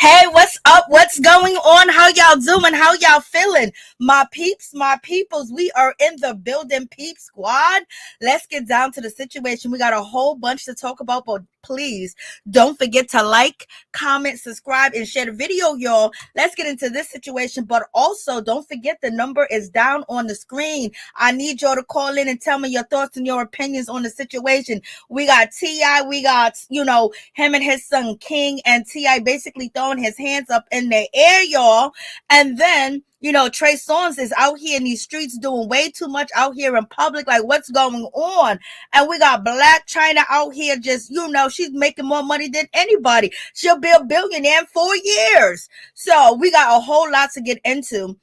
Hey, what's up? What's going on? How y'all doing? How y'all feeling? My peeps, my peoples, we are in the building, peep squad. Let's get down to the situation. We got a whole bunch to talk about, but please don't forget to like, comment, subscribe, and share the video, y'all. Let's get into this situation, but also don't forget the number is down on the screen. I need y'all to call in and tell me your thoughts and your opinions on the situation. We got T.I., we got, him and his son King, and T.I. basically throwing his hands up in the air, y'all. And then, Trey Songz is out here in these streets doing way too much out here in public. Like, what's going on? And we got Blac Chyna out here just, she's making more money than anybody. She'll be a billionaire in 4 years. So we got a whole lot to get into.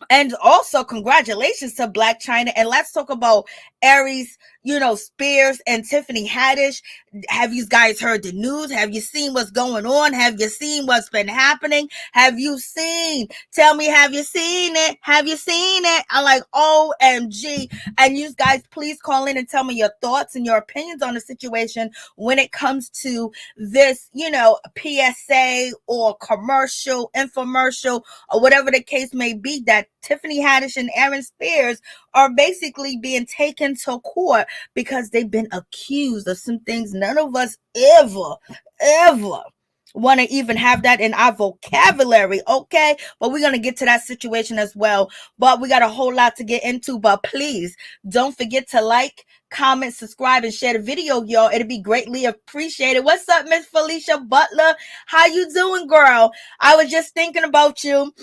And also, congratulations to Blac Chyna. And let's talk about Aries, Spears and Tiffany Haddish. Have you guys heard the news? Have you seen what's going on? Have you seen what's been happening? Have you seen? Tell me, have you seen it? Have you seen it? I'm like, OMG. And you guys, please call in and tell me your thoughts and your opinions on the situation when it comes to this, PSA or commercial, infomercial, or whatever the case may be, that Tiffany Haddish and Aries Spears are basically being taken to court because they've been accused of some things none of us ever want to even have that in our vocabulary, okay? But we're going to get to that situation as well. But we got a whole lot to get into. But please don't forget to like, comment, subscribe, and share the video, y'all. It'll be greatly appreciated. What's up, Miss Felicia Butler? How you doing, girl? I was just thinking about you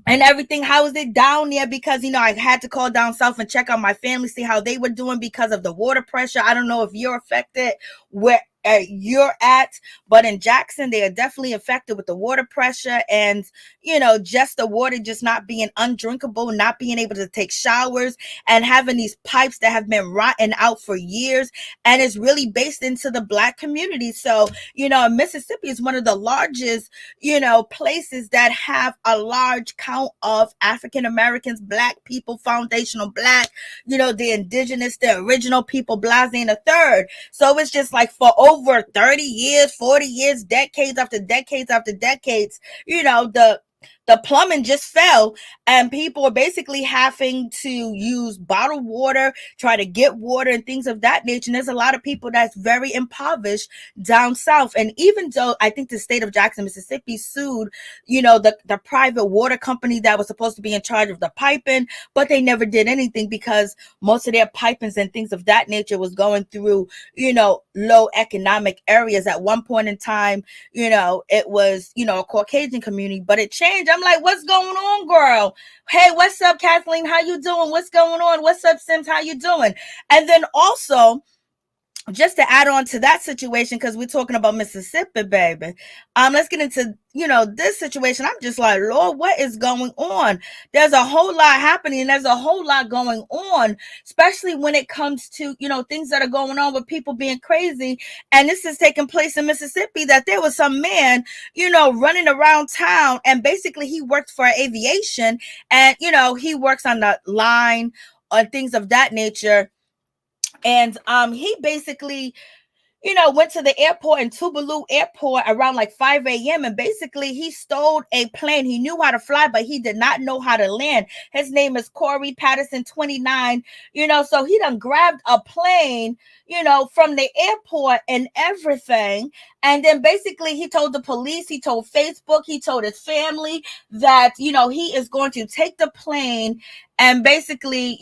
and everything. How is it down there? Because I had to call down south and check on my family, see how they were doing because of the water pressure. I don't know if you're affected where you're at, but in Jackson they are definitely affected with the water pressure and just the water just not being undrinkable, not being able to take showers, and having these pipes that have been rotting out for years. And it's really based into the Black community. So Mississippi is one of the largest places that have a large count of African Americans, Black people, foundational Black, the indigenous, the original people, blase and a third. So it's just like for over 30 years, 40 years, decades after decades after decades, the plumbing just fell, and people are basically having to use bottled water, try to get water and things of that nature. And there's a lot of people that's very impoverished down south. And even though I think the state of Jackson, Mississippi sued, the private water company that was supposed to be in charge of the piping, but they never did anything because most of their pipings and things of that nature was going through, low economic areas. At one point in time, it was, a Caucasian community, but it changed. I'm like, what's going on, girl? Hey, what's up, Kathleen? How you doing? What's going on? What's up, Sims? How you doing? And then also, just to add on to that situation, because we're talking about Mississippi, baby. Let's get into, this situation. I'm just like, Lord, what is going on? There's a whole lot happening. There's a whole lot going on, especially when it comes to, things that are going on with people being crazy. And this is taking place in Mississippi, that there was some man, running around town, and basically he worked for aviation, and, he works on the line or things of that nature. And he basically, went to the airport in Tuvalu Airport around like 5 a.m. And basically he stole a plane. He knew how to fly, but he did not know how to land. His name is Corey Patterson, 29. So he done grabbed a plane, from the airport and everything. And then basically he told the police, he told Facebook, he told his family that, he is going to take the plane and basically,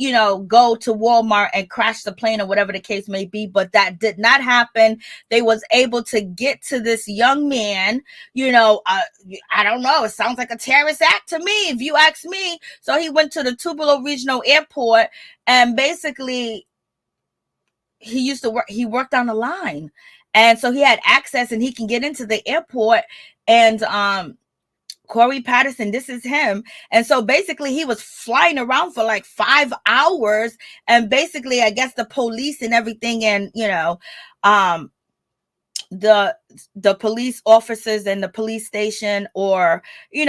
go to Walmart and crash the plane or whatever the case may be. But that did not happen. They was able to get to this young man, I don't know. It sounds like a terrorist act to me, if you ask me. So he went to the Tupelo Regional Airport, and basically he worked on the line. And so he had access and he can get into the airport. And Corey Patterson, this is him. And so basically he was flying around for like 5 hours, and basically I guess the police and everything, and the police officers and the police station, or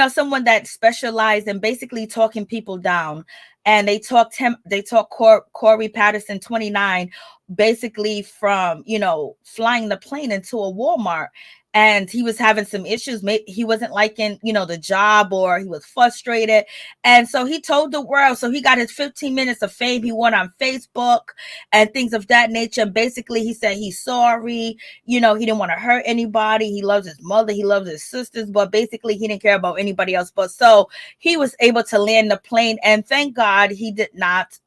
someone that specialized in basically talking people down and they talked Corey Patterson 29 basically from, flying the plane into a Walmart. And he was having some issues. Maybe he wasn't liking, the job, or he was frustrated. And so he told the world. So he got his 15 minutes of fame. He went on Facebook and things of that nature. And basically he said he's sorry. He didn't want to hurt anybody. He loves his mother. He loves his sisters. But basically he didn't care about anybody else. But so he was able to land the plane. And thank God he did not,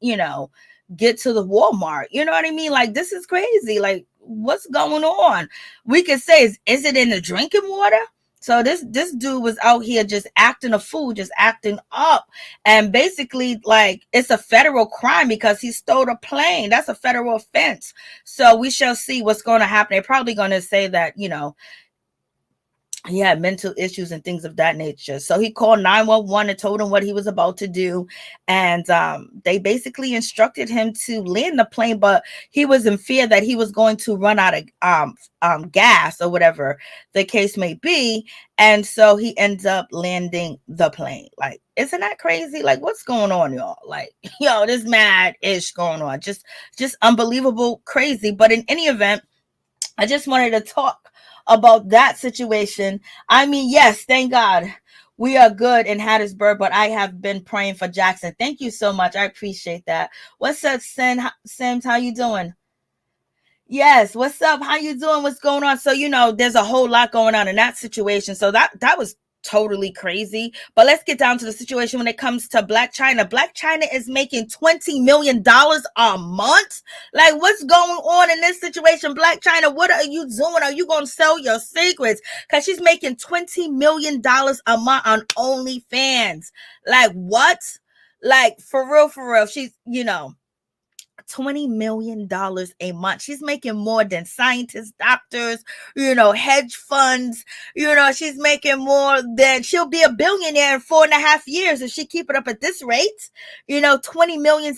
get to the Walmart. You know what I mean? Like, this is crazy. Like, what's going on? We could say, is it in the drinking water? So this dude was out here just acting a fool, just acting up. And basically, like, it's a federal crime because he stole a plane. That's a federal offense. So we shall see what's going to happen. They're probably going to say that, he had mental issues and things of that nature. So he called 911 and told him what he was about to do. And they basically instructed him to land the plane, but he was in fear that he was going to run out of gas or whatever the case may be. And so he ends up landing the plane. Like, isn't that crazy? Like, what's going on, y'all? Like, this mad-ish going on. Just unbelievable crazy. But in any event, I just wanted to talk about that situation. I mean, yes, thank God we are good in Hattiesburg, but I have been praying for Jackson. Thank you so much. I appreciate that. What's up, Sims? How you doing? Yes, what's up? How you doing? What's going on? So, there's a whole lot going on in that situation. So that was totally crazy. But let's get down to the situation when it comes to Blac Chyna. Blac Chyna is making $20 million a month. Like, what's going on in this situation? Blac Chyna, what are you doing? Are you going to sell your secrets? Because she's making $20 million a month on OnlyFans. Like, what? Like, for real. She's, $20 million a month. She's making more than scientists, doctors, hedge funds. She's making more than, she'll be a billionaire in 4.5 years if she keep it up at this rate. 20 million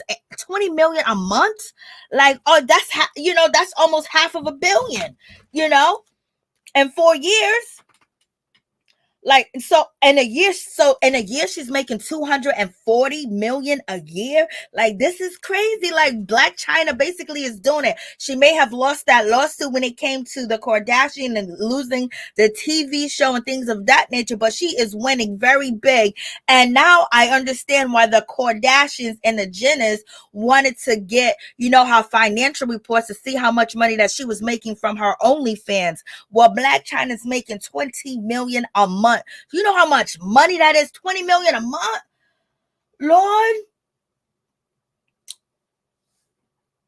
a month. Like, oh, that's almost half of $1 billion, in 4 years. Like, so in a year, she's making 240 million a year. Like, this is crazy. Like, Blac Chyna basically is doing it. She may have lost that lawsuit when it came to the Kardashian and losing the TV show and things of that nature, but she is winning very big. And now I understand why the Kardashians and the Jenners wanted to get, her financial reports to see how much money that she was making from her OnlyFans. Well, Blac Chyna is making 20 million a month. You know how much money that is? 20 million a month? Lord.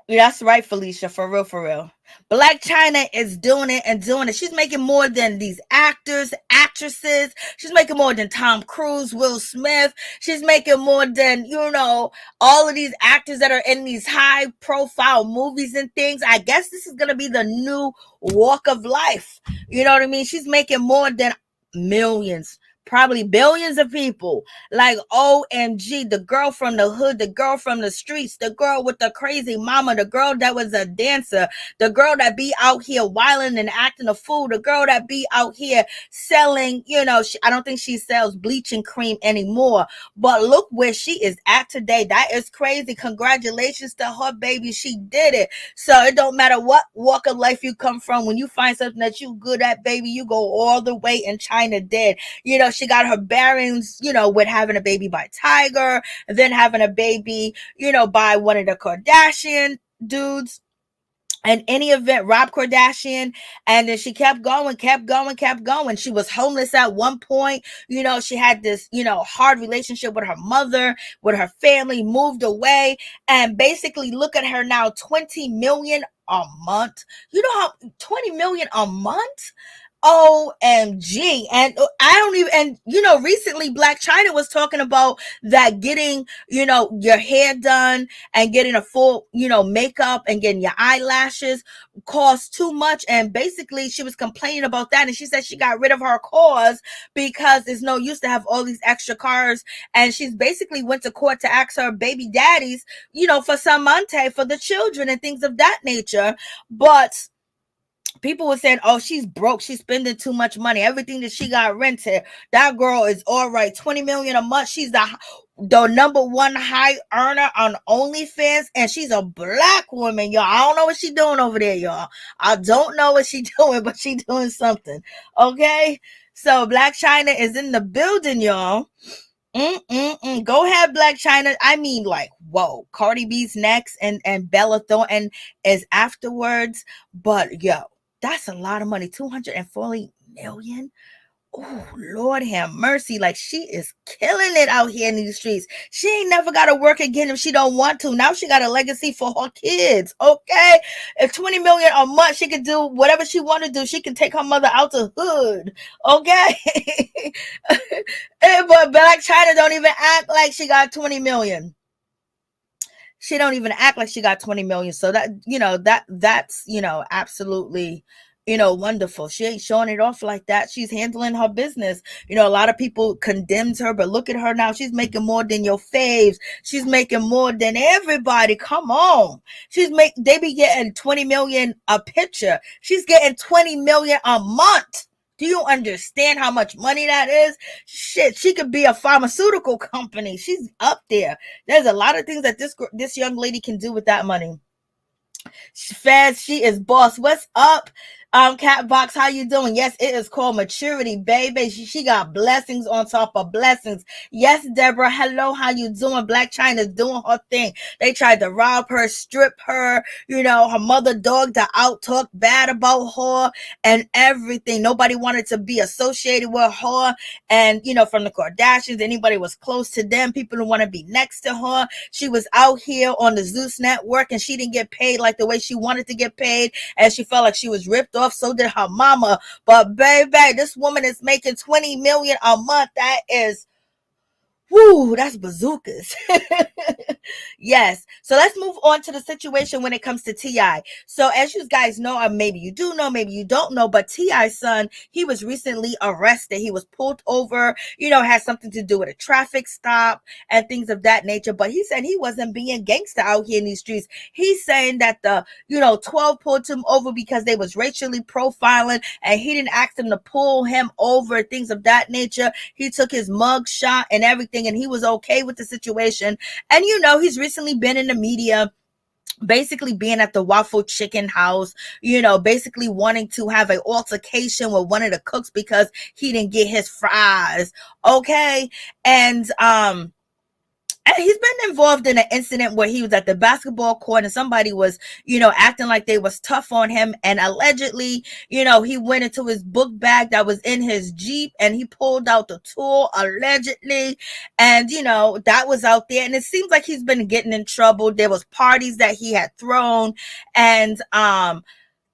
That's right, Felicia. For real. Blac Chyna is doing it. She's making more than these actors, actresses. She's making more than Tom Cruise, Will Smith. She's making more than, all of these actors that are in these high profile movies and things. I guess this is going to be the new walk of life. You know what I mean? She's making more than millions, probably billions of people. Like, OMG, the girl from the hood, the girl from the streets, the girl with the crazy mama, the girl that was a dancer, the girl that be out here wilding and acting a fool, the girl that be out here selling, I don't think she sells bleaching cream anymore, but look where she is at today. That is crazy. Congratulations to her, baby. She did it. So it don't matter what walk of life you come from. When you find something that you good at, baby, you go all the way, and Chyna did. She got her bearings, with having a baby by Tiger, and then having a baby, by one of the Kardashian dudes. In any event, Rob Kardashian, and then she kept going. She was homeless at one point. She had this, hard relationship with her mother, with her family, moved away, and basically look at her now, 20 million a month. You know how 20 million a month? OMG. And I don't even, and recently Blac Chyna was talking about that getting, your hair done and getting a full, makeup and getting your eyelashes costs too much. And basically she was complaining about that. And she said she got rid of her cars because it's no use to have all these extra cars. And she's basically went to court to ask her baby daddies, for some money for the children and things of that nature. But people were saying, oh, she's broke. She's spending too much money. Everything that she got rented. That girl is all right. 20 million a month. She's the the #1 high earner on OnlyFans, and she's a black woman, y'all. I don't know what she's doing over there, y'all. I don't know what she's doing, but she's doing something. Okay, so Blac Chyna is in the building, y'all. Go ahead, Blac Chyna. I mean, like, whoa. Cardi B's next, and Bella Thornton is afterwards. But yo, that's a lot of money. 240 million. Oh, Lord have mercy. Like, she is killing it out here in these streets. She ain't never got to work again if she don't want to. Now she got a legacy for her kids. Okay. If 20 million a month, she can do whatever she want to do. She can take her mother out to hood. Okay. But Blac Chyna don't even act like she got 20 million. She don't even act like she got 20 million. So that, that's, absolutely, wonderful. She ain't showing it off like that. She's handling her business. A lot of people condemned her, but look at her now. She's making more than your faves. She's making more than everybody. Come on. They be getting 20 million a picture. She's getting 20 million a month. Do you understand how much money that is? Shit, she could be a pharmaceutical company. She's up there. There's a lot of things that this young lady can do with that money. Fez, she is boss. What's up? Catbox, how you doing? Yes, it is called maturity, baby. She got blessings on top of blessings. Yes, Deborah, hello, how you doing? Blac Chyna's doing her thing. They tried to rob her, strip her, her mother dog to out talk bad about her and everything. Nobody wanted to be associated with her. And, from the Kardashians, anybody was close to them. People didn't want to be next to her. She was out here on the Zeus network and she didn't get paid like the way she wanted to get paid. And she felt like she was ripped off. So did her mama. But baby, this woman is making 20 million a month. That is, whoo, that's bazookas. Yes. So let's move on to the situation when it comes to T.I. So as you guys know, or maybe you do know, maybe you don't know, but T.I.'s son, he was recently arrested. He was pulled over, had something to do with a traffic stop and things of that nature. But he said he wasn't being gangster out here in these streets. He's saying that the, 12 pulled him over because they was racially profiling and he didn't ask them to pull him over, things of that nature. He took his mug shot and everything, and he was okay with the situation. And he's recently been in the media, basically being at the Waffle Chicken House, basically wanting to have an altercation with one of the cooks because he didn't get his fries. Okay. And he's been involved in an incident where he was at the basketball court and somebody was, acting like they was tough on him. And allegedly, he went into his book bag that was in his Jeep and he pulled out the tool, allegedly. And, that was out there. And it seems like he's been getting in trouble. There was parties that he had thrown and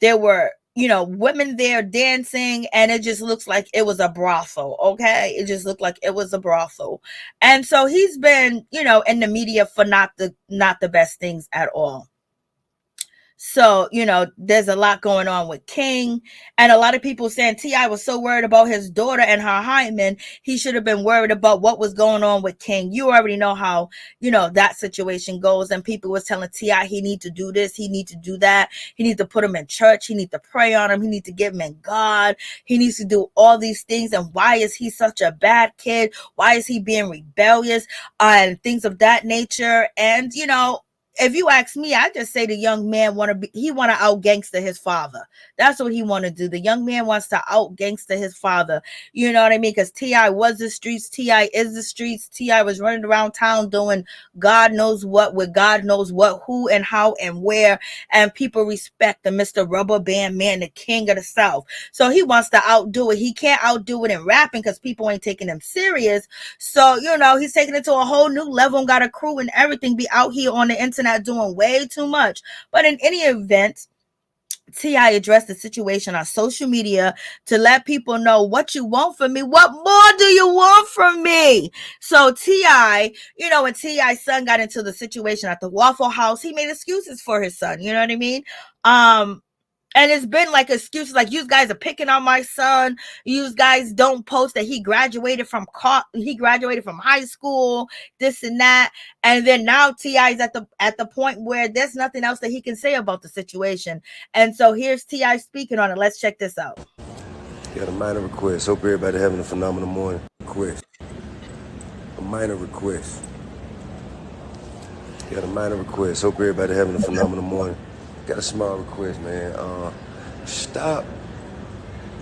there were women there dancing, and it just looks like it was a brothel. Okay. It just looked like it was a brothel. And so he's been, in the media for not the best things at all. So, there's a lot going on with King, and a lot of people saying T.I. was so worried about his daughter and her hymen, he should have been worried about what was going on with King. You already know how, that situation goes, and people was telling T.I. he need to do this, he need to do that, he need to put him in church, he need to pray on him, he need to give him in God, he needs to do all these things, and why is he such a bad kid? Why is he being rebellious? And things of that nature. And, if you ask me, I just say the young man want to out gangster his father. That's what he want to do. The young man wants to out gangster his father. You know what I mean? Because T.I. was the streets. T.I. is the streets. T.I. was running around town doing God knows what with God knows what, who and how and where. And people respect the Mr. Rubber Band Man, the king of the South. So he wants to outdo it. He can't outdo it in rapping because people ain't taking him serious. So, he's taking it to a whole new level and got a crew and everything, be out here on the internet doing way too much. But in any event, T.I. addressed the situation on social media to let people know what you want from me. What more do you want from me? So T.I., when T.I.'s son got into the situation at the Waffle House, he made excuses for his son. You know what I mean? And it's been like excuses like, you guys are picking on my son. You guys don't post that he graduated from high school, this and that. And then now T.I. is at the point where there's nothing else that he can say about the situation. And so here's T.I. speaking on it. Let's check this out. Got a minor request. Hope everybody having a phenomenal morning. A minor request. Got a minor request. Hope everybody having a phenomenal morning. Got a small request, man. Stop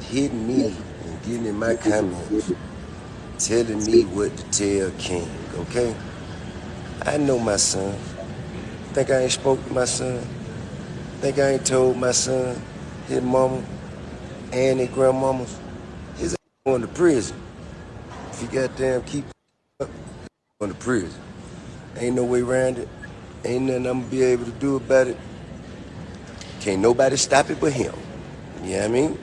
hitting me and getting in my comments, telling me what to tell King, okay? I know my son. Think I ain't spoke to my son? Think I ain't told my son, his mama, and his grandmamas? His ass going to prison. If you goddamn keep up, going to prison. Ain't no way around it. Ain't nothing I'm gonna be able to do about it. Can't nobody stop it but him. You know what I mean?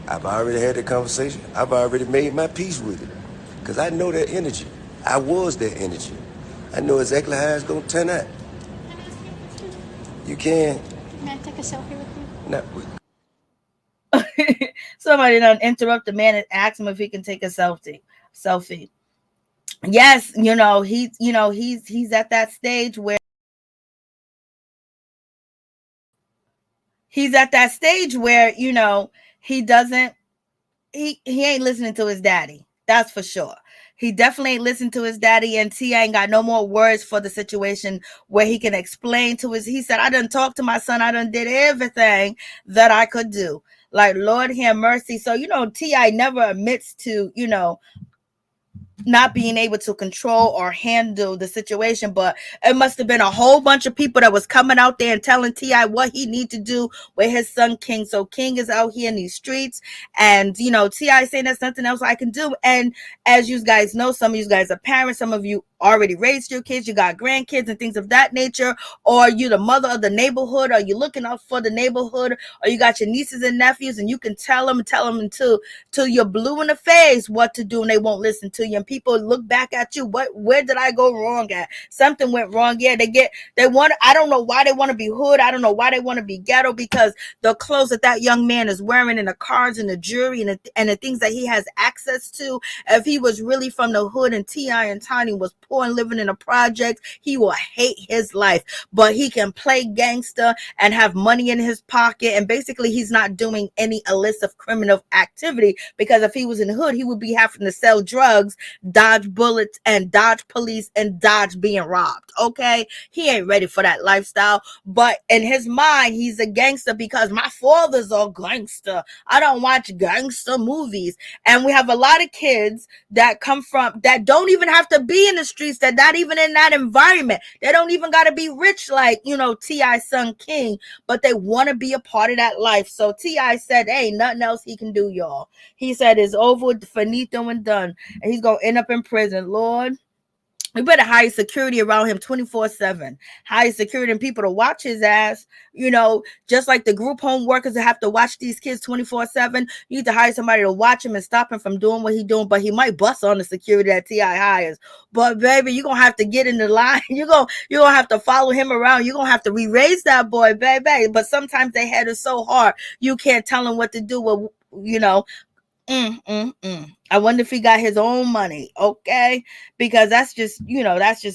I've already had the conversation. I've already made my peace with it. Because I know that energy. I was that energy. I know exactly how it's gonna turn out. You can. May I take a selfie with you? Not, Somebody done interrupt the man and ask him if he can take a selfie. Yes, he's at that stage where he doesn't he ain't listening to his daddy. That's for sure. He definitely ain't listened to his daddy, and T ain't got no more words for the situation where he can explain to he said, I done talked to my son. I done did everything that I could do. Like, Lord have mercy. So, T.I. never admits to, not being able to control or handle the situation, but it must have been a whole bunch of people that was coming out there and telling T.I. what he need to do with his son King. So King is out here in these streets, and T.I. saying there's nothing else I can do. And as you guys know, some of you guys are parents, some of you already raised your kids, you got grandkids and things of that nature, or you the mother of the neighborhood, or you looking out for the neighborhood, or you got your nieces and nephews, and you can tell them until you're blue in the face what to do, and they won't listen to you. And people look back at you. Where did I go wrong at? Something went wrong. Yeah, they want. I don't know why they want to be hood. I don't know why they want to be ghetto, because the clothes that young man is wearing, and the cars and the jewelry and the things that he has access to. If he was really from the hood and T.I. and Tiny was poor and living in a project, he will hate his life. But he can play gangster and have money in his pocket, and basically he's not doing any illicit criminal activity, because if he was in the hood, he would be having to sell drugs, dodge bullets, and dodge police, and dodge being robbed. Okay, he ain't ready for that lifestyle. But in his mind, he's a gangster because my father's a gangster. I don't watch gangster movies. And we have a lot of kids that come from, that don't even have to be in the streets, that not even in that environment. They don't even got to be rich like T.I.'s son King, but they want to be a part of that life. So T.I. said, hey, nothing else he can do, y'all. He said it's over, finito, and done, and he's gonna end up in prison. Lord, we better hire security around him 24/7. Hire security and people to watch his ass. Just like the group home workers that have to watch these kids 24/7. You need to hire somebody to watch him and stop him from doing what he's doing. But he might bust on the security that T.I. hires. But baby, you're gonna have to get in the line. You're gonna have to follow him around. You're gonna have to re-raise that boy, baby. But sometimes their head is so hard, you can't tell him what to do. Well, I wonder if he got his own money, okay? Because that's just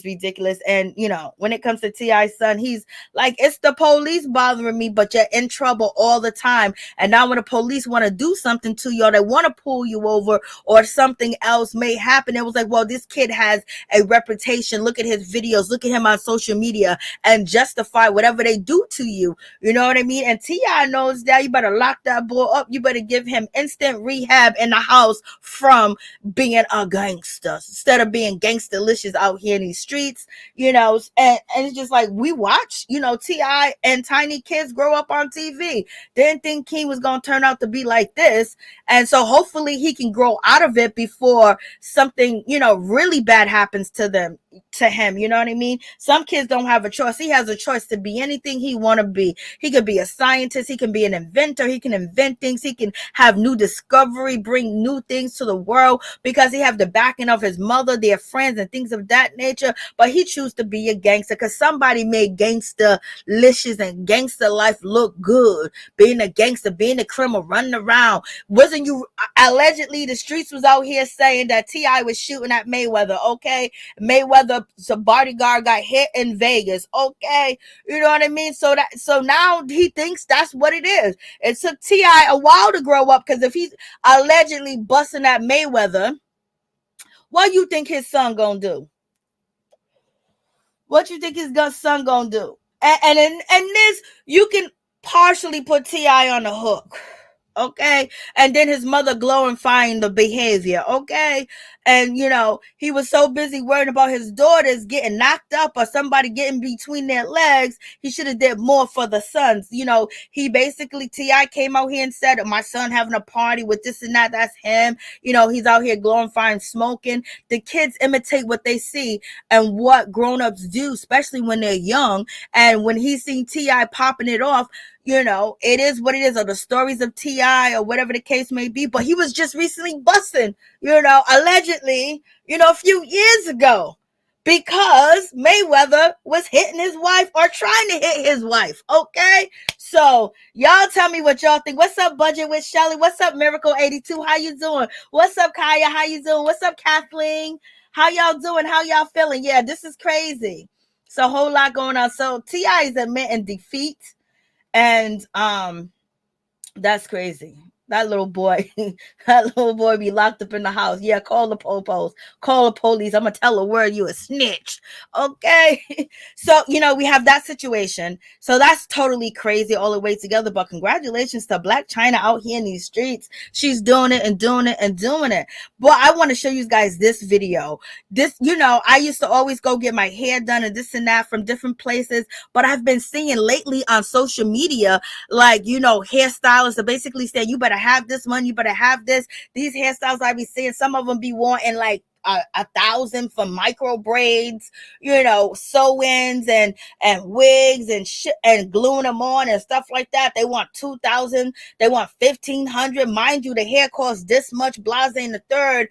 ridiculous. And when it comes to T.I.'s son, he's like, it's the police bothering me, but you're in trouble all the time. And now when the police want to do something to you, or they want to pull you over, or something else may happen, it was like, well, this kid has a reputation. Look at his videos, look at him on social media, and justify whatever they do to you. You know what I mean? And T.I. knows that. You better lock that boy up. You better give him instant rehab in the house from being a gangster, instead of being gangsterlicious out here in these streets. And it's just like, we watch T.I. and tiny kids grow up on TV. Didn't think King was gonna turn out to be like this, and so hopefully he can grow out of it before something really bad happens to him. You know what I mean? Some kids don't have a choice. He has a choice to be anything he want to be. He could be a scientist, he can be an inventor, he can invent things, he can have new discovery, bring new things to the world, because he have the backing of his mother, their friends, and things of that nature. But he choose to be a gangster because somebody made gangster-licious and gangster life look good. Being a gangster, being a criminal, running around. Wasn't you allegedly, the streets was out here saying that T.I. was shooting at Mayweather, okay? Mayweather's bodyguard got hit in Vegas, okay? You know what I mean? So now he thinks that's what it is. It took T.I. a while to grow up, because if he's allegedly busting at Mayweather, what you think his son gonna do? What you think his son gonna do? And this, you can partially put T.I. on the hook. Okay. And then his mother glorifying the behavior. Okay. And he was so busy worrying about his daughters getting knocked up or somebody getting between their legs. He should have did more for the sons. He basically, T.I. came out here and said, my son having a party with this and that, that's him. He's out here glorifying smoking. The kids imitate what they see and what grown-ups do, especially when they're young. And when he seen T.I. popping it off, it is what it is, or the stories of T.I. or whatever the case may be. But he was just recently busting, allegedly, a few years ago, because Mayweather was hitting his wife or trying to hit his wife. Okay. So y'all tell me what y'all think. What's up, Budget with Shelly? What's up, Miracle 82? How you doing? What's up, Kaya? How you doing? What's up, Kathleen? How y'all doing? How y'all feeling? Yeah, this is crazy. So a whole lot going on. So T.I. is admitting defeat. And that's crazy. That little boy be locked up in the house. Yeah, call the popos. Call the police. I'm going to tell the world you a snitch. Okay. So, we have that situation. So that's totally crazy all the way together. But congratulations to Blac Chyna out here in these streets. She's doing it and doing it and doing it. But I want to show you guys this video. This, I used to always go get my hair done and this and that from different places. But I've been seeing lately on social media, like, hairstylists are basically saying, you better have this one, you better have this. These hairstyles I be seeing, some of them be wanting like 1,000 for micro braids, sew-ins and wigs and shit, and gluing them on and stuff like that. They want 2,000, they want 1,500. Mind you, the hair costs this much, blase and the third.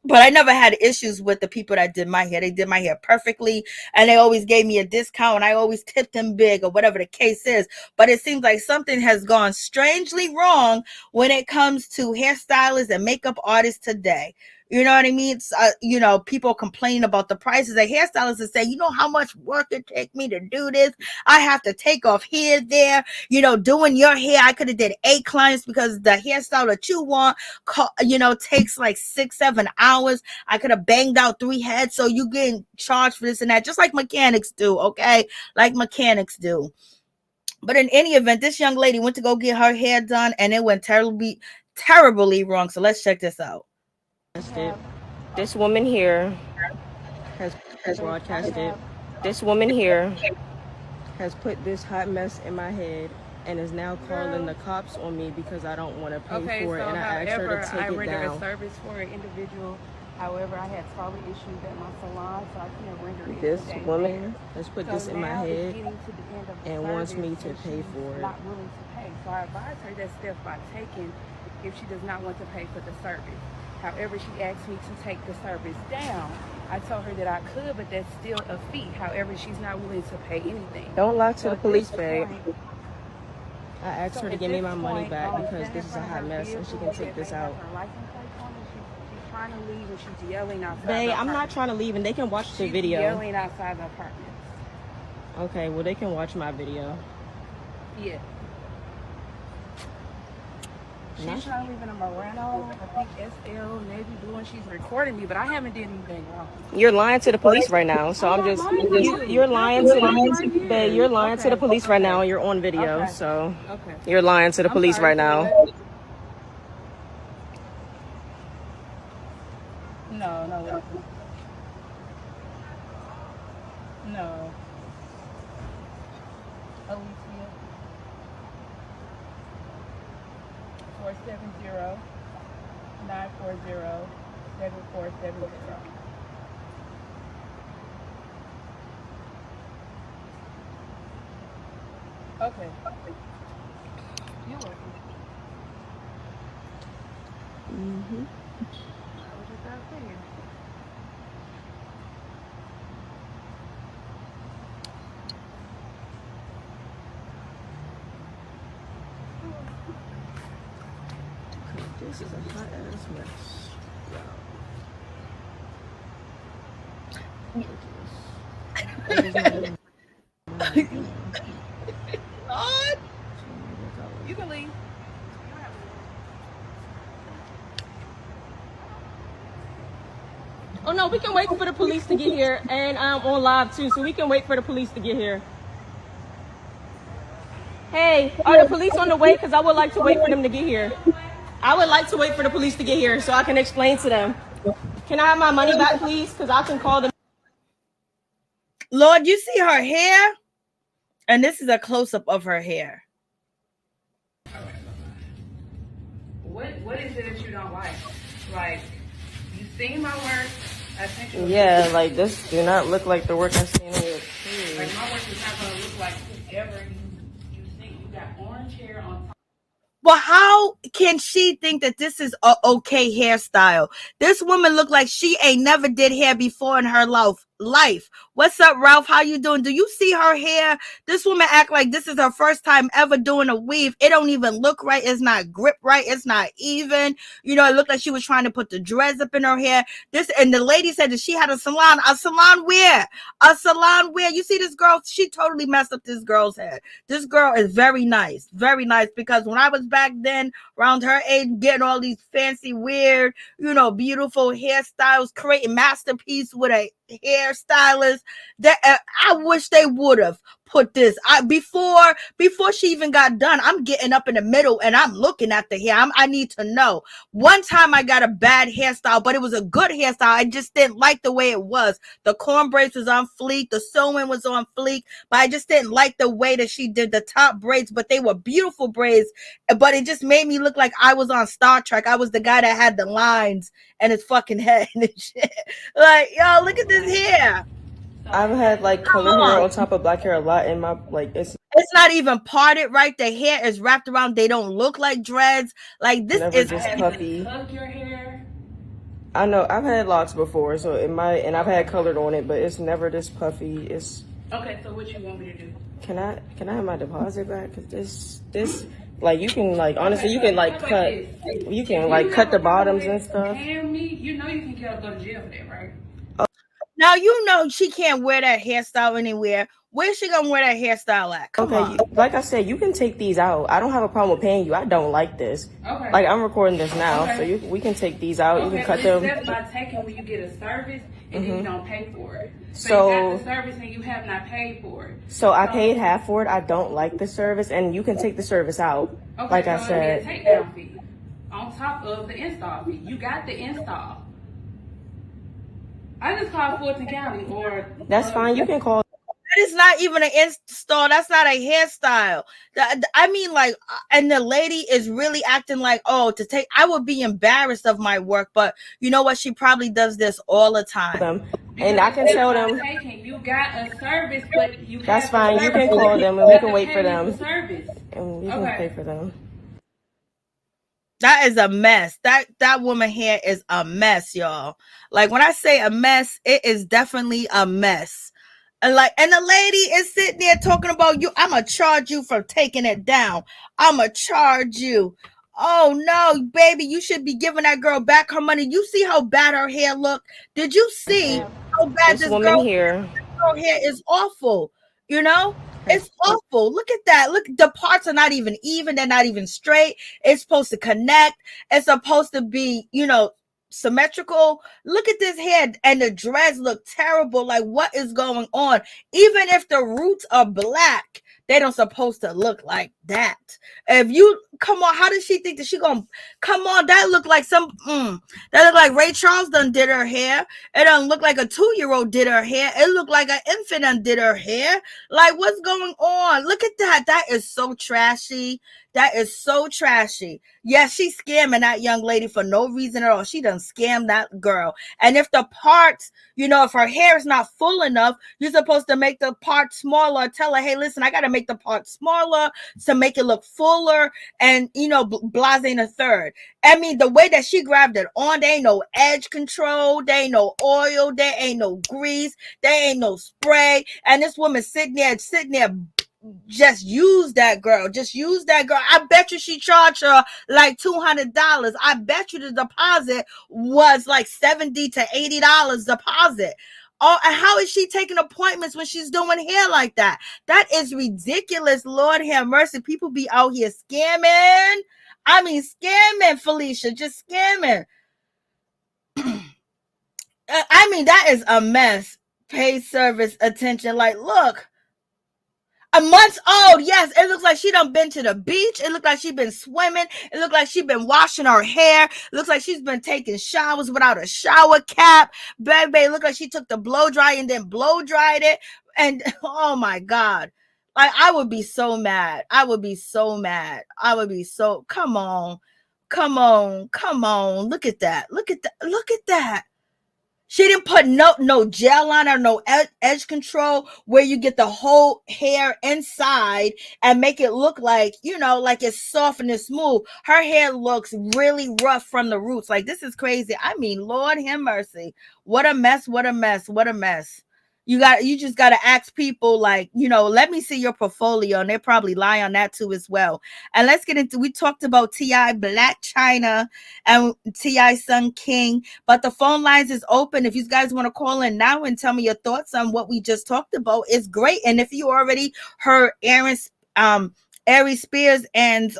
But I never had issues with the people that did my hair. They did my hair perfectly, and they always gave me a discount, and I always tipped them big or whatever the case is. But it seems like something has gone strangely wrong when it comes to hairstylists and makeup artists today. You know what I mean? People complain about the prices. The hairstylists are saying, how much work it take me to do this? I have to take off here, there. Doing your hair, I could have did 8 clients because the hairstyle that you want, takes like 6-7 hours. I could have banged out 3 heads. So you getting charged for this and that, just like mechanics do. Okay. Like mechanics do. But in any event, this young lady went to go get her hair done and it went terribly wrong. So let's check this out. This woman here has broadcasted. This woman here has put this hot mess in my head and is now calling the cops on me because I don't want to pay for it. And I asked her to take it down. I rendered a service for an individual. However, I had solid issues at my salon, so I can't render it. This woman has put this in my head and wants me to pay for it. Not willing to pay, so I advised her that step by taking if she does not want to pay for the service. However, she asked me to take the service down. I told her that I could, but that's still a fee. However, she's not willing to pay anything. Don't lie to the police, babe. I asked her to give me my money back because this is a hot mess and she can take this out. She's trying to leave and she's yelling outside. Babe, I'm not trying to leave and they can watch the video. She's yelling outside the apartment. Okay, well, they can watch my video. Yeah. She's trying to leave in a Murano, I think SL, Navy Blue, and she's recording me, but I haven't did anything wrong. You're lying to the police right now, so I'm just, you're lying to the, babe, you're lying to the police right now, and you're on video, so you're lying to the police right now. No. No. Alicia. 470-940-7470. Okay. You're welcome. Mm-hmm. I was just out there. This is a hot ass mess. Lord. You can leave. Oh Oh no, we can wait for the police to get here, and I'm on live too, so we can wait for the police to get here. Hey, are the police on the way? Because I would like to wait for them to get here. I would like to wait for the police to get here so I can explain to them. Can I have my money back, please? Because I can call them. Lord, you see her hair? And this is a close-up of her hair. What is it that you don't like? Like, you seen my work. I sent you. Yeah, like this do not look like the work I seen here. Like my work is not gonna look like whoever you think. You got orange hair on top. Well, how can she think that this is a okay hairstyle? This woman look like she ain't never did hair before in her life. What's up, Ralph? How you doing? Do you see her hair? This woman act like this is her first time ever doing a weave. It don't even look right. It's not grip right. It's not even. You know, it looked like she was trying to put the dreads up in her hair. And the lady said that she had a salon where? A salon where? You see this girl? She totally messed up this girl's hair. This girl is very nice, because when I was back then, around her age, getting all these fancy, weird, beautiful hairstyles, creating masterpiece with a hairstylist, that I wish they would have put this. Before she even got done, I'm getting up in the middle and I'm looking at the hair. I need to know. One time I got a bad hairstyle, but it was a good hairstyle. I just didn't like the way it was. The corn braids was on fleek, the sewing was on fleek, but I just didn't like the way that she did the top braids. But they were beautiful braids, but it just made me look like I was on Star Trek. I was the guy that had the lines and his fucking head and shit. Like, yo, look at this hair. I've had like color hair on top of black hair a lot in my it's not even parted right. The hair is wrapped around. They don't look like dreads. Like this never is just puffy. Tuck your hair. I know I've had locks before, so and I've had colored on it, but it's never this puffy. It's okay. So what you want me to do? Can I have my deposit back? Cause this like you can like honestly you can like cut you can like cut the bottoms and stuff. Paying me, you know you can go to jail for that, right? Now you know she can't wear that hairstyle anywhere. Where's she gonna wear that hairstyle at? Come on. Like I said, you can take these out. I don't have a problem with paying you. I don't like this. Okay. Like I'm recording this now, so we can take these out. Okay, you can cut so them. that's by taking when you get a service and then you don't pay for it. So you got the service and you have not paid for it. So I paid half for it. I don't like the service, and you can take the service out. Okay, like so I said, it'll be a takedown fee on top of the install fee. You got the install. I just called Fulton County or that's fine. You can call. That is not even an install. That's not a hairstyle. I mean, like, and the lady is really acting like, I would be embarrassed of my work, but you know what? She probably does this all the time. And I can tell them. You got a service, but you. That's fine. You can call them, and we can wait for them. And we can pay for them. That is a mess. That woman hair is a mess, y'all. Like when I say a mess, it is definitely a mess. And the lady is sitting there talking about you. I'ma charge you for taking it down. I'ma charge you. Oh no, baby, you should be giving that girl back her money. You see how bad her hair look? Did you see how bad this woman girl here? Her hair is awful. It's awful. Look at that. Look, the parts are not even. They're not even straight. It's supposed to connect. It's supposed to be, symmetrical. Look at this hair, and the dreads look terrible. Like, what is going on? Even if the roots are black, they don't supposed to look like that. If you come on, how does she think that she gonna come on? That look like that look like Ray Charles done did her hair. It doesn't look like a 2-year-old did her hair. It looked like an infant done did her hair. Like, what's going on? Look at that. That is so trashy. That is so trashy. Yes, she's scamming that young lady for no reason at all. She done scammed that girl. And if the parts, if her hair is not full enough, you're supposed to make the part smaller. Tell her, hey, listen, I got to make the part smaller to make it look fuller. And, blase in a third. I mean, the way that she grabbed it on, there ain't no edge control. There ain't no oil. There ain't no grease. There ain't no spray. And this woman sitting there, just use that girl. I bet you she charged her like $200. I bet you the deposit was like $70 to $80 deposit. Oh, and how is she taking appointments when she's doing hair like that? That is ridiculous. Lord have mercy. People be out here scamming. I mean, scamming, Felicia, just scamming. I mean, that is a mess. Paid service attention. Like, look, a month old. Yes, it looks like she done been to the beach. It looks like she been swimming. It looks like she been washing her hair. It looks like she's been taking showers without a shower cap. Baby, it look like she took the blow dry and then blow dried it. And oh my God. Like, I would be so mad. I would be so mad. I would be so, come on. Come on. Come on. Look at that. Look at that. Look at that. She didn't put no gel on or no edge control where you get the whole hair inside and make it look like, like it's soft and it's smooth. Her hair looks really rough from the roots. Like, this is crazy. I mean, Lord have mercy. What a mess, what a mess, what a mess. You just got to ask people, like, let me see your portfolio, and they probably lie on that too as well. And let's get into, we talked about T.I., Blac Chyna, and T.I.'s son King, but the phone lines is open. If you guys want to call in now and tell me your thoughts on what we just talked about, it's great. And if you already heard Aries Spears and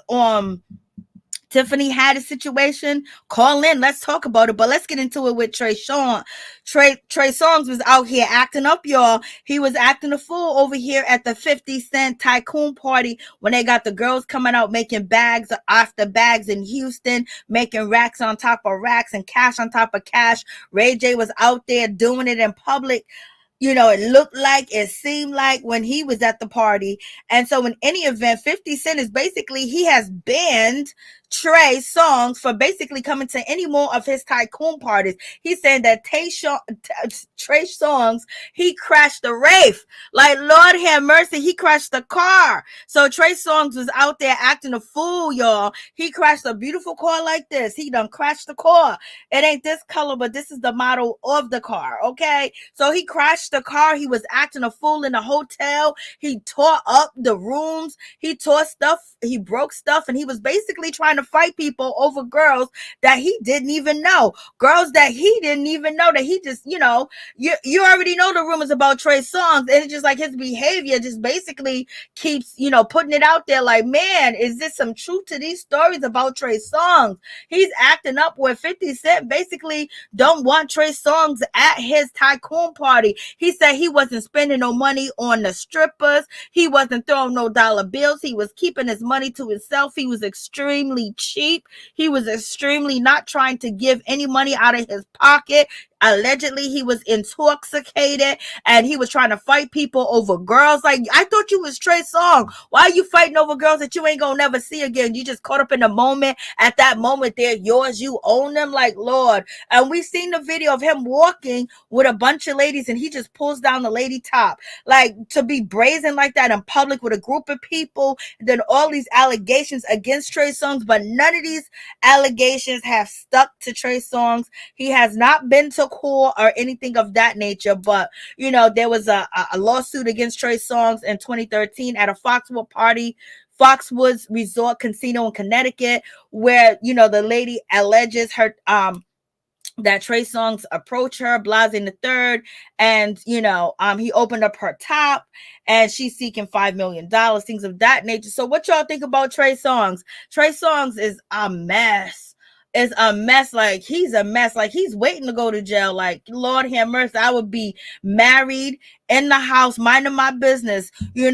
Tiffany Haddish situation, call in. Let's talk about it. But let's get into it with Trey Songz. Trey Songz was out here acting up, y'all. He was acting a fool over here at the 50 Cent Tycoon party when they got the girls coming out making bags after bags in Houston, making racks on top of racks and cash on top of cash. Ray J was out there doing it in public. It looked like, it seemed like when he was at the party. And so in any event, 50 Cent is basically, he has banned Trey Songz for basically coming to any more of his tycoon parties. He's saying that Trey Songz, he crashed the rave. Like, Lord have mercy, he crashed the car. So Trey Songz was out there acting a fool, y'all. He crashed a beautiful car like this. He done crashed the car. It ain't this color, but this is the model of the car, okay? So he crashed the car. He was acting a fool in the hotel. He tore up the rooms. He tore stuff. He broke stuff, and he was basically trying to fight people over girls that he didn't even know. Girls that he didn't even know, that he just, you already know the rumors about Trey Songz, and it's just like his behavior just basically keeps, putting it out there like, man, is this some truth to these stories about Trey Songz? He's acting up where 50 Cent basically don't want Trey Songz at his tycoon party. He said he wasn't spending no money on the strippers. He wasn't throwing no dollar bills. He was keeping his money to himself. He was extremely cheap. He was extremely not trying to give any money out of his pocket. Allegedly, he was intoxicated and he was trying to fight people over girls. Like, I thought you was Trey Songz. Why are you fighting over girls that you ain't gonna never see again? You just caught up in the moment. At that moment, they're yours. You own them. Like, Lord. And we've seen the video of him walking with a bunch of ladies and he just pulls down the lady top. Like, to be brazen like that in public with a group of people, and then all these allegations against Trey Songz, but none of these allegations have stuck to Trey Songz. He has not been to court or anything of that nature, but there was a lawsuit against Trey Songz in 2013 at a Foxwoods Resort Casino in Connecticut, where the lady alleges her that Trey Songz approached her, Blase the third, and he opened up her top, and she's seeking $5 million, things of that nature. So what y'all think about Trey Songz? Trey Songz is a mess. Is a mess. Like, he's a mess. Like, he's waiting to go to jail. Like, Lord have mercy. I would be married in the house, minding my business. You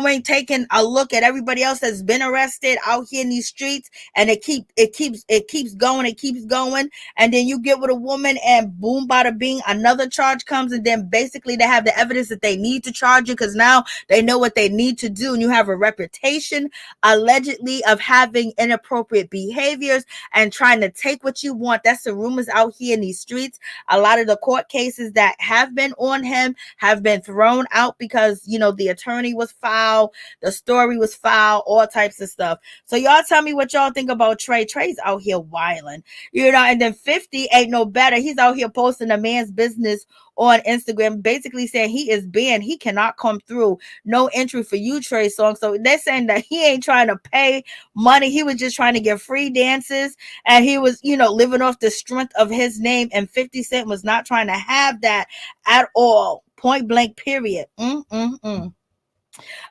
ain't taking a look at everybody else that's been arrested out here in these streets, and it keeps going. And then you get with a woman, and boom, bada bing, another charge comes, and then basically they have the evidence that they need to charge you because now they know what they need to do, and you have a reputation allegedly of having inappropriate behaviors and trying to take what you want. That's the rumors out here in these streets. A lot of the court cases that have been on him have been thrown out because the attorney was foul, the story was foul, all types of stuff. So y'all tell me what y'all think about Trey. Trey's out here wilding, and then 50 ain't no better. He's out here posting a man's business on Instagram, basically saying he is banned. He cannot come through. No entry for you, Trey Songz. So they're saying that he ain't trying to pay money. He was just trying to get free dances, and he was, living off the strength of his name. And 50 Cent was not trying to have that at all. Point blank, period.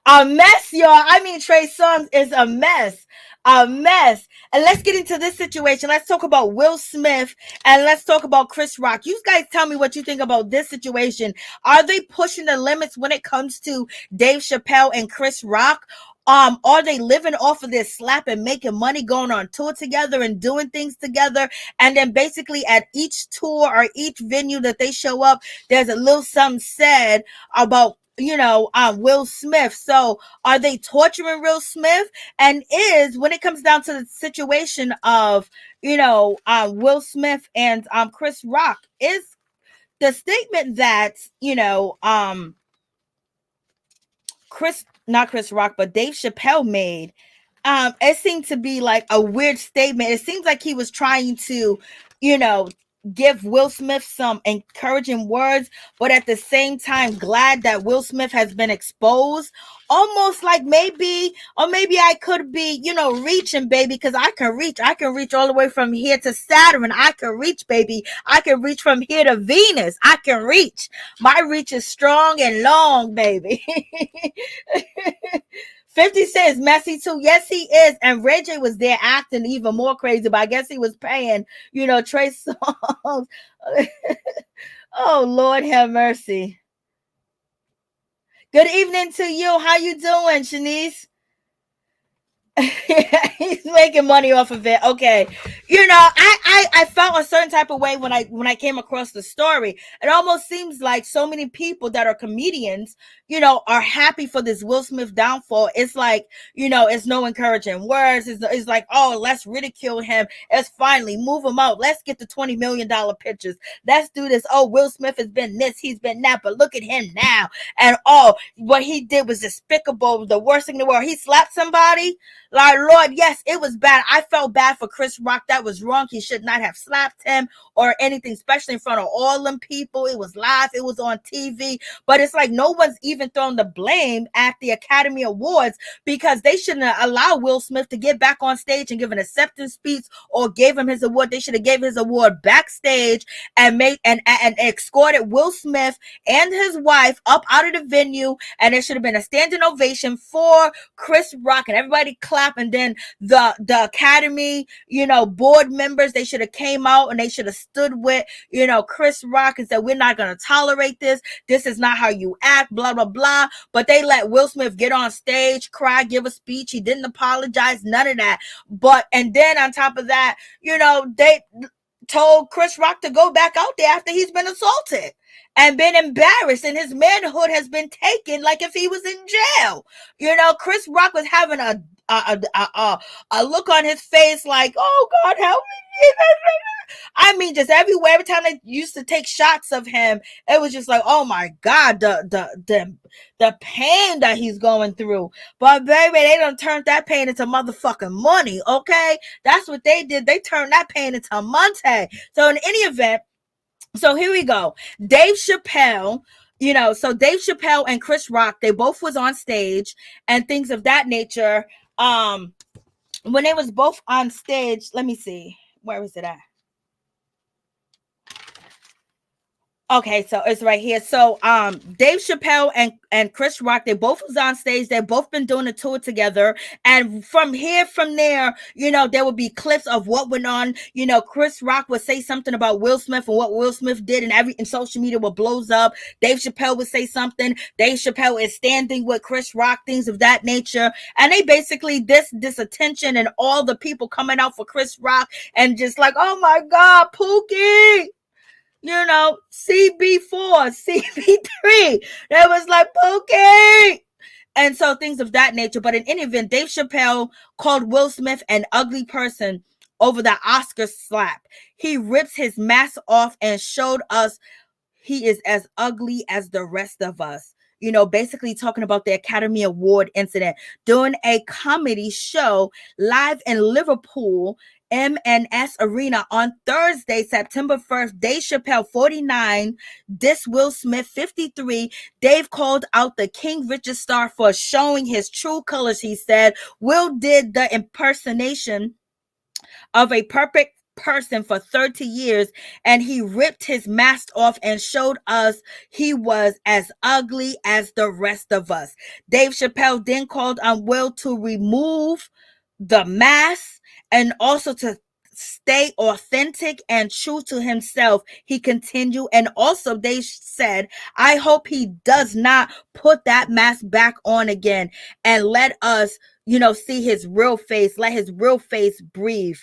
A mess, y'all. I mean, Trey Songz is a mess. A mess. And let's get into this situation. Let's talk about Will Smith and let's talk about Chris Rock. You guys tell me what you think about this situation. Are they pushing the limits when it comes to Dave Chappelle and Chris Rock? Are they living off of this slap and making money, going on tour together and doing things together? And then basically at each tour or each venue that they show up, there's a little something said about Will Smith. So are they torturing Will Smith? And is, when it comes down to the situation of Will Smith and Chris Rock, is the statement that not Chris Rock, but Dave Chappelle made, it seemed to be like a weird statement. It seems like he was trying to, you know, give Will Smith some encouraging words, but at the same time, glad that Will Smith has been exposed. Almost like maybe, or maybe I could be, reaching, baby, because I can reach. I can reach all the way from here to Saturn. I can reach, baby. I can reach from here to Venus. I can reach. My reach is strong and long, baby. 50 says messy too. Yes, he is. And Ray J was there acting even more crazy, but I guess he was paying, Trey Songz. Oh, Lord have mercy. Good evening to you. How you doing, Shanice? He's making money off of it. Okay. I felt a certain type of way when I came across the story. It almost seems like so many people that are comedians, are happy for this Will Smith downfall. It's like, it's no encouraging words. It's like, oh, let's ridicule him. Let's finally move him out. Let's get the $20 million pictures. Let's do this. Oh, Will Smith has been this, he's been that, but look at him now. And what he did was despicable, the worst thing in the world. He slapped somebody. Like, Lord, yes, it was bad. I felt bad for Chris Rock. That was wrong. He should not have slapped him or anything, especially in front of all them people. It was live. It was on TV. But it's like no one's even thrown the blame at the Academy Awards because they shouldn't have allowed Will Smith to get back on stage and give an acceptance speech or gave him his award. They should have gave his award backstage and made and escorted Will Smith and his wife up out of the venue. And there should have been a standing ovation for Chris Rock and everybody clapped. And then the Academy, board members, they should have came out and they should have stood with, Chris Rock and said, we're not going to tolerate this. This is not how you act, blah, blah, blah. But they let Will Smith get on stage, cry, give a speech. He didn't apologize, none of that. And then on top of that, they told Chris Rock to go back out there after he's been assaulted and been embarrassed, and his manhood has been taken like if he was in jail. Chris Rock was having a look on his face like, oh God, help me. I mean, just everywhere. Every time they used to take shots of him, it was just like, oh my God, the pain that he's going through. But baby, they done turned that pain into motherfucking money. Okay, that's what they did. They turned that pain into money. So in any event, so here we go. Dave Chappelle. So Dave Chappelle and Chris Rock, they both was on stage and things of that nature. When they was both on stage, let me see, where was it at? Okay, so it's right here. So Dave Chappelle and Chris Rock, they both was on stage. They've both been doing a tour together. And from there, there would be clips of what went on. Chris Rock would say something about Will Smith and what Will Smith did, and social media would blows up. Dave Chappelle would say something. Dave Chappelle is standing with Chris Rock, things of that nature. And they basically, this attention and all the people coming out for Chris Rock and just like, oh my God, Pookie. CB4, CB3. That was like, Pookie. And so things of that nature. But in any event, Dave Chappelle called Will Smith an ugly person over the Oscar slap. He rips his mask off and showed us he is as ugly as the rest of us. Basically talking about the Academy Award incident during a comedy show live in Liverpool M&S Arena on Thursday, September 1st. Dave Chappelle, 49, dissed Will Smith, 53. Dave called out the King Richard star for showing his true colors, he said. Will did the impersonation of a perfect person for 30 years, and he ripped his mask off and showed us he was as ugly as the rest of us. Dave Chappelle then called on Will to remove the mask and also to stay authentic and true to himself. He continued, and also they said, I hope he does not put that mask back on again, and let us, see his real face, let his real face breathe,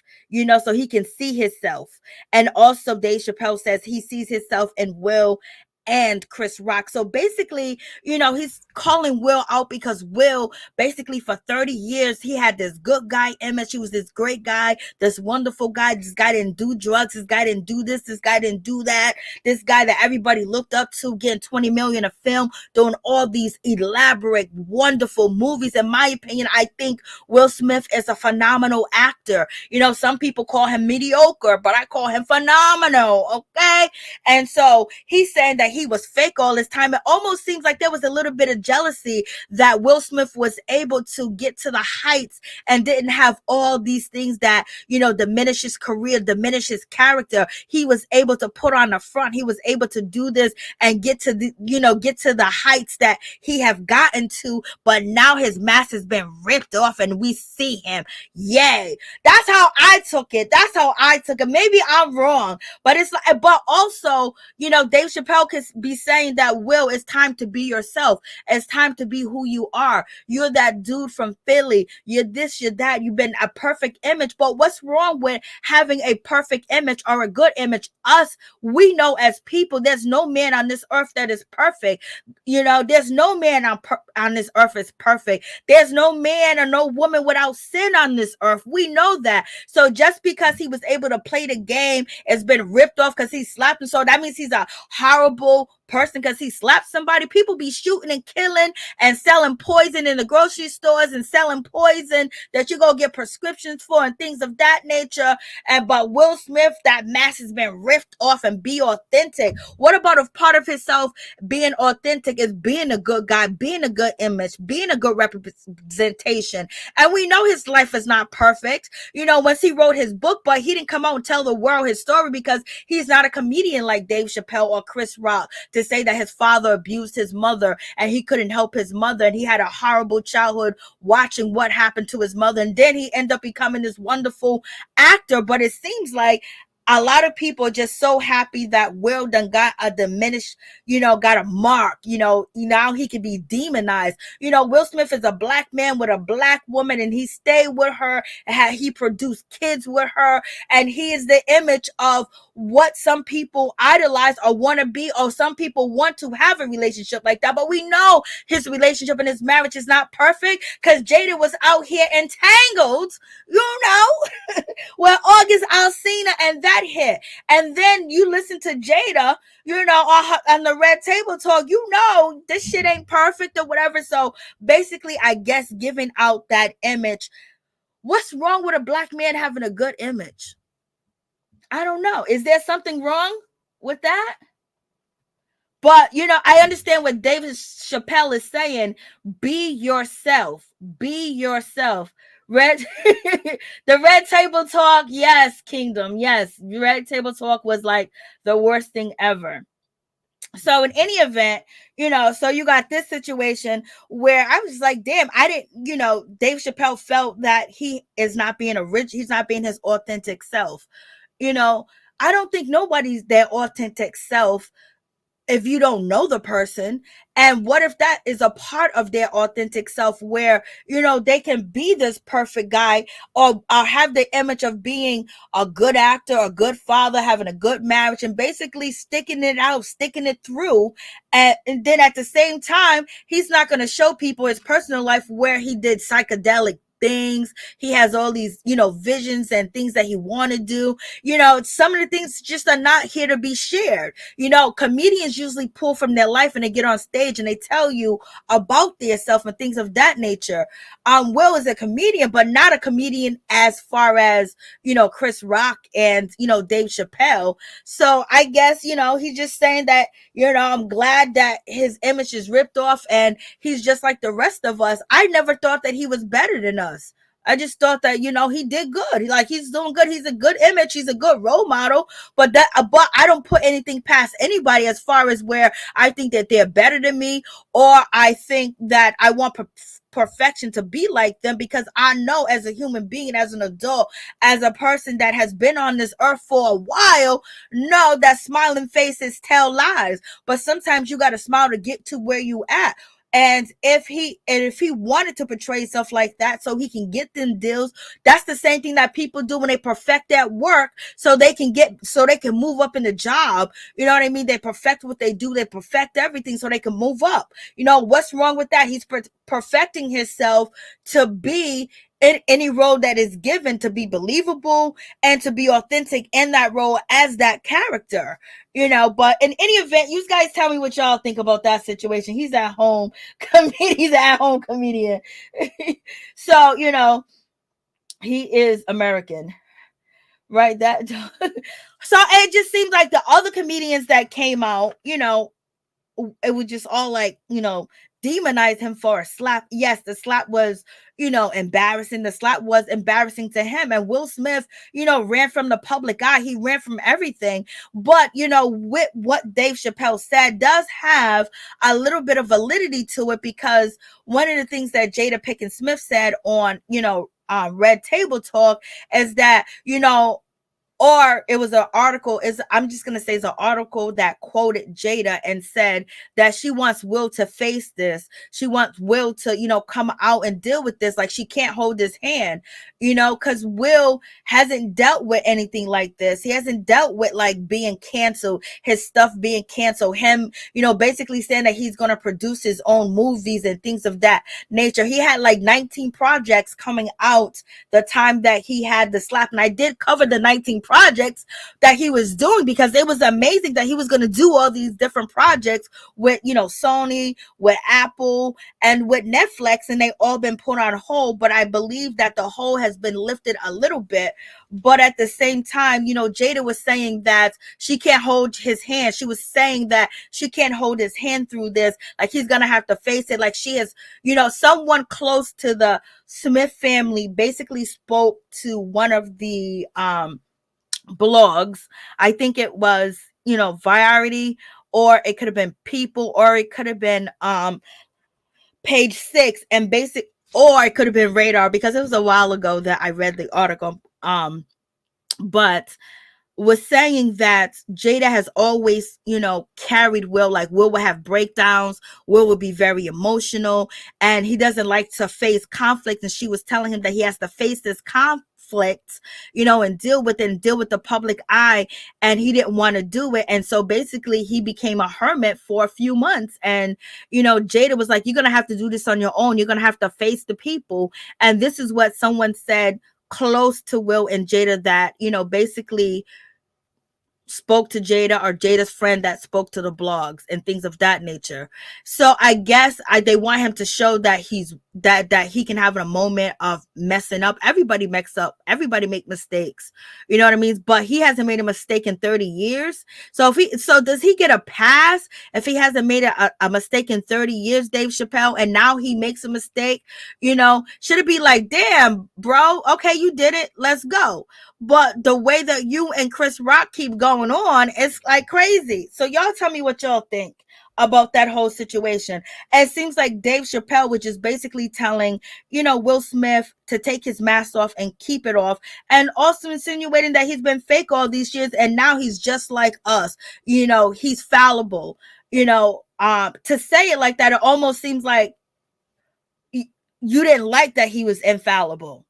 so he can see himself. And also Dave Chappelle says he sees himself in Will and Chris Rock. So basically, he's calling Will out because Will, basically for 30 years, he had this good guy image. He was this great guy, this wonderful guy. This guy didn't do drugs. This guy didn't do this. This guy didn't do that. This guy that everybody looked up to, getting 20 million a film, doing all these elaborate, wonderful movies. In my opinion, I think Will Smith is a phenomenal actor. Some people call him mediocre, but I call him phenomenal. Okay. And so he's saying that he was fake all this time. It almost seems like there was a little bit of jealousy that Will Smith was able to get to the heights and didn't have all these things that, diminish his career, diminish his character. He was able to put on the front. He was able to do this and get to the heights that he have gotten to, but now his mask has been ripped off and we see him. Yay. That's how I took it. Maybe I'm wrong, but but also, Dave Chappelle could be saying that, Will, it's time to be yourself. It's time to be who you are. You're that dude from Philly. You're this, you're that. You've been a perfect image. But what's wrong with having a perfect image or a good image? We know as people, there's no man on this earth that is perfect. There's no man on this earth is perfect. There's no man or no woman without sin on this earth. We know that. So just because he was able to play the game, it's been ripped off because he slapped him. So that means he's a horrible person because he slapped somebody. People be shooting and killing and selling poison in the grocery stores and selling poison that you go get prescriptions for and things of that nature. But Will Smith, that mask has been ripped off, and be authentic. What about if part of himself being authentic is being a good guy, being a good image, being a good representation? And we know his life is not perfect. Once he wrote his book, but he didn't come out and tell the world his story because he's not a comedian like Dave Chappelle or Chris Rock to say that his father abused his mother and he couldn't help his mother and he had a horrible childhood watching what happened to his mother, and then he ended up becoming this wonderful actor. But it seems like a lot of people are just so happy that Will done got a diminished, got a mark, now he can be demonized. Will Smith is a black man with a black woman, and he stayed with her, and he produced kids with her, and he is the image of what some people idolize or want to be, or some people want to have a relationship like that. But we know his relationship and his marriage is not perfect because Jada was out here entangled, with August Alsina, and that hit. And then you listen to Jada, on the Red Table Talk, this shit ain't perfect or whatever. So basically, I guess giving out that image. What's wrong with a black man having a good image? I don't know. Is there something wrong with that? But, I understand what David Chappelle is saying. Be yourself. Be yourself. The Red Table Talk, yes, Kingdom, yes. Red Table Talk was like the worst thing ever. So in any event, so you got this situation where I was like, damn, I didn't, Dave Chappelle felt that he is not being he's not being his authentic self. I don't think nobody's their authentic self if you don't know the person. And what if that is a part of their authentic self where, they can be this perfect guy or have the image of being a good actor, a good father, having a good marriage, and basically sticking it out, sticking it through. And then at the same time, he's not going to show people his personal life where he did psychedelic things. He has all these, visions and things that he want to do. Some of the things just are not here to be shared. Comedians usually pull from their life and they get on stage and they tell you about their self and things of that nature. Will is a comedian, but not a comedian as far as, Chris Rock and, Dave Chappelle. So I guess, he's just saying that, I'm glad that his image is ripped off and he's just like the rest of us. I never thought that he was better than us. I just thought that, he did good. He's doing good. He's a good image. He's a good role model. But I don't put anything past anybody as far as where I think that they're better than me, or I think that I want perfection to be like them, because I know as a human being, as an adult, as a person that has been on this earth for a while, know that smiling faces tell lies. But sometimes you got to smile to get to where you at. And if he wanted to portray stuff like that so he can get them deals, that's the same thing that people do when they perfect that work so they can move up in the job. You know what I mean? They perfect what they do. They perfect everything so they can move up. What's wrong with that? He's perfecting himself to be in any role that is given, to be believable and to be authentic in that role as that character. But in any event, you guys tell me what y'all think about that situation. He's at home. He's at home comedian. So, he is American, right? So it just seems like the other comedians that came out, it was just all like, demonize him for a slap. Yes, the slap was, embarrassing. The slap was embarrassing to him. And Will Smith, ran from the public eye. He ran from everything. But, with what Dave Chappelle said does have a little bit of validity to it, because one of the things that Jada Pinkett Smith said on, Red Table Talk is that, or it was an article, I'm just going to say it's an article that quoted Jada and said that she wants Will to face this. She wants Will to, come out and deal with this. Like, she can't hold his hand, because Will hasn't dealt with anything like this. He hasn't dealt with like being canceled, his stuff being canceled, him, basically saying that he's going to produce his own movies and things of that nature. He had like 19 projects coming out the time that he had the slap. And I did cover the 19 projects that he was doing, because it was amazing that he was going to do all these different projects with, Sony, with Apple, and with Netflix, and they all been put on hold. But I believe that the hold has been lifted a little bit. But at the same time, Jada was saying that she can't hold his hand. She was saying that she can't hold his hand through this. Like, he's going to have to face it. Like, she has, someone close to the Smith family basically spoke to one of the, blogs. I think it was, Variety, or it could have been People, or it could have been Page 6, and or it could have been Radar, because it was a while ago that I read the article. But was saying that Jada has always, carried Will. Like, Will would have breakdowns. Will would be very emotional, and he doesn't like to face conflict. And she was telling him that he has to face this conflict, and deal with it, and deal with the public eye. And he didn't want to do it. And so basically he became a hermit for a few months. And, Jada was like, you're going to have to do this on your own. You're going to have to face the people. And this is what someone said close to Will and Jada, that, basically spoke to Jada, or Jada's friend that spoke to the blogs and things of that nature. So I guess they want him to show that he's that he can have a moment of messing up. Everybody mess up. Everybody make mistakes. You know what I mean? But he hasn't made a mistake in 30 years. So does he get a pass if he hasn't made a mistake in 30 years, Dave Chappelle, and now he makes a mistake? Should it be like, damn, bro, okay, you did it, let's go. But the way that you and Chris Rock keep going on, it's like crazy. So y'all tell me what y'all think about that whole situation. It seems like Dave Chappelle was just basically telling, Will Smith to take his mask off and keep it off, and also insinuating that he's been fake all these years, and now he's just like us. He's fallible. To say it like that, it almost seems like you didn't like that he was infallible.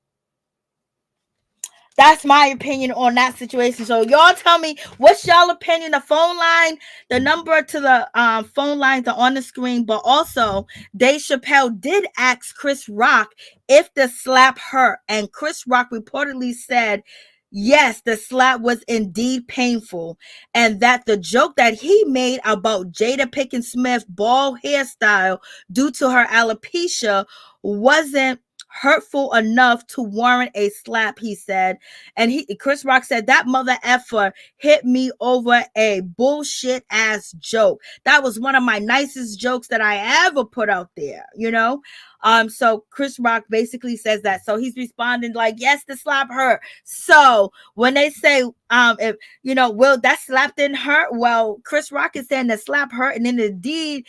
That's my opinion on that situation. So y'all tell me, what's y'all opinion? The phone line, the number to the phone lines are on the screen. But also, Dave Chappelle did ask Chris Rock if the slap hurt. And Chris Rock reportedly said, yes, the slap was indeed painful. And that the joke that he made about Jada Pinkett Smith's bald hairstyle due to her alopecia wasn't hurtful enough to warrant a slap, he said. And Chris Rock said, that mother effer hit me over a bullshit ass joke. That was one of my nicest jokes that I ever put out there, you know? So Chris Rock basically says that. So he's responding like, yes, the slap hurt. So when they say, if you know, will that slap didn't hurt? Well, Chris Rock is saying the slap hurt, and then indeed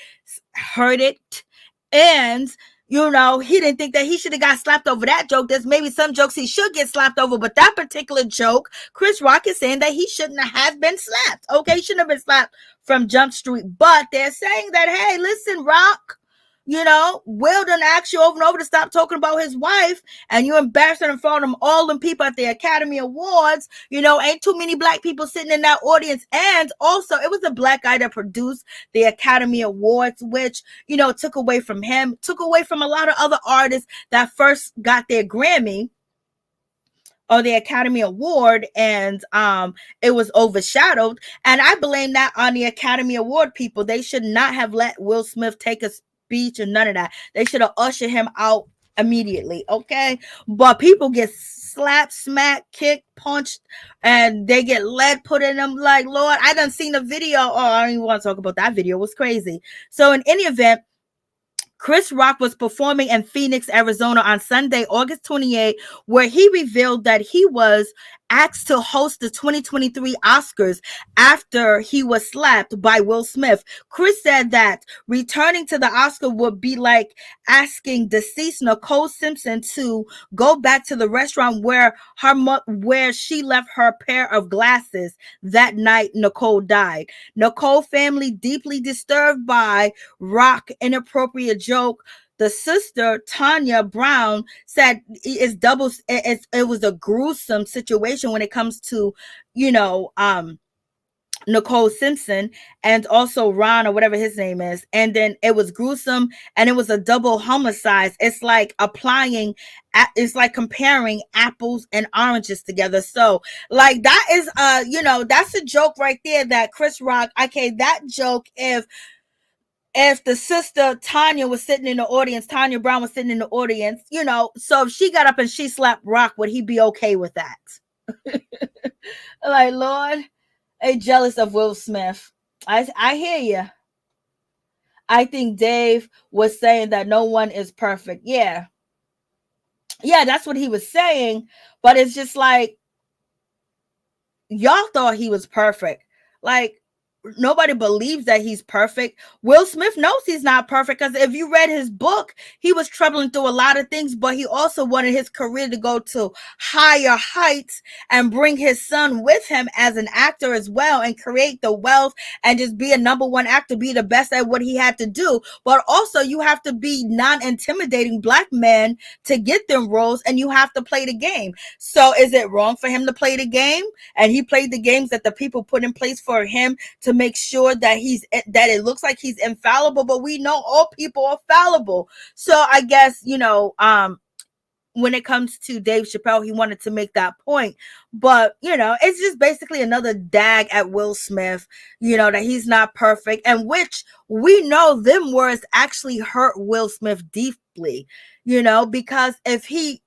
hurt it. And you know, he didn't think that he should have got slapped over that joke. There's maybe some jokes he should get slapped over, but that particular joke, Chris Rock is saying that he shouldn't have been slapped. Okay, he shouldn't have been slapped from Jump Street. But they're saying that, hey, listen, Rock, you know, Will done asked you over and over to stop talking about his wife, and you embarrassed him in front of all them people at the Academy Awards. You know, ain't too many black people sitting in that audience. And also, it was a black guy that produced the Academy Awards, which, you know, took away from him, took away from a lot of other artists that first got their Grammy or the Academy Award, and it was overshadowed. And I blame that on the Academy Award people. They should not have let Will Smith take a speech or none of that. They should have ushered him out immediately, okay? But people get slapped, smacked, kicked, punched, and they get lead put in them. Like, Lord, I done seen a video. Oh, I don't even want to talk about that video. It was crazy. So in any event, Chris Rock was performing in Phoenix, Arizona on Sunday, August 28, where he revealed that he was asked to host the 2023 Oscars after he was slapped by Will Smith. Chris said that returning to the Oscar would be like asking deceased Nicole Simpson to go back to the restaurant where she left her pair of glasses that night Nicole died. Nicole family deeply disturbed by Rock inappropriate joke. The sister, Tanya Brown, said it was a gruesome situation when it comes to, you know, Nicole Simpson and also Ron or whatever his name is. And then it was gruesome and it was a double homicide. It's like it's like comparing apples and oranges together. So like that is, you know, that's a joke right there that Chris Rock, okay, that joke, if the sister Tanya was sitting in the audience, Tanya Brown was sitting in the audience, you know, so if she got up and she slapped Rock, would he be okay with that? Like, Lord, they jealous of Will Smith. I hear you. I think Dave was saying that no one is perfect. Yeah, that's what he was saying. But it's just like, y'all thought he was perfect. Like, nobody believes that he's perfect. Will Smith knows he's not perfect, because if you read his book, he was troubling through a lot of things, but he also wanted his career to go to higher heights and bring his son with him as an actor as well, and create the wealth and just be a number one actor, be the best at what he had to do. But also you have to be non-intimidating black men to get them roles, and you have to play the game. So is it wrong for him to play the game? And he played the games that the people put in place for him to make sure that it looks like he's infallible, but we know all people are fallible. So I guess, you know, when it comes to Dave Chappelle, he wanted to make that point. But, you know, it's just basically another dag at Will Smith, you know, that he's not perfect, and which we know them words actually hurt Will Smith deeply, you know, because if he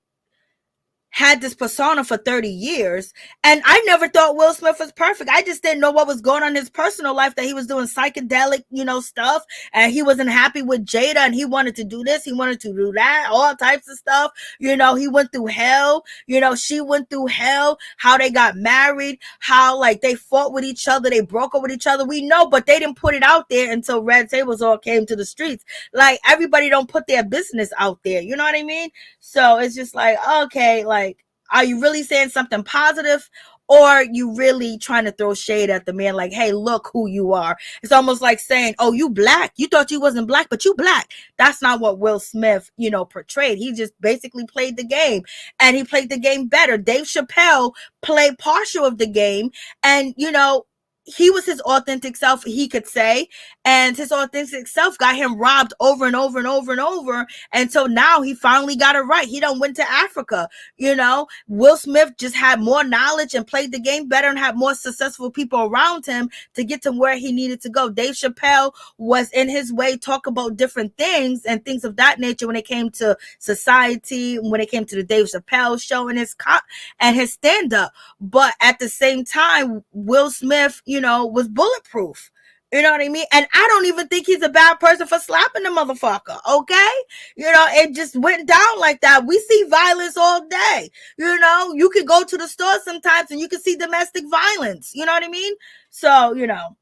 had this persona for 30 years. And I never thought Will Smith was perfect. I just didn't know what was going on in his personal life, that he was doing psychedelic, you know, stuff, and he wasn't happy with Jada, and he wanted to do this, he wanted to do that, all types of stuff. You know, he went through hell, you know, she went through hell, how they got married, how like they fought with each other, they broke up with each other. We know, but they didn't put it out there until Red Tables all came to the streets. Like, everybody don't put their business out there, you know what I mean? So it's just like, okay, like, are you really saying something positive, or you really trying to throw shade at the man? Like, hey, look who you are. It's almost like saying, oh, you black. You thought you wasn't black, but you black. That's not what Will Smith, you know, portrayed. He just basically played the game, and he played the game better. Dave Chappelle played partial of the game, and, you know, he was his authentic self, he could say, and his authentic self got him robbed over and over and over and over. And so now he finally got it right. He done went to Africa. You know, Will Smith just had more knowledge and played the game better and had more successful people around him to get to where he needed to go. Dave Chappelle was in his way, talk about different things and things of that nature when it came to society, when it came to the Dave Chappelle show and his stand-up. But at the same time, Will Smith, you know, was bulletproof. You know what I mean? And I don't even think he's a bad person for slapping the motherfucker, okay? You know, it just went down like that. We see violence all day. You know, you could go to the store sometimes and you can see domestic violence. You know what I mean? So, you know,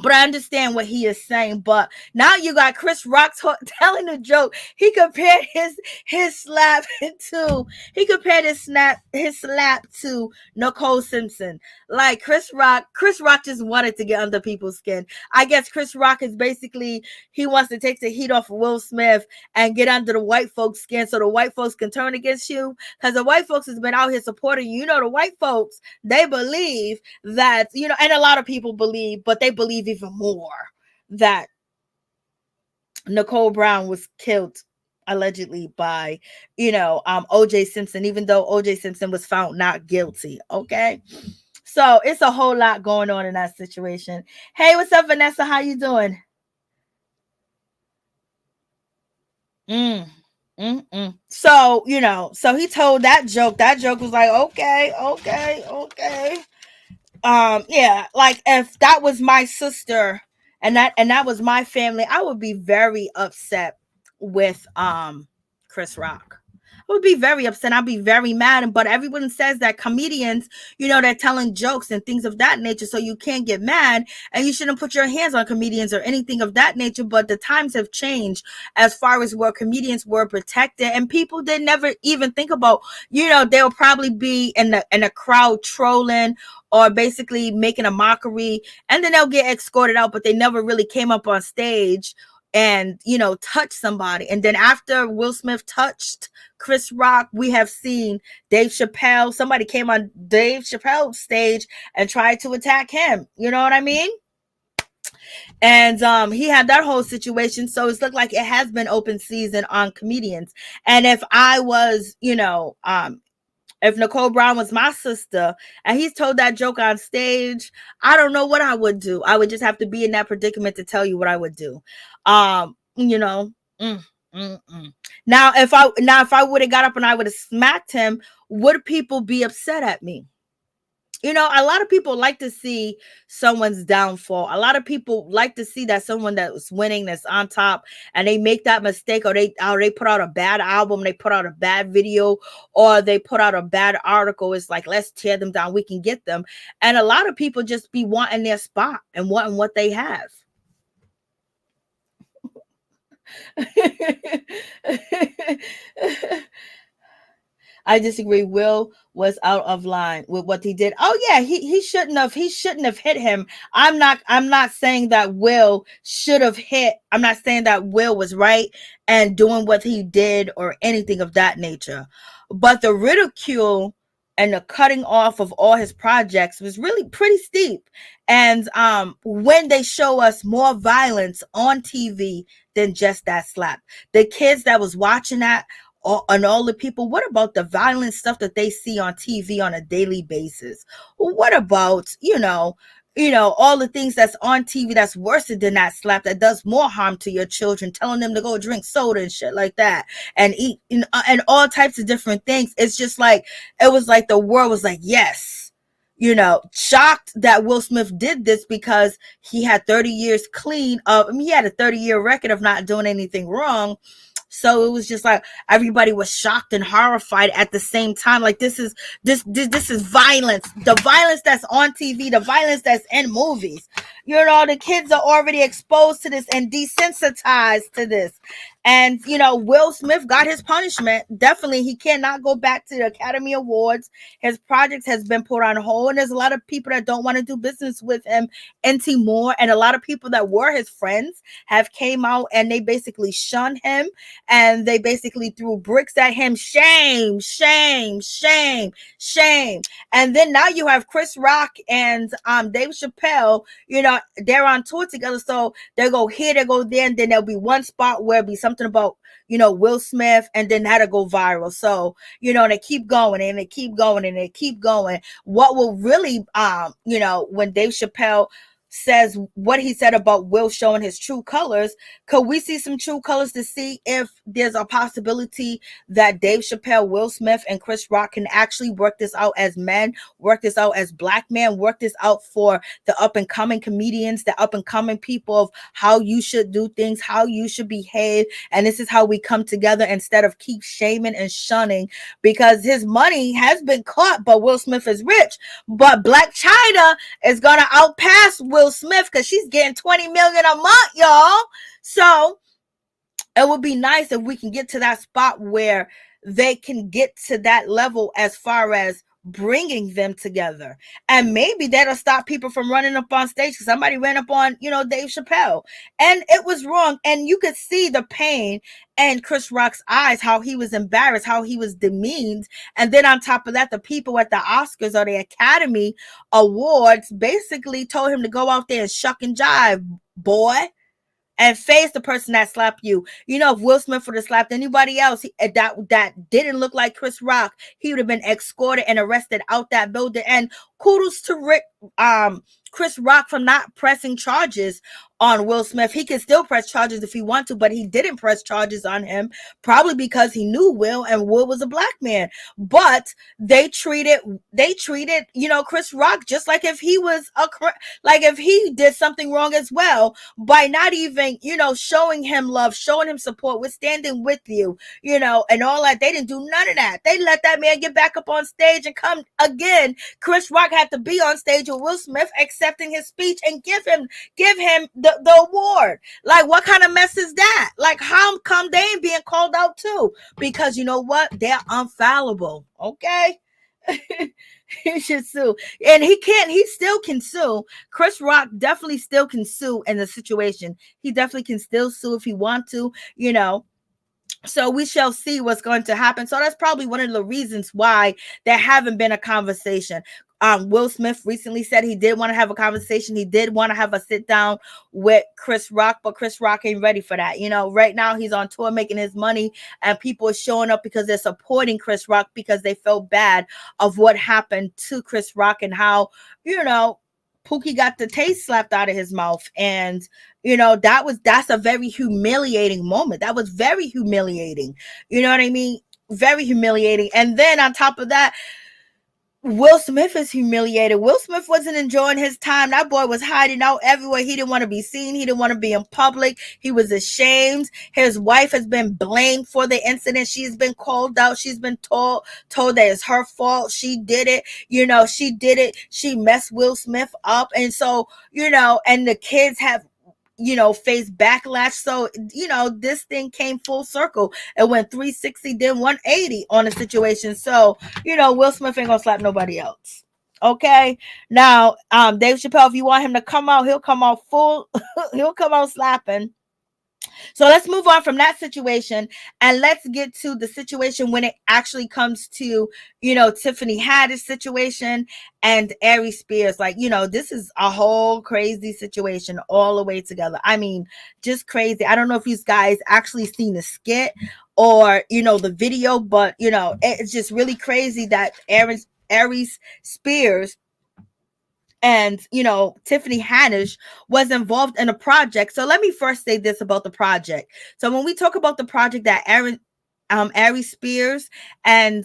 but I understand what he is saying. But now you got Chris Rock telling a joke. He compared his slap to Nicole Simpson. Like Chris Rock just wanted to get under people's skin. I guess Chris Rock is basically, he wants to take the heat off of Will Smith and get under the white folks' skin so the white folks can turn against you. Because the white folks has been out here supporting you. You know, the white folks, they believe that, you know, and a lot of people believe, but they believe even more that Nicole Brown was killed allegedly by, you know, OJ Simpson, even though OJ Simpson was found not guilty. Okay. So it's a whole lot going on in that situation. Hey, what's up, Vanessa? How you doing? So, you know, so he told that joke. That joke was like, okay. Yeah, like if that was my sister and that was my family, I would be very upset with Chris Rock. I would be very upset. I'd be very mad. But everyone says that comedians, you know, they're telling jokes and things of that nature, so you can't get mad and you shouldn't put your hands on comedians or anything of that nature. But the times have changed as far as where comedians were protected, and people did never even think about, you know, they'll probably be in the crowd trolling or basically making a mockery, and then they'll get escorted out, but they never really came up on stage and, you know, touch somebody. And then after Will Smith touched Chris Rock, we have seen Dave Chappelle. Somebody came on Dave Chappelle's stage and tried to attack him. You know what I mean? And he had that whole situation. So it's looked like it has been open season on comedians. And if I was, you know, if Nicole Brown was my sister and he's told that joke on stage, I don't know what I would do. I would just have to be in that predicament to tell you what I would do. You know, Now, if I would have got up and I would have smacked him, would people be upset at me? You know, a lot of people like to see someone's downfall. A lot of people like to see that someone that was winning, that's on top, and they make that mistake, or they put out a bad album, they put out a bad video, or they put out a bad article. It's like, let's tear them down. We can get them. And a lot of people just be wanting their spot and wanting what they have. I disagree. Will was out of line with what he did. Oh yeah, he shouldn't have hit him. I'm not saying that Will should have hit. I'm not saying that Will was right and doing what he did or anything of that nature. But the ridicule and the cutting off of all his projects was really pretty steep. And when they show us more violence on TV than just that slap, the kids that was watching that, and all the people, what about the violent stuff that they see on TV on a daily basis? What about, you know, all the things that's on TV that's worse than that slap, that does more harm to your children, telling them to go drink soda and shit like that and eat, and all types of different things. It's just like, it was like the world was like, yes, you know, shocked that Will Smith did this because he had 30 years clean of, he had a 30-year record of not doing anything wrong. So it was just like everybody was shocked and horrified at the same time. Like, this is violence. The violence that's on TV, the violence that's in movies. You know, the kids are already exposed to this and desensitized to this. And, Will Smith got his punishment. Definitely, he cannot go back to the Academy Awards. His project has been put on hold. And there's a lot of people that don't want to do business with him anymore. And a lot of people that were his friends have came out and they basically shunned him. And they basically threw bricks at him. Shame, shame, shame, shame. And then now you have Chris Rock and Dave Chappelle, they're on tour together. So they go here, they go there, and then there'll be one spot where it'll be something about, Will Smith, and then that'll go viral. So, they keep going and they keep going and they keep going. What will really, when Dave Chappelle says what he said about Will showing his true colors, could we see some true colors to see if there's a possibility that Dave Chappelle, Will Smith, and Chris Rock can actually work this out as men, work this out as black men, work this out for the up and coming comedians, the up and coming people of how you should do things, how you should behave. And this is how we come together instead of keep shaming and shunning, because his money has been caught, but Will Smith is rich. But Blac Chyna is going to outpass Will Smith because she's getting $20 million a month, y'all. So it would be nice if we can get to that spot where they can get to that level as far as bringing them together. And maybe that'll stop people from running up on stage, because somebody ran up on, Dave Chappelle, and it was wrong. And you could see the pain in Chris Rock's eyes, how he was embarrassed, how he was demeaned. And then on top of that, the people at the Oscars or the Academy Awards basically told him to go out there and shuck and jive, boy, and face the person that slapped you. If Will Smith would have slapped anybody else that didn't look like Chris Rock, he would have been escorted and arrested out that building. And kudos to Chris Rock for not pressing charges on Will Smith. He can still press charges if he wants to, but he didn't press charges on him, probably because he knew Will, and Will was a black man. But they treated, Chris Rock just like if he was if he did something wrong as well, by not even, showing him love, showing him support, we're standing with you, and all that. They didn't do none of that. They let that man get back up on stage and come again. Chris Rock had to be on stage with Will Smith accepting his speech and give him the award. Like, what kind of mess is that? Like, how come they ain't being called out too? Because you know what? They're unfallible. Okay. He should sue. And he still can sue. Chris Rock definitely still can sue in the situation. He definitely can still sue if he want to, So we shall see what's going to happen. So that's probably one of the reasons why there haven't been a conversation. Will Smith recently said he did want to have a conversation. He did want to have a sit down with Chris Rock, but Chris Rock ain't ready for that. Right now he's on tour making his money, and people are showing up because they're supporting Chris Rock because they felt bad of what happened to Chris Rock and how, Pookie got the taste slapped out of his mouth. And, that's a very humiliating moment. That was very humiliating. You know what I mean? Very humiliating. And then on top of that, Will Smith is humiliated. Will Smith wasn't enjoying his time. That boy was hiding out everywhere. He didn't want to be seen. He didn't want to be in public. He was ashamed. His wife has been blamed for the incident. She's been called out. She's been told that it's her fault. She did it. She did it. She messed Will Smith up. And so, and the kids have face backlash. So, this thing came full circle. It went 360, then 180 on the situation. So, Will Smith ain't gonna slap nobody else. Okay. Now, Dave Chappelle, if you want him to come out, he'll come out full, he'll come out slapping. So let's move on from that situation and let's get to the situation when it actually comes to, Tiffany Haddish situation and Aries Spears. Like, this is a whole crazy situation all the way together. I mean, just crazy. I don't know if you guys actually seen the skit or, the video, but, it's just really crazy that Aries Spears and, Tiffany Haddish was involved in a project. So let me first say this about the project. So when we talk about the project that Aries Spears and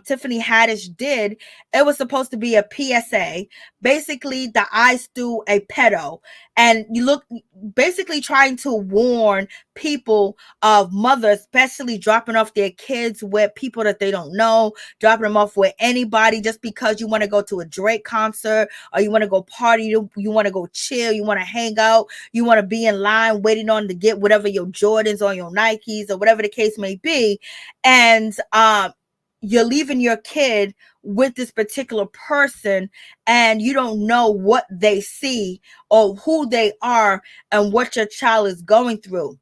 Tiffany Haddish did, it was supposed to be a PSA, basically the eyes through a pedo, and you look basically trying to warn people of mothers, especially dropping off their kids with people that they don't know, dropping them off with anybody just because you want to go to a Drake concert or you want to go party, you want to go chill, you want to hang out, you want to be in line waiting on to get whatever your Jordans or your Nikes or whatever the case may be, and you're leaving your kid with this particular person and you don't know what they see or who they are and what your child is going through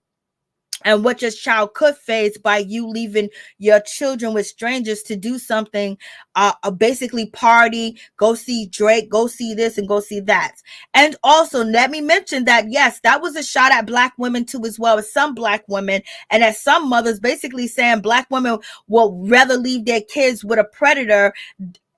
and what your child could face by you leaving your children with strangers to do something, basically party, go see Drake, go see this and go see that. And also let me mention that, yes, that was a shot at Black women too, as well as some Black women, and as some mothers basically saying Black women will rather leave their kids with a predator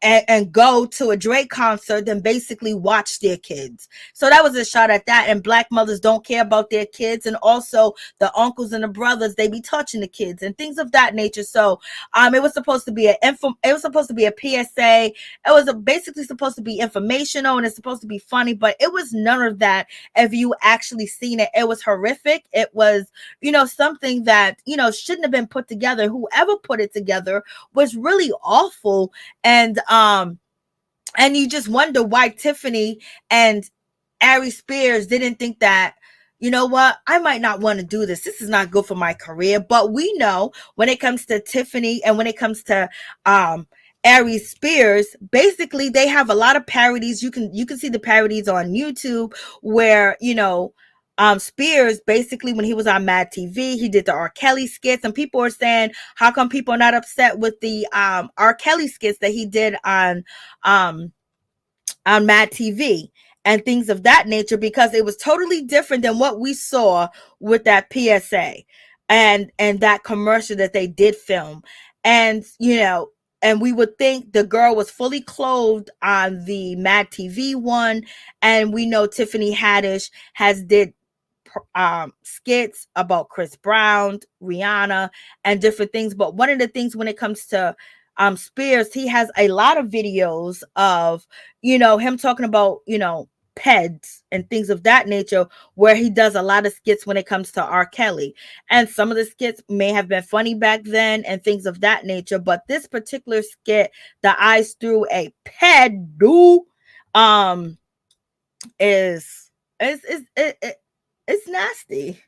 and go to a Drake concert than basically watch their kids. So that was a shot at that. And Black mothers don't care about their kids. And also the uncles and the brothers, they be touching the kids and things of that nature. So it was supposed to be it was supposed to be a PSA. It was basically supposed to be informational and it's supposed to be funny, but it was none of that. If you actually seen it, it was horrific. It was, something that, shouldn't have been put together. Whoever put it together was really awful. And you just wonder why Tiffany and Aries Spears didn't think that, you know what, I might not want to do this. This is not good for my career. But we know when it comes to Tiffany and when it comes to Aries Spears, basically they have a lot of parodies. You can see the parodies on YouTube where, Spears, basically when he was on Mad TV, he did the R. Kelly skits, and people are saying, how come people are not upset with the R. Kelly skits that he did on Mad TV and things of that nature, because it was totally different than what we saw with that PSA and that commercial that they did film. And and we would think the girl was fully clothed on the Mad TV one, and we know Tiffany Haddish has did skits about Chris Brown, Rihanna, and different things. But one of the things when it comes to Spears, he has a lot of videos of him talking about peds and things of that nature, where he does a lot of skits when it comes to R. Kelly. And some of the skits may have been funny back then and things of that nature, but this particular skit, the eyes through a ped is it's nasty.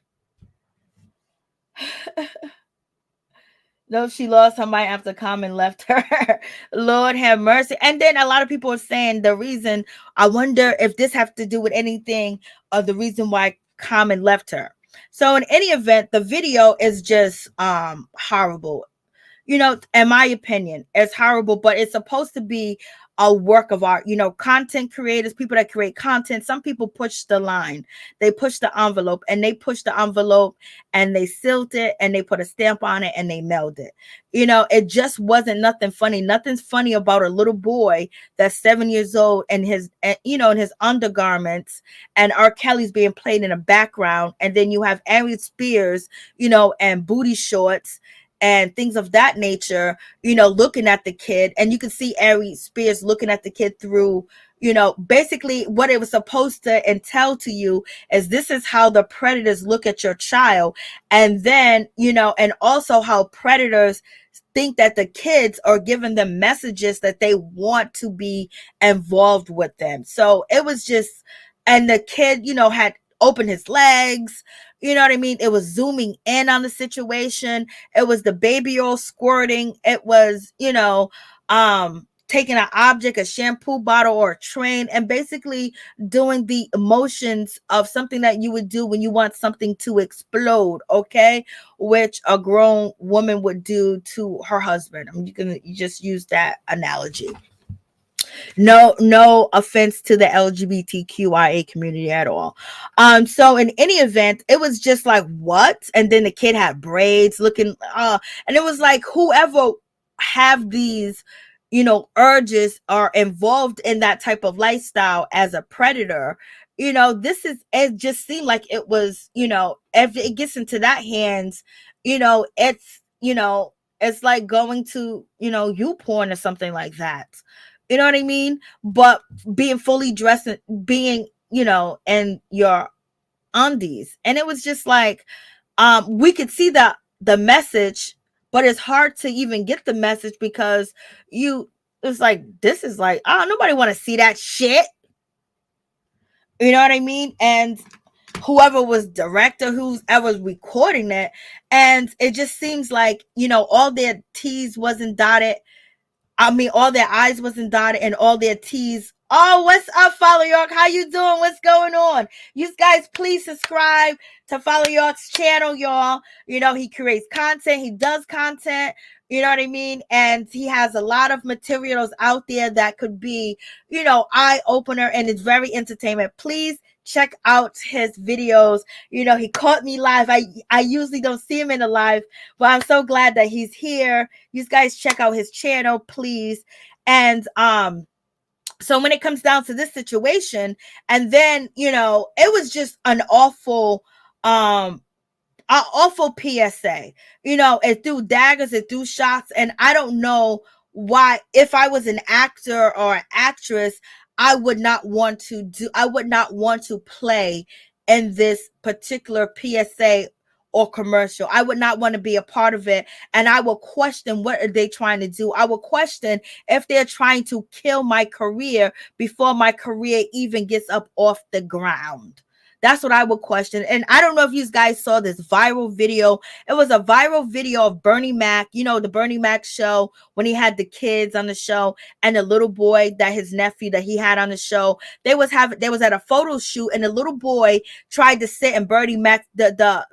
No, she lost her mind after Common left her. Lord have mercy. And then a lot of people are saying the reason, I wonder if this have to do with anything or the reason why Common left her. So in any event, the video is just horrible. In my opinion, it's horrible, but it's supposed to be a work of art. Content creators, people that create content, some people push the line, they push the envelope, and they push the envelope and they sealed it and they put a stamp on it and they mailed it. It just wasn't nothing funny. Nothing's funny about a little boy that's 7 years old and his, in his undergarments, and R. Kelly's being played in the background. And then you have Aries Spears, and booty shorts and things of that nature, looking at the kid. And you can see Aries Spears looking at the kid through, basically what it was supposed to entail to you is this is how the predators look at your child. And then, and also how predators think that the kids are giving them messages that they want to be involved with them. So it was just, and the kid, had opened his legs. You know what I mean? It was zooming in on the situation. It was the baby oil squirting. It was, taking an object, a shampoo bottle or a train, and basically doing the emotions of something that you would do when you want something to explode, okay? Which a grown woman would do to her husband. I mean, you just use that analogy. No offense to the LGBTQIA community at all. So in any event, it was just like, what? And then the kid had braids looking, and it was like, whoever have these, urges are involved in that type of lifestyle as a predator. It just seemed like it was, if it gets into that hands, it's like going to, you porn or something like that. You know what I mean? But being fully dressed and being, in your undies. And it was just like, we could see the message, but it's hard to even get the message because it's like, this is like, oh, nobody want to see that shit. You know what I mean? And whoever was director, whoever was recording it, and it just seems like, all their T's wasn't dotted. I mean, all their I's wasn't dotted and all their T's. Oh, what's up, Follow York? How you doing? What's going on? You guys, please subscribe to Follow York's channel, y'all. He creates content. He does content. You know what I mean? And he has a lot of materials out there that could be, eye opener, and it's very entertainment. Please check out his videos. He caught me live. I usually don't see him in the live, but I'm so glad that he's here. You guys check out his channel, please. And so when it comes down to this situation, and then it was just an awful PSA. It threw daggers, it threw shots, and I don't know why. If I was an actor or an actress, I would not want to play in this particular PSA or commercial. I would not want to be a part of it. And I will question, what are they trying to do? I will question if they're trying to kill my career before my career even gets up off the ground. That's what I would question. And I don't know if you guys saw this viral video. It was a viral video of Bernie Mac, the Bernie Mac show, when he had the kids on the show and the little boy, that his nephew that he had on the show. They was at a photo shoot, and the little boy tried to sit, and Bernie Mac, the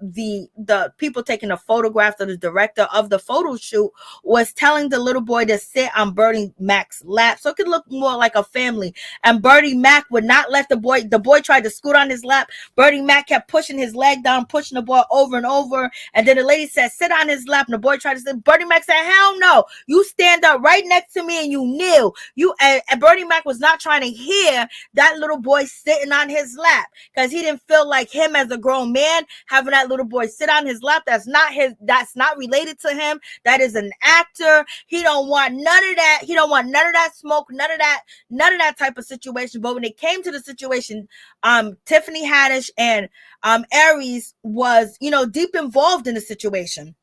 people taking the photographs of the director of the photo shoot, was telling the little boy to sit on Bernie Mac's lap so it could look more like a family. And Bernie Mac would not let the boy tried to scoot on his lap. Bernie Mac kept pushing his leg down, pushing the boy over and over. And then the lady said, sit on his lap. And the boy tried to sit. Bernie Mac said, hell no. You stand up right next to me and you kneel. And Bernie Mac was not trying to hear that little boy sitting on his lap, because he didn't feel like him as a grown man having that little boy sit on his lap. That's not related to him. That is an actor. He don't want none of that. He don't want none of that smoke, none of that type of situation. But when it came to the situation, Tiffany Haddish and Aries was, deep involved in the situation.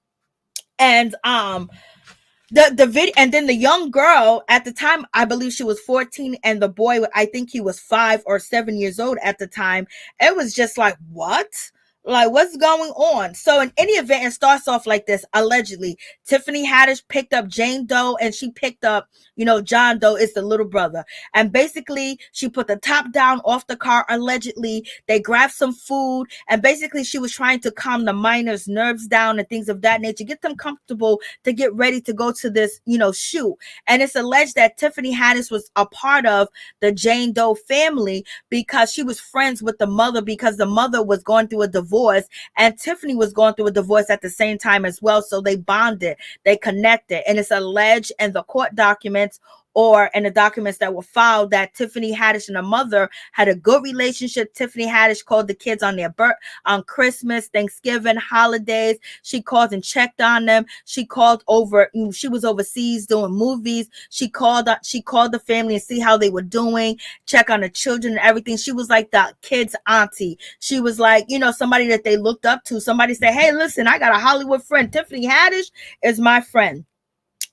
And the video, and then the young girl at the time, I believe she was 14, and the boy, I think he was 5 or 7 years old at the time. It was just like, what? Like, what's going on? So in any event, it starts off like this. Allegedly, Tiffany Haddish picked up Jane Doe, and she picked up, John Doe is the little brother. And basically, she put the top down off the car. Allegedly, they grabbed some food, and basically, she was trying to calm the minors' nerves down and things of that nature, get them comfortable to get ready to go to this, shoot. And it's alleged that Tiffany Haddish was a part of the Jane Doe family because she was friends with the mother, because the mother was going through a divorce, and Tiffany was going through a divorce at the same time as well. So they bonded, they connected, and it's alleged in the court documents or in the documents that were filed that Tiffany Haddish and her mother had a good relationship. Tiffany Haddish called the kids on on Christmas, Thanksgiving, holidays. She called and checked on them. She called over. She was overseas doing movies. She called the family and see how they were doing, check on the children and everything. She was like the kids' auntie. She was like, somebody that they looked up to. Somebody said, hey, listen, I got a Hollywood friend. Tiffany Haddish is my friend.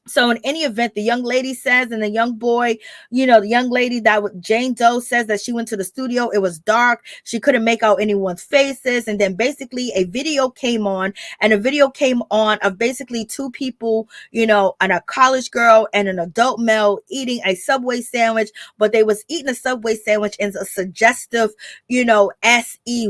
So in any event, the young lady says, and the young boy, the young lady Jane Doe says that she went to the studio. It was dark. She couldn't make out anyone's faces. And then basically a video came on, of basically two people, and a college girl and an adult male eating a Subway sandwich, but they was eating a Subway sandwich in a suggestive, SE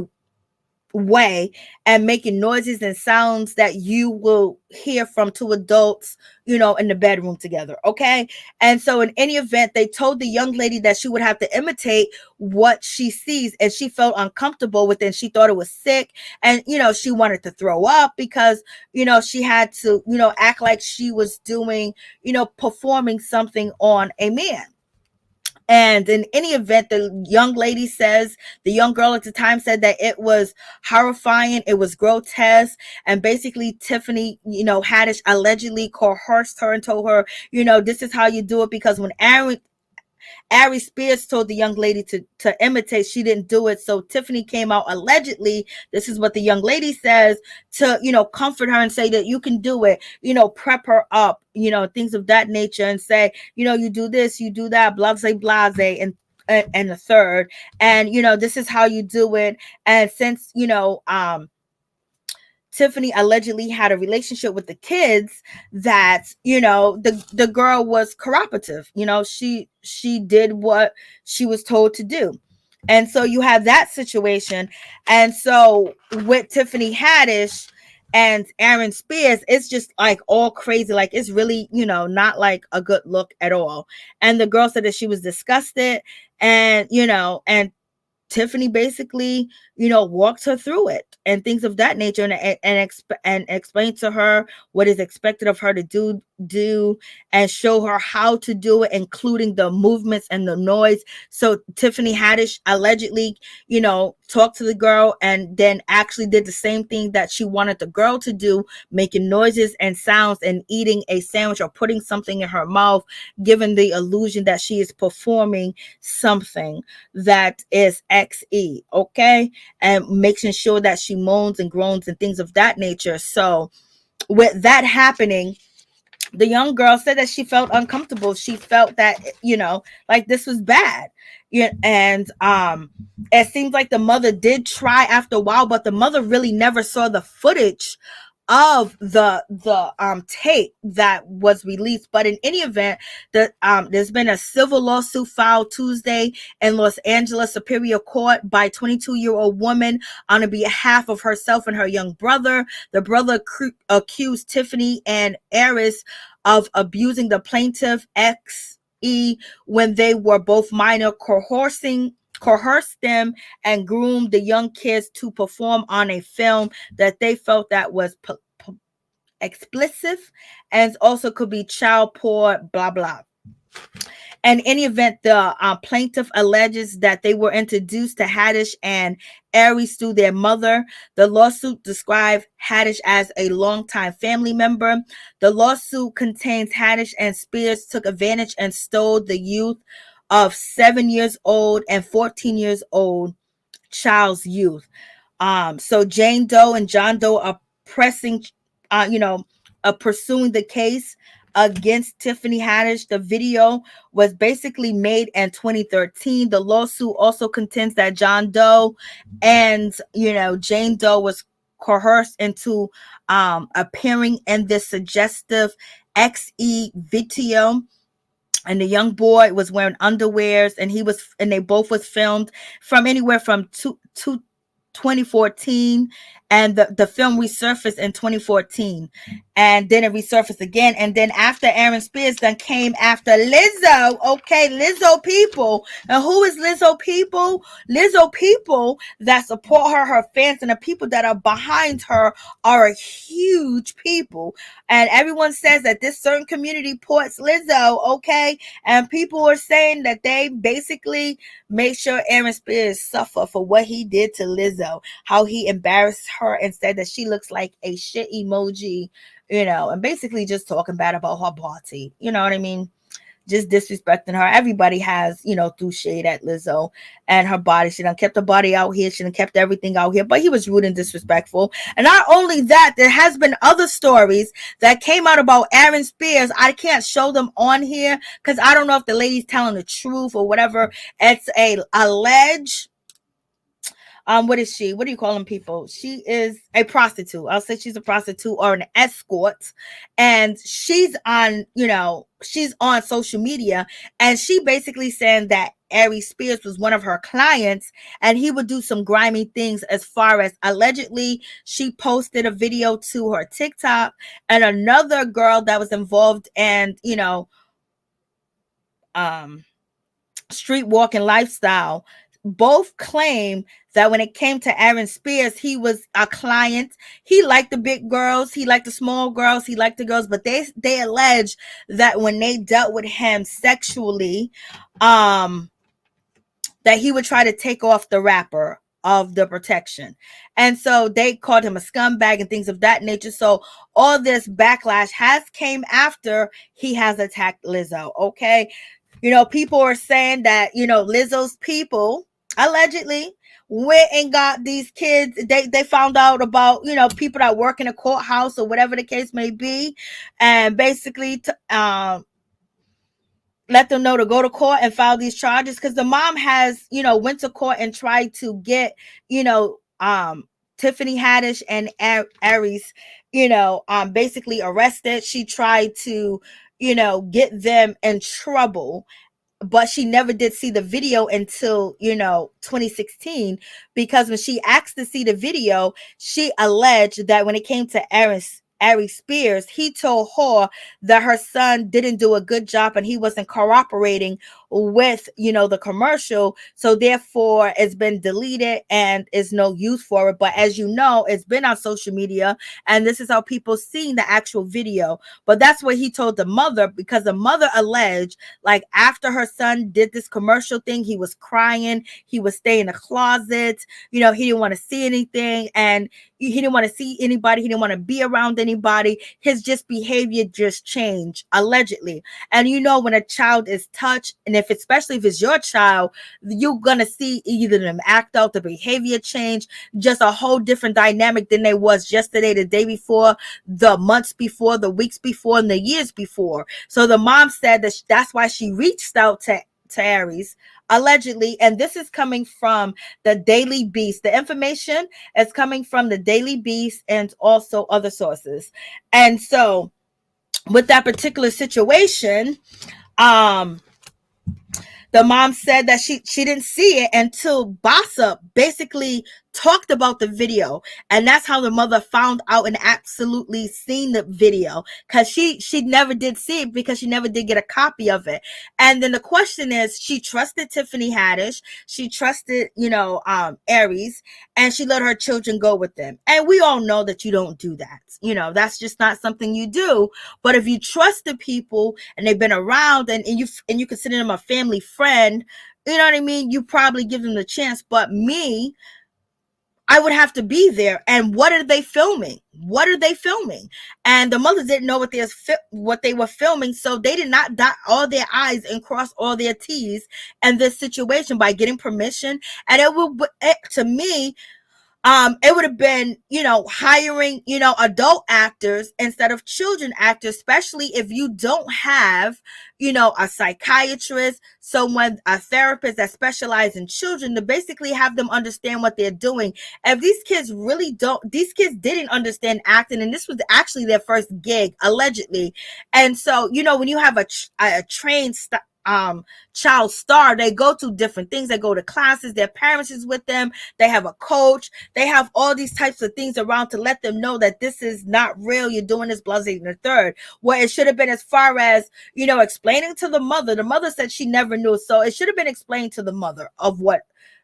way, and making noises and sounds that you will hear from two adults, in the bedroom together. Okay. And so in any event, they told the young lady that she would have to imitate what she sees, and she felt uncomfortable with it. And she thought it was sick. And, she wanted to throw up because, she had to, act like she was doing, performing something on a man. And in any event, the young lady says, the young girl at the time said that it was horrifying, it was grotesque, and basically Tiffany, Haddish allegedly coerced her and told her, this is how you do it, because when Aries Spears told the young lady to imitate, she didn't do it. So Tiffany came out, allegedly, this is what the young lady says, to, comfort her and say that you can do it, prep her up, things of that nature, and say, you do this, you do that, blase, and the third. And, this is how you do it. And since, Tiffany allegedly had a relationship with the kids, that the girl was cooperative. She did what she was told to do. And so you have that situation. And so with Tiffany Haddish and Aaron Spears, it's just like all crazy. Like, it's really, not like a good look at all. And the girl said that she was disgusted, and and Tiffany basically, walked her through it and things of that nature, and explained to her what is expected of her to do and show her how to do it, including the movements and the noise. So Tiffany Haddish allegedly, talked to the girl and then actually did the same thing that she wanted the girl to do, making noises and sounds and eating a sandwich or putting something in her mouth, giving the illusion that she is performing something that is XE, okay? And making sure that she moans and groans and things of that nature. So with that happening, the young girl said that she felt uncomfortable. She felt that, like this was bad. Yeah, and it seems like the mother did try after a while, but the mother really never saw the footage of the tape that was released. But in any event, there's been a civil lawsuit filed Tuesday in Los Angeles Superior Court by 22-year-old woman on behalf of herself and her young brother. The brother accused Tiffany and Aries of abusing the plaintiff XE when they were both minor, coerced them and groomed the young kids to perform on a film that they felt that was explicit and also could be child porn, blah blah. In any event, the plaintiff alleges that they were introduced to Haddish and Aries through their mother. The lawsuit described Haddish as a longtime family member. The lawsuit contains Haddish and Spears took advantage and stole the youth of 7 years old and 14 years old child's youth. So Jane Doe and John Doe are pursuing the case against Tiffany Haddish. The video was basically made in 2013. The lawsuit also contends that John Doe and Jane Doe was coerced into appearing in this suggestive XE video. And the young boy was wearing underwears, and they both was filmed from anywhere from 2014, and the film resurfaced in 2014, and then it resurfaced again. And then after Aaron Spears then came after Lizzo. Okay, Lizzo people. And who is Lizzo people? Lizzo people that support her fans, and the people that are behind her are a huge people. And everyone says that this certain community supports Lizzo, okay? And people are saying that they basically make sure Aaron Spears suffer for what he did to Lizzo, how he embarrassed her and said that she looks like a shit emoji, and basically just talking bad about her body. You know what I mean? Just disrespecting her. Everybody has, threw shade at Lizzo and her body. She done kept her body out here. She done kept everything out here. But he was rude and disrespectful. And not only that, there has been other stories that came out about Aaron Spears. I can't show them on here because I don't know if the lady's telling the truth or whatever. It's a alleged. What is she? What do you call them people? She is a prostitute. I'll say she's a prostitute or an escort. And she's on social media, and she basically saying that Aries Spears was one of her clients, and he would do some grimy things. As far as allegedly, she posted a video to her TikTok, and another girl that was involved in, street walking lifestyle both claim that when it came to Aries Spears, he was a client. He liked the big girls, he liked the small girls, he liked the girls, but they allege that when they dealt with him sexually, that he would try to take off the wrapper of the protection. And so they called him a scumbag and things of that nature. So all this backlash has came after he has attacked Lizzo. Okay. People are saying that, Lizzo's people allegedly went and got these kids. They found out about, people that work in a courthouse or whatever the case may be. And basically, let them know to go to court and file these charges, because the mom has, went to court and tried to get, Tiffany Haddish and Aries, basically arrested. She tried to, get them in trouble, but she never did see the video until 2016, because when she asked to see the video, she alleged that when it came to Aries Spears, he told her that her son didn't do a good job and he wasn't cooperating with the commercial, so therefore it's been deleted and is no use for it. But as you know, it's been on social media, and this is how people seen the actual video. But that's what he told the mother, because the mother alleged, like, after her son did this commercial thing, he was crying, he would stay in the closet, he didn't want to see anything, and he didn't want to see anybody, he didn't want to be around anybody. His behavior just changed, allegedly. And when a child is touched, and especially if it's your child, you're gonna see either them act out, the behavior change, just a whole different dynamic than they was yesterday, the day before, the months before, the weeks before, and the years before. So the mom said that that's why she reached out to Aries, allegedly. And this is coming from the Daily Beast. The information is coming from the Daily Beast and also other sources. And so with that particular situation, the mom said that she didn't see it until Boss Up basically talked about the video, and that's how the mother found out and absolutely seen the video, because she never did see it, because she never did get a copy of it. And then the question is, she trusted Tiffany Haddish, she trusted Aries, and she let her children go with them. And we all know that you don't do that. That's just not something you do. But if you trust the people and they've been around, and you consider them a family friend, you know what I mean, you probably give them the chance. But me, I would have to be there. And what are they filming? What are they filming? And the mothers didn't know what they were filming, so they did not dot all their I's and cross all their T's in this situation by getting permission. And to me, it would have been, hiring, adult actors instead of children actors, especially if you don't have, a psychiatrist, a therapist that specializes in children, to basically have them understand what they're doing. If these kids didn't understand acting, and this was actually their first gig, allegedly. And so, when you have a trained child star, they go to different things, they go to classes, their parents is with them, they have a coach, they have all these types of things around to let them know that this is not real, you're doing this, blah, and the third. Where it should have been, as far as explaining to the mother said she never knew, so it should have been explained to the mother of what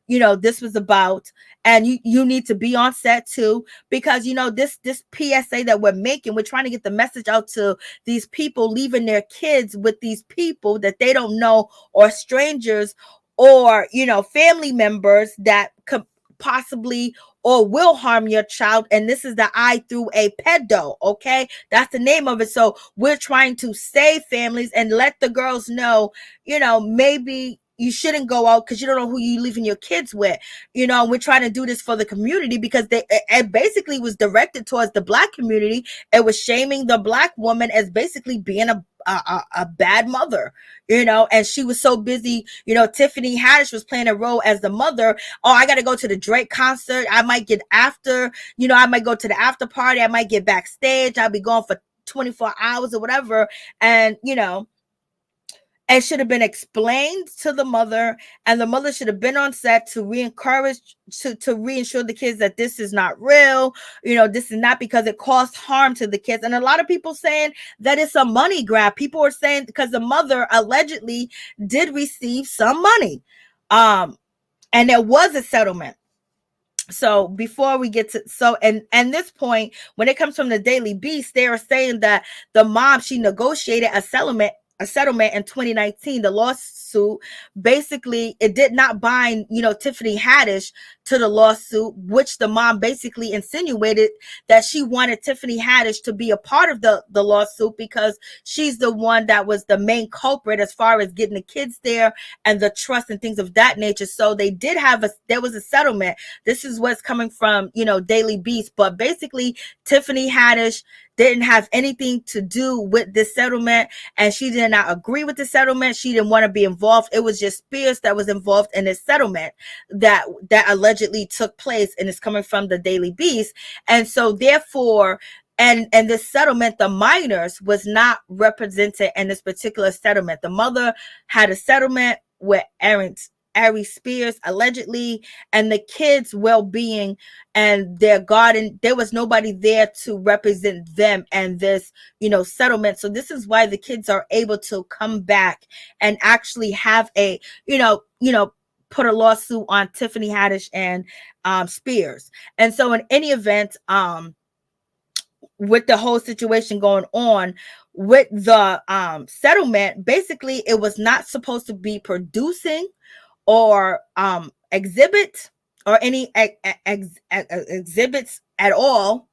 this was about. And you need to be on set too, because this PSA that we're making, we're trying to get the message out to these people leaving their kids with these people that they don't know, or strangers, or family members that could possibly or will harm your child. And this is the I through a pedo. Okay, that's the name of it. So we're trying to save families and let the girls know, maybe you shouldn't go out because you don't know who you leaving your kids with. We're trying to do this for the community, because it basically was directed towards the Black community. It was shaming the Black woman as basically being a bad mother, and she was so busy. Tiffany Haddish was playing a role as the mother. Oh, I got to go to the Drake concert. I might get after, I might go to the after party. I might get backstage. I'll be gone for 24 hours or whatever. And, it should have been explained to the mother, and the mother should have been on set to to reassure the kids that this is not real. This is not, because it caused harm to the kids. And a lot of people saying that it's a money grab. People are saying because the mother allegedly did receive some money. and there was a settlement. So before we get to and this point, when it comes from the Daily Beast, they are saying that the mom, she negotiated a settlement in 2019. The lawsuit, basically, it did not bind, Tiffany Haddish to the lawsuit, which the mom basically insinuated that she wanted Tiffany Haddish to be a part of the lawsuit because she's the one that was the main culprit as far as getting the kids there and the trust and things of that nature. So they did there was a settlement. This is what's coming from, Daily Beast. But basically, Tiffany Haddish didn't have anything to do with this settlement, and she did not agree with the settlement. She didn't want to be involved. It was just Spears that was involved in this settlement that allegedly took place, and it's coming from the Daily Beast. And so therefore, and this settlement, the minors was not represented in this particular settlement. The mother had a settlement with Aries Spears, allegedly, and the kids' well-being and their garden, there was nobody there to represent them and this, settlement. So this is why the kids are able to come back and actually have a, put a lawsuit on Tiffany Haddish and Spears. And so in any event, with the whole situation going on with the settlement, basically it was not supposed to be producing or exhibit or any exhibits at all,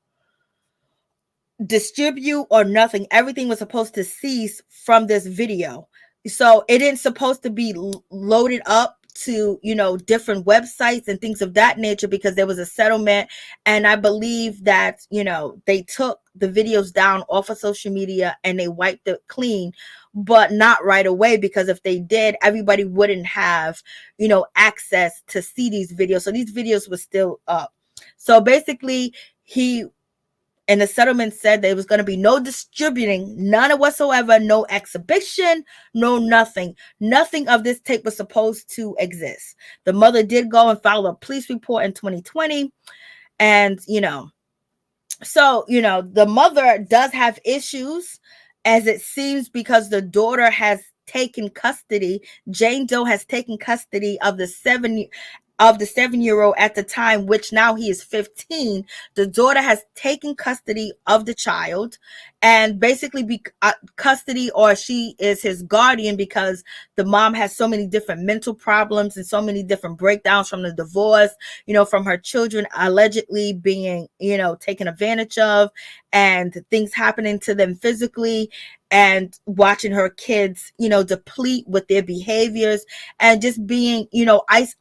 distribute or nothing. Everything was supposed to cease from this video. So it isn't supposed to be loaded up to, different websites and things of that nature because there was a settlement. And I believe that, they took the videos down off of social media and they wiped it clean, but not right away, because if they did, everybody wouldn't have, access to see these videos. So these videos were still up. So basically, and the settlement said there was going to be no distributing, none whatsoever, no exhibition, no nothing. Nothing of this tape was supposed to exist. The mother did go and file a police report in 2020. And, so, the mother does have issues, as it seems, because the daughter has taken custody. Jane Doe has taken custody of the 7-year-old at the time, which now he is 15. The daughter has taken custody of the child and basically custody, or she is his guardian, because the mom has so many different mental problems and so many different breakdowns from the divorce, from her children allegedly being, taken advantage of, and things happening to them physically, and watching her kids, deplete with their behaviors and just being,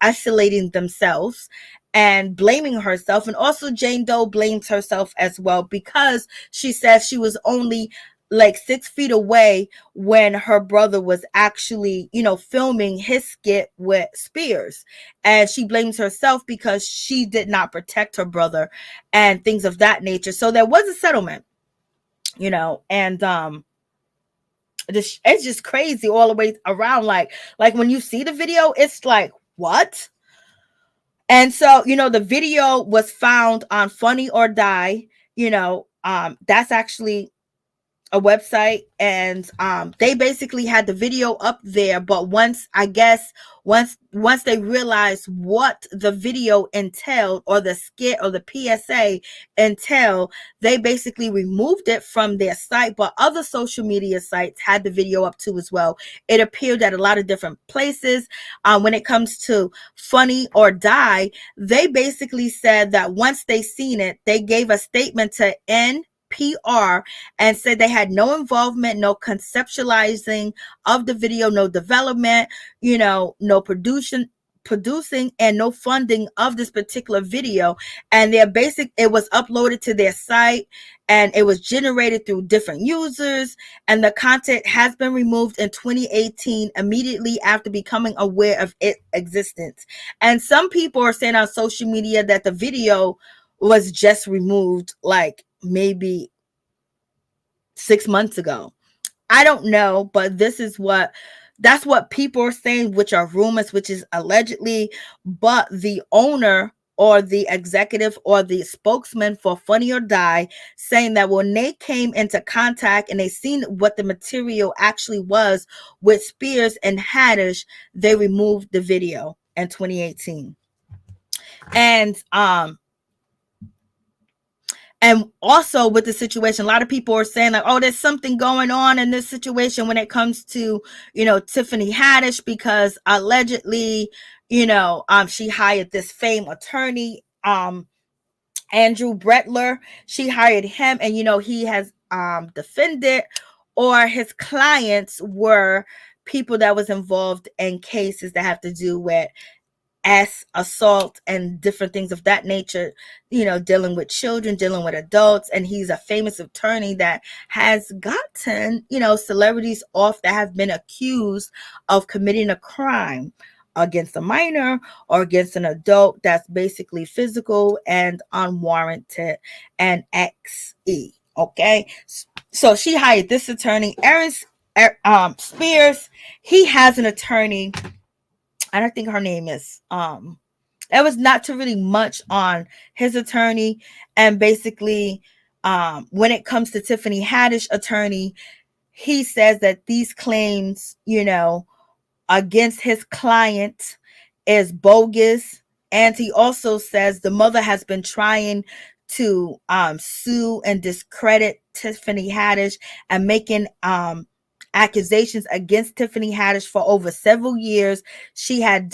isolating themselves and blaming herself. And also Jane Doe blames herself as well, because she says she was only like 6 feet away when her brother was actually, filming his skit with Spears. And she blames herself because she did not protect her brother and things of that nature. So there was a settlement, and it's just crazy all the way around. Like when you see the video, it's like, what? And so, the video was found on Funny or Die. That's actually a website, and they basically had the video up there, but once they realized what the video entailed, or the skit or the PSA entailed, they basically removed it from their site. But other social media sites had the video up too as well. It appeared at a lot of different places. When it comes to Funny or Die, they basically said that once they seen it, they gave a statement to NPR and said they had no involvement, no conceptualizing of the video, no development, no producing and no funding of this particular video. And it was uploaded to their site, and it was generated through different users, and the content has been removed in 2018, immediately after becoming aware of its existence. And some people are saying on social media that the video was just removed like maybe 6 months ago. I don't know, but that's what people are saying, which are rumors, which is allegedly. But the owner or the executive or the spokesman for Funny or Die saying that when they came into contact and they seen what the material actually was with Spears and Haddish, they removed the video. in 2018. And also with the situation, a lot of people are saying like, oh, there's something going on in this situation when it comes to, Tiffany Haddish, because allegedly, she hired this famed attorney, Andrew Bretler. She hired him, and he has defended, or his clients were people that was involved in cases that have to do with assault and different things of that nature, dealing with children, dealing with adults. And he's a famous attorney that has gotten, celebrities off that have been accused of committing a crime against a minor or against an adult that's basically physical and unwarranted and XE. Okay. So she hired this attorney, Aries Spears. He has an attorney. I don't think her name is, it was not too really much on his attorney. And basically, when it comes to Tiffany Haddish attorney, he says that these claims, against his client is bogus. And he also says the mother has been trying to sue and discredit Tiffany Haddish and making accusations against Tiffany Haddish for over several years. She had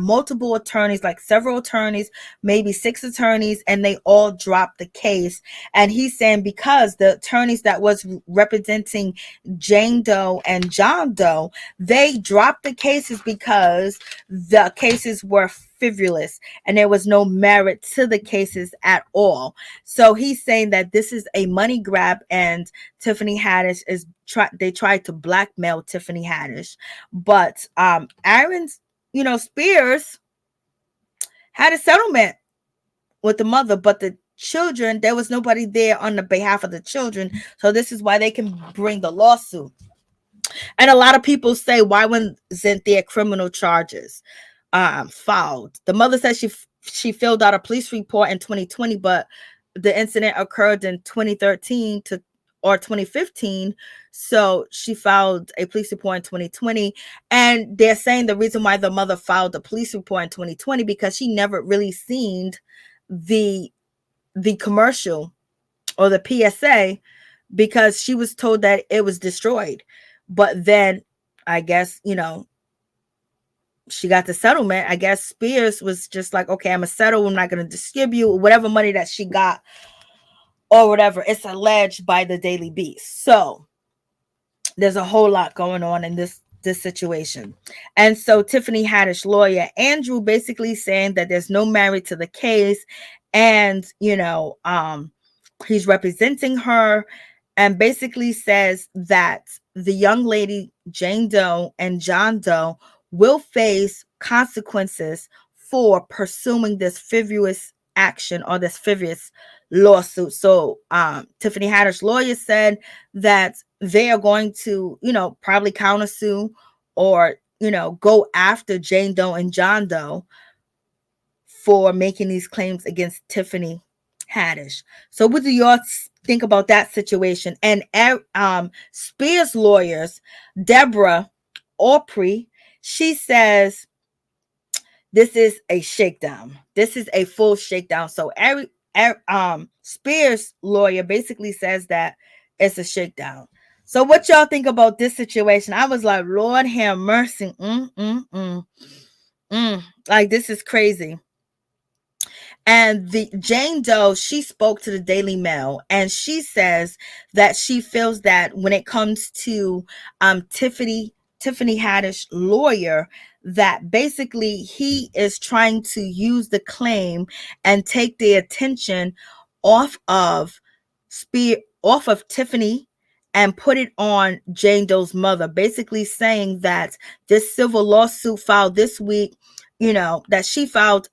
multiple attorneys, like several attorneys, maybe 6 attorneys, and they all dropped the case. And he's saying because the attorneys that was representing Jane Doe and John Doe, they dropped the cases because the cases were frivolous and there was no merit to the cases at all. So he's saying that this is a money grab, and Tiffany Haddish they tried to blackmail Tiffany Haddish. But Aries, Spears had a settlement with the mother, but the children, there was nobody there on the behalf of the children. So this is why they can bring the lawsuit. And a lot of people say, why wasn't there criminal charges filed? The mother says she filled out a police report in 2020, but the incident occurred in 2013 or 2015. So she filed a police report in 2020. And they're saying the reason why the mother filed the police report in 2020 because she never really seen the commercial or the PSA, because she was told that it was destroyed. But then I guess, she got the settlement. I guess Spears was just like, okay, I'm gonna settle. I'm not gonna distribute whatever money that she got or whatever. It's alleged by the Daily Beast. So there's a whole lot going on in this situation. And so Tiffany Haddish lawyer Andrew basically saying that there's no merit to the case, and he's representing her, and basically says that the young lady Jane Doe and John Doe will face consequences for pursuing this frivolous action or this frivolous lawsuit. So Tiffany Haddish lawyer said that they are going to, probably countersue or, go after Jane Doe and John Doe for making these claims against Tiffany Haddish. So what do y'all think about that situation? And Spears lawyers, Deborah Opry, she says this is a shakedown. This is a full shakedown. So Spears lawyer basically says that it's a shakedown. So what y'all think about this situation? I was like, Lord have mercy. Like, this is crazy. And the Jane Doe, she spoke to the Daily Mail, and she says that she feels that when it comes to Tiffany Haddish lawyer, that basically he is trying to use the claim and take the attention off of Tiffany and put it on Jane Doe's mother, basically saying that this civil lawsuit filed this week, that she filed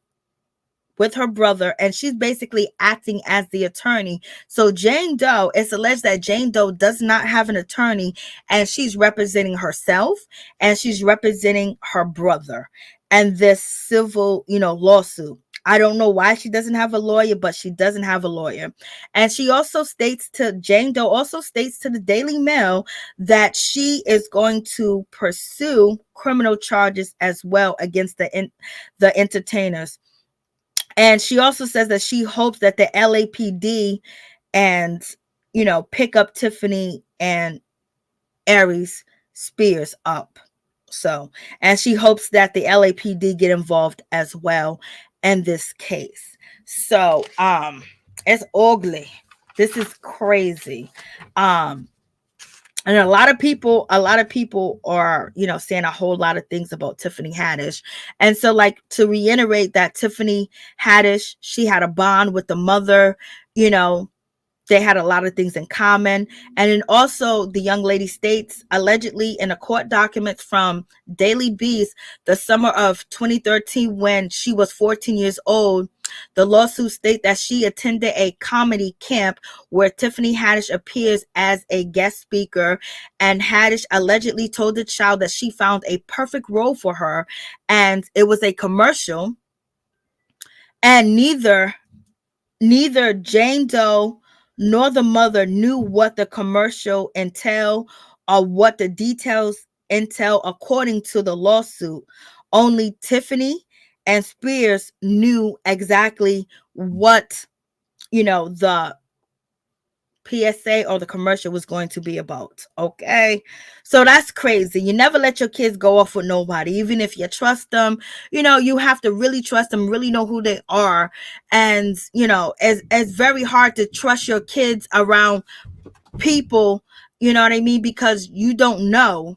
with her brother, and she's basically acting as the attorney. So Jane Doe, it's alleged that Jane Doe does not have an attorney, and she's representing herself and she's representing her brother. and this civil, lawsuit. I don't know why she doesn't have a lawyer, but she doesn't have a lawyer. And she also states to Jane Doe, also states to the Daily Mail that she is going to pursue criminal charges as well against the entertainers. And she also says that she hopes that the LAPD and, pick up Tiffany and Aries Spears up. So, and she hopes that the LAPD get involved as well in this case. So, it's ugly. This is crazy. And a lot of people are, saying a whole lot of things about Tiffany Haddish. And so, like, to reiterate that Tiffany Haddish, she had a bond with the mother, you know, they had a lot of things in common. And then also the young lady states, allegedly in a court documents from Daily Beast, the summer of 2013, when she was 14 years old, the lawsuit states that she attended a comedy camp where Tiffany Haddish appears as a guest speaker, and Haddish allegedly told the child that she found a perfect role for her, and it was a commercial, and neither Jane Doe nor the mother knew what the commercial entailed or what the details entail according to the lawsuit. Only Tiffany and Spears knew exactly what, the PSA or the commercial was going to be about. Okay. So that's crazy. You never let your kids go off with nobody, even if you trust them. You have to really trust them, really know who they are. And, it's very hard to trust your kids around people, you know what I mean? Because you don't know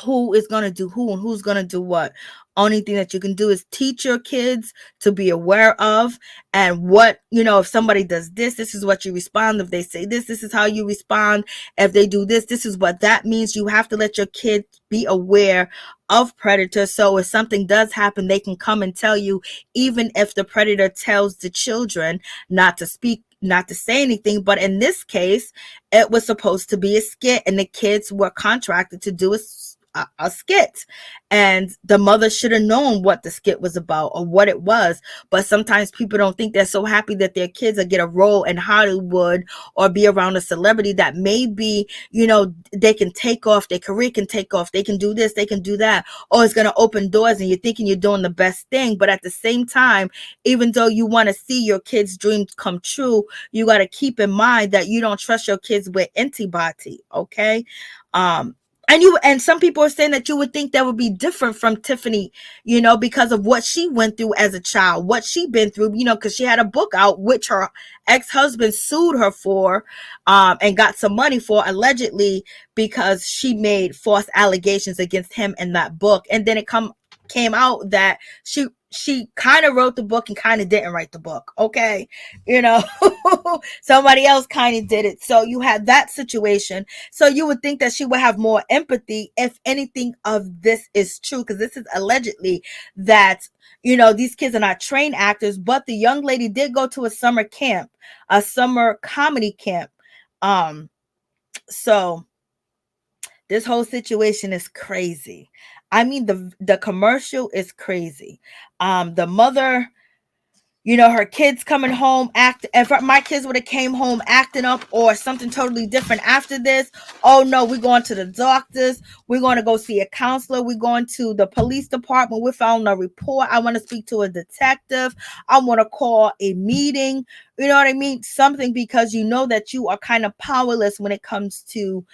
who is going to do who and who's going to do what. Only thing that you can do is teach your kids to be aware of, and what, if somebody does this is what you respond. If they say this is how you respond. If they do this is what that means. You have to let your kids be aware of predators, so if something does happen, they can come and tell you, even if the predator tells the children not to speak, not to say anything. But in this case, it was supposed to be a skit, and the kids were contracted to do a skit, and the mother should have known what the skit was about or what it was. But sometimes people don't think, they're so happy that their kids will get a role in Hollywood or be around a celebrity that maybe, they can take off, their career can take off, they can do this, they can do that, or it's going to open doors, and you're thinking you're doing the best thing. But at the same time, even though you want to see your kids' dreams come true, you got to keep in mind that you don't trust your kids with antibody. Okay. And some people are saying that you would think that would be different from Tiffany, because of what she went through as a child, what she been through, because she had a book out which her ex-husband sued her for, and got some money for, allegedly, because she made false allegations against him in that book. And then it came out that she kind of wrote the book and kind of didn't write the book. Okay. Somebody else kind of did it. So you had that situation. So you would think that she would have more empathy if anything of this is true, because this is allegedly that, these kids are not trained actors, but the young lady did go to a summer camp, a summer comedy camp. So this whole situation is crazy. I mean, the commercial is crazy. The mother, her kids coming home if my kids would have came home acting up or something totally different after this, oh no, we're going to the doctors, we're going to go see a counselor, we're going to the police department, we're filing a report, I want to speak to a detective, I want to call a meeting, you know what I mean? Something, because that you are kind of powerless when it comes to,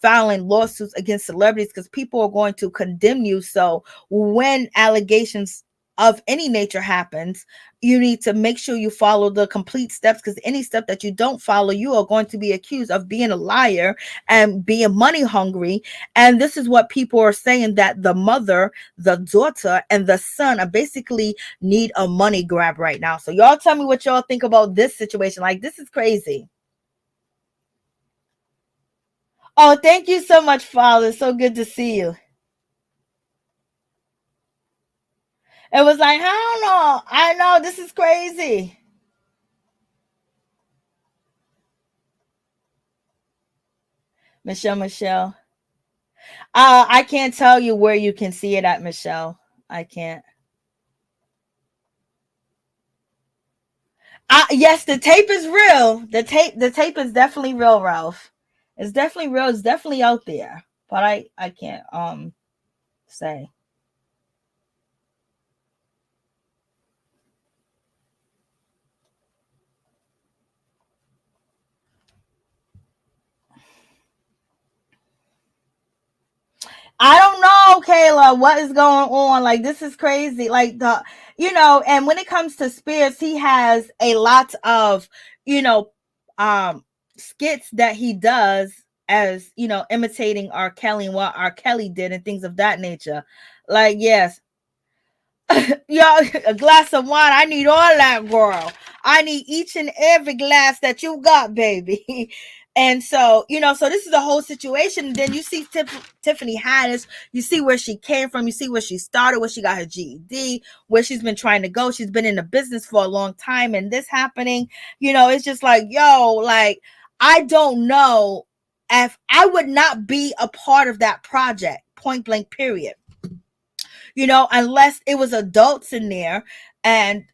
filing lawsuits against celebrities, because people are going to condemn you. So when allegations of any nature happens, you need to make sure you follow the complete steps, because any step that you don't follow, you are going to be accused of being a liar and being money hungry. And this is what people are saying, that the mother, the daughter, and the son are basically need a money grab right now. So y'all tell me what y'all think about this situation. Like, this is crazy. Oh, thank you so much, Father. So good to see you. It was like, I don't know. I know, this is crazy. Michelle. I can't tell you where you can see it at, Michelle. I can't. Yes, the tape is real. The tape is definitely real, Ralph. It's definitely real. It's definitely out there. But I can't say. I don't know, Kayla, what is going on? Like, this is crazy. Like, and when it comes to Spears, he has a lot of, you know, um, skits that he does as, imitating R. Kelly and what R. Kelly did and things of that nature. Like, yes, yo, a glass of wine. I need all that, girl. I need each and every glass that you got, baby. And so, so this is the whole situation. And then you see Tiffany Haddish, you see where she came from, you see where she started, where she got her GED, where she's been trying to go. She's been in the business for a long time. And this happening, it's just like, yo, like, I don't know if I would not be a part of that project, point blank, period. Unless it was adults in there and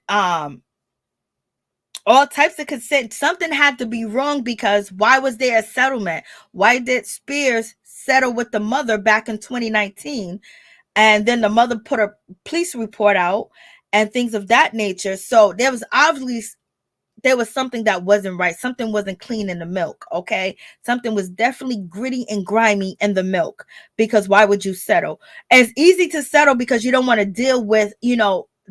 all types of consent. Something had to be wrong, because why was there a settlement? Why did Spears settle with the mother back in 2019? And then the mother put a police report out and things of that nature. So there was something that wasn't right. Something wasn't clean in the milk. Okay. Something was definitely gritty and grimy in the milk, because why would you settle? It's easy to settle because you don't want to deal with,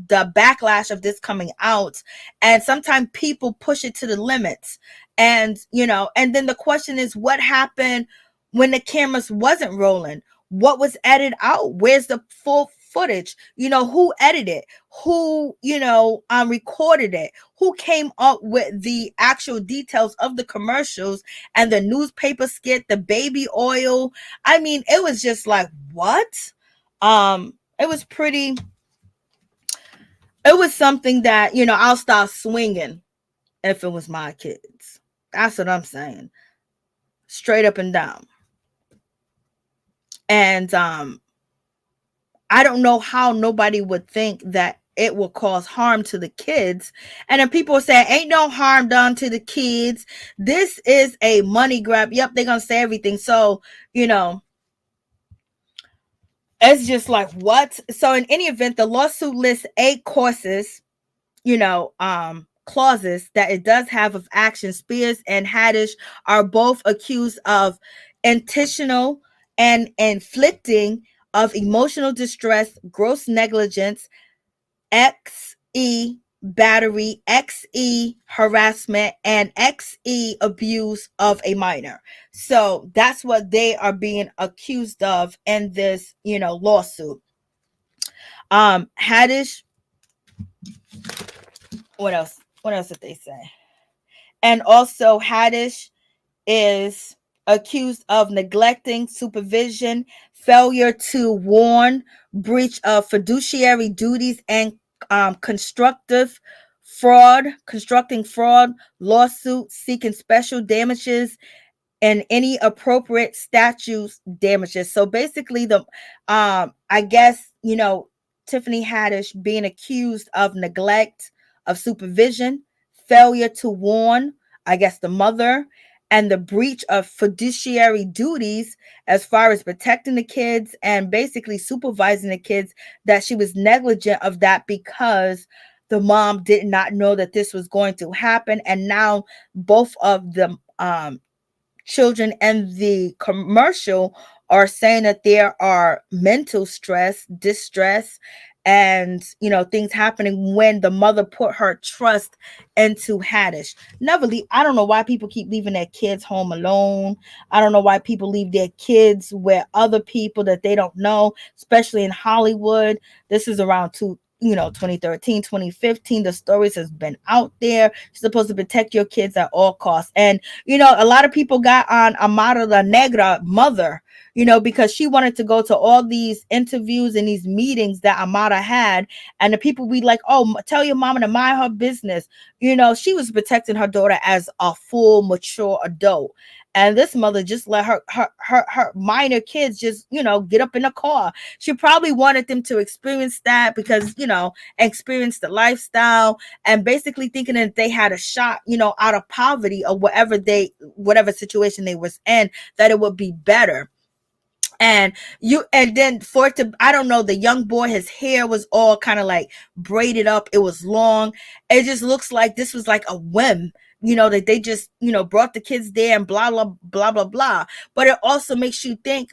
the backlash of this coming out. And sometimes people push it to the limits. And, and then the question is, what happened when the cameras wasn't rolling? What was edited out? Where's the full footage? Who edited? Who, recorded it? Who came up with the actual details of the commercials and the newspaper skit, the baby oil? I mean, it was just like, what? It was pretty, it was something that, I'll start swinging if it was my kids. That's what I'm saying. Straight up and down. And I don't know how nobody would think that it will cause harm to the kids. And then people say, ain't no harm done to the kids. This is a money grab. Yep, they're going to say everything. So, it's just like, what? So in any event, the lawsuit lists 8 courses, clauses that it does have of action. Spears and Haddish are both accused of intentional and inflicting of emotional distress, gross negligence, XE battery, XE harassment, and XE abuse of a minor. So that's what they are being accused of in this, lawsuit. Haddish, what else? What else did they say? And also Haddish is accused of neglecting supervision, failure to warn, breach of fiduciary duties, and constructing fraud, lawsuit seeking special damages and any appropriate statutes damages. So basically I guess, Tiffany Haddish being accused of neglect of supervision, failure to warn, I guess the mother, and the breach of fiduciary duties as far as protecting the kids and basically supervising the kids, that she was negligent of that because the mom did not know that this was going to happen. And now both of the children and the commercial are saying that there are mental stress, distress, and things happening when the mother put her trust into Haddish. I don't know why people keep leaving their kids home alone. I don't know why people leave their kids with other people that they don't know, especially in Hollywood. This is around 2013, 2015. The stories has been out there. You're supposed to protect your kids at all costs. And a lot of people got on Amara La Negra mother, because she wanted to go to all these interviews and these meetings that Amara had. And the people be like, oh, tell your mama to mind her business. She was protecting her daughter as a full mature adult. And this mother just let her minor kids just, get up in a car. She probably wanted them to experience that because, experience the lifestyle, and basically thinking that they had a shot, out of poverty or whatever situation they was in, that it would be better. And then for it to, I don't know, the young boy, his hair was all kind of like braided up. It was long. It just looks like this was like a whim, that they just, brought the kids there and blah, blah, blah, blah, blah. But it also makes you think,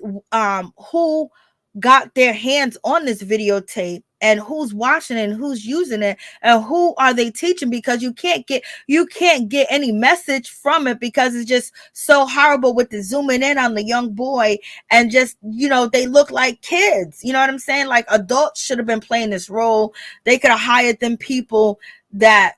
who got their hands on this videotape, and who's watching it, and who's using it, and who are they teaching, because you can't get any message from it, because it's just so horrible with the zooming in on the young boy, and just, they look like kids. You know what I'm saying? Like, adults should have been playing this role. They could have hired them people that,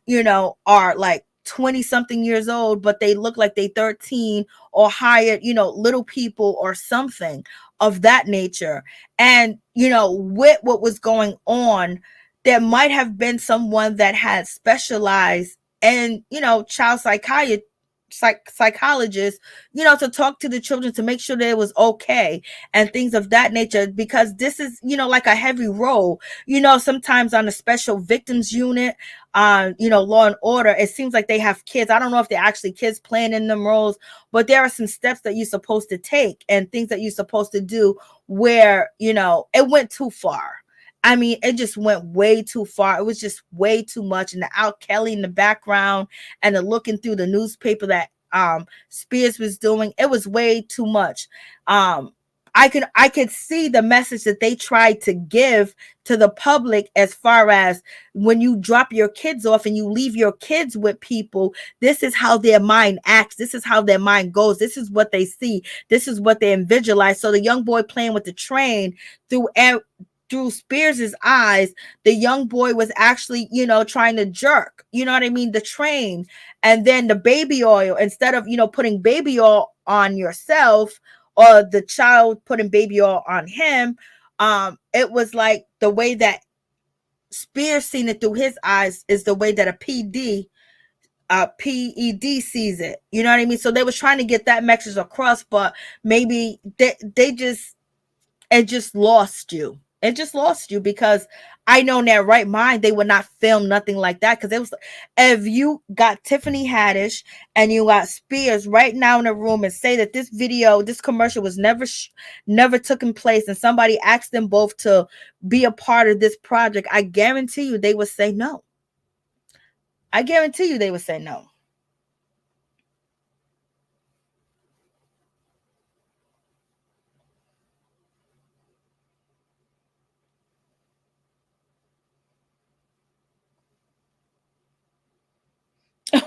are like 20 something years old, but they look like they 13, or hired, little people or something of that nature. And, with what was going on, there might have been someone that had specialized in, child psychologists, to talk to the children, to make sure that it was okay and things of that nature, because this is, like a heavy role. Sometimes on a special victims unit, Law and Order, it seems like they have kids. I don't know if they're actually kids playing in them roles, but there are some steps that you're supposed to take and things that you're supposed to do where, it went too far. I mean, it just went way too far. It was just way too much. And the Al Kelly in the background, and the looking through the newspaper that Spears was doing, it was way too much. I could see the message that they tried to give to the public, as far as when you drop your kids off and you leave your kids with people, this is how their mind acts. This is how their mind goes. This is what they see. This is what they visualize. So the young boy playing with the train, through Spears's eyes, the young boy was actually, trying to jerk, the train. And then the baby oil, instead of, putting baby oil on yourself, or the child putting baby oil on him, it was like the way that Spears seen it through his eyes is the way that a PED sees it. You know what I mean? So they was trying to get that message across, but maybe it just lost you. It just lost you, because I know in their right mind they would not film nothing like that. Because it was, if you got Tiffany Haddish and you got Spears right now in a room and say that this commercial was never taken place, and somebody asked them both to be a part of this project, I guarantee you they would say no. I guarantee you they would say no.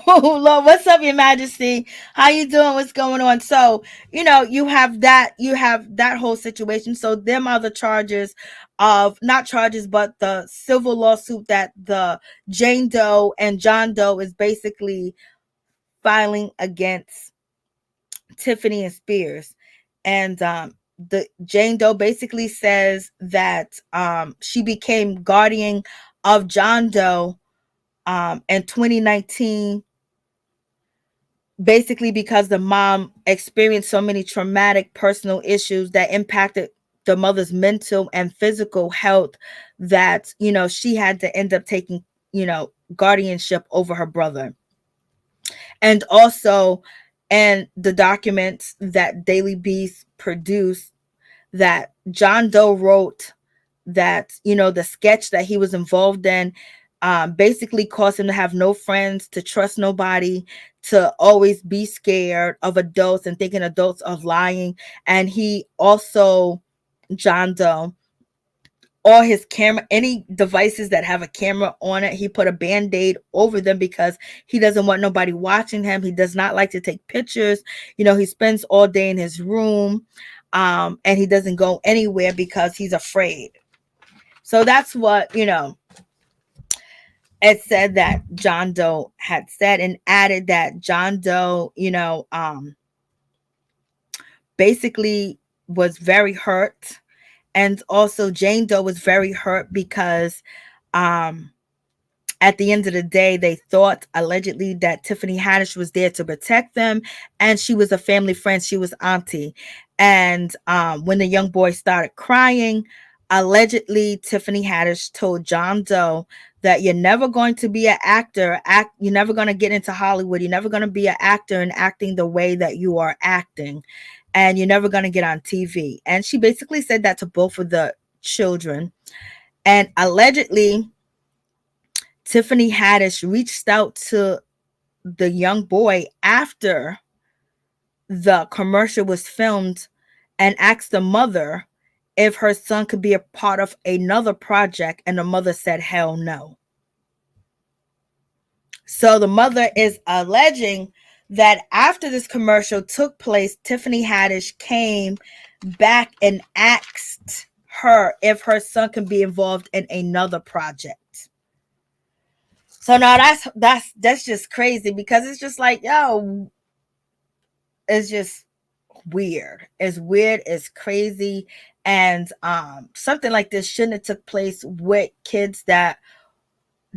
Oh Lord, what's up, Your Majesty? How you doing? What's going on? So, you have that whole situation. So them are the charges of, not charges, but the civil lawsuit that the Jane Doe and John Doe is basically filing against Tiffany and Spears. And the Jane Doe basically says that she became guardian of John Doe in 2019, basically because the mom experienced so many traumatic personal issues that impacted the mother's mental and physical health, that she had to end up taking guardianship over her brother. And also, and the documents that Daily Beast produced, that John Doe wrote, that the sketch that he was involved in basically caused him to have no friends, to trust nobody, to always be scared of adults and thinking adults are lying. And he also, John Doe, all his camera, any devices that have a camera on it, he put a band-aid over them, because he doesn't want nobody watching him. He does not like to take pictures. He spends all day in his room, and he doesn't go anywhere because he's afraid. So that's what, it said that John Doe had said, and added that John Doe, basically was very hurt. And also Jane Doe was very hurt because at the end of the day, they thought allegedly that Tiffany Haddish was there to protect them, and she was a family friend. She was auntie. And when the young boy started crying, allegedly Tiffany Haddish told John Doe that you're never going to be an actor. You're never going to get into Hollywood. You're never going to be an actor and acting the way that you are acting, and you're never going to get on TV. And she basically said that to both of the children. And allegedly, Tiffany Haddish reached out to the young boy after the commercial was filmed and asked the mother if her son could be a part of another project, and the mother said hell no. So the mother is alleging that after this commercial took place, Tiffany Haddish came back and asked her if her son can be involved in another project. So now that's just crazy, because it's just like, yo, it's just weird. It's weird, it's crazy. And something like this shouldn't have took place with kids that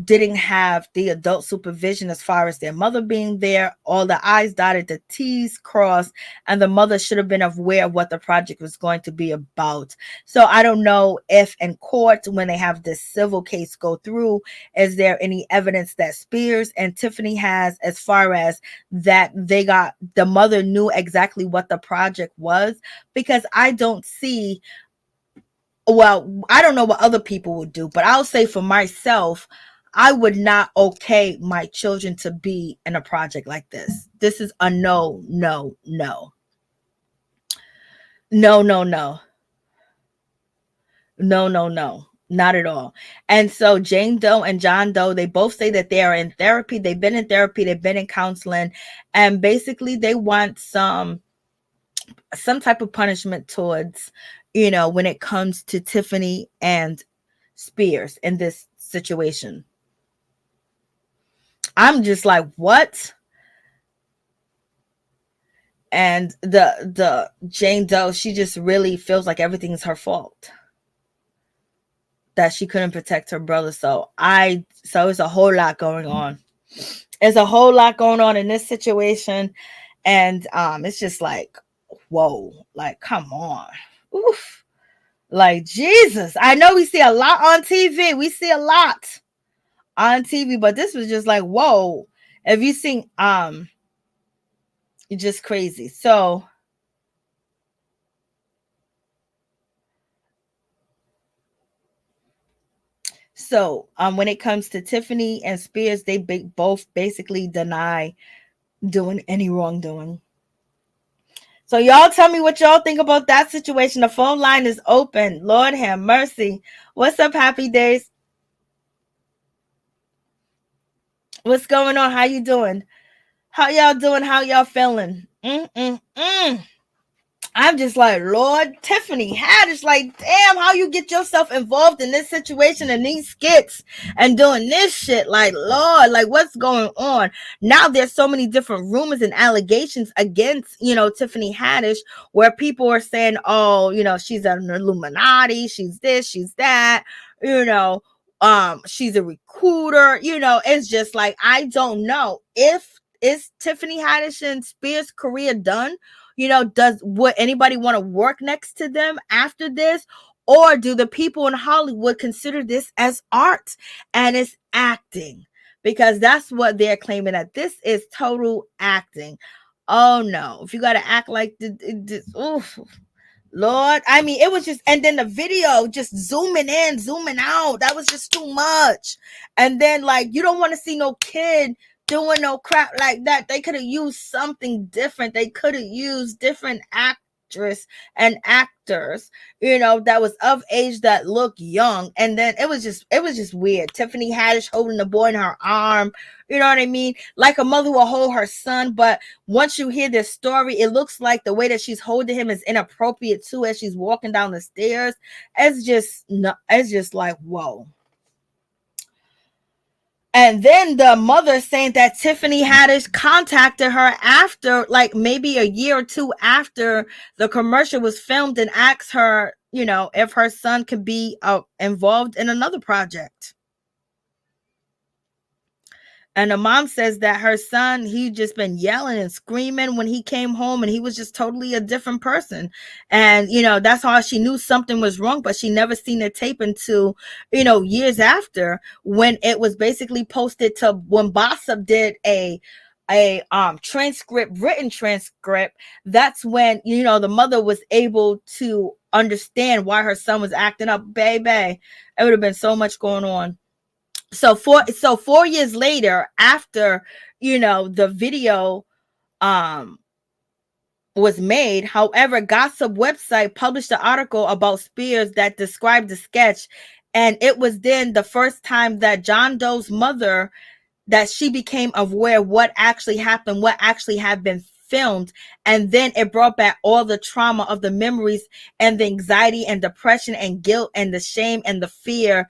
didn't have the adult supervision, as far as their mother being there, all the I's dotted, the T's crossed, and the mother should have been aware of what the project was going to be about. So I don't know if in court, when they have this civil case go through, is there any evidence that Spears and Tiffany has, as far as that the mother knew exactly what the project was? Because I don't see, well, I don't know what other people would do, but I'll say for myself, I would not okay my children to be in a project like this. This is a no, no, no. No, no, no. No, no, no. Not at all. And so Jane Doe and John Doe, they both say that they are in therapy. They've been in therapy. They've been in counseling. And basically they want some type of punishment towards, when it comes to Tiffany and Spears in this situation. I'm just like, what? And the Jane Doe, she just really feels like everything's her fault, that she couldn't protect her brother. So it's a whole lot going on. There's a whole lot going on in this situation. And it's just like, whoa, like, come on. Oof. Like, Jesus. I know we see a lot on TV. We see a lot on TV, but this was just like, whoa. If you seen it's just crazy. So when it comes to Tiffany and Spears, they both basically deny doing any wrongdoing. So y'all tell me what y'all think about that situation. The phone line is open. Lord have mercy. What's up, Happy Days? What's going on? How you doing? How y'all doing? How y'all feeling? I'm just like, Lord, Tiffany Haddish, like, damn, how you get yourself involved in this situation and these skits and doing this shit? Like, Lord, like, what's going on? Now there's so many different rumors and allegations against, Tiffany Haddish, where people are saying, oh, she's an Illuminati, she's this, she's that, she's a recruiter, it's just like, I don't know. Is Tiffany Haddish and Spears' career done? Would anybody want to work next to them after this? Or do the people in Hollywood consider this as art and it's acting? Because that's what they're claiming, that this is total acting. Oh no, if you got to act like this, oof, Lord. I mean, it was just, and then the video just zooming in, zooming out. That was just too much. And then, like, you don't want to see no kid doing no crap like that. They could have used something different. They could have used different actress and actors, that was of age, that look young. And then it was just weird. Tiffany Haddish holding the boy in her arm, you know what I mean? Like a mother will hold her son. But once you hear this story, it looks like the way that she's holding him is inappropriate too, as she's walking down the stairs. It's just like, whoa. And then the mother saying that Tiffany Haddish contacted her after, like, maybe a year or two after the commercial was filmed, and asked her, if her son could be involved in another project. And the mom says that her son, he just been yelling and screaming when he came home, and he was just totally a different person. And, that's how she knew something was wrong, but she never seen the tape until, years after, when it was basically posted to, when Bossip did a transcript, written transcript. That's when, the mother was able to understand why her son was acting up. Baby, it would have been so much going on. So 4 years later, after the video was made, however, gossip website published an article about Spears that described the sketch, and it was then the first time that John Doe's mother, that she became aware what actually happened, what actually had been filmed. And then it brought back all the trauma of the memories and the anxiety and depression and guilt and the shame and the fear,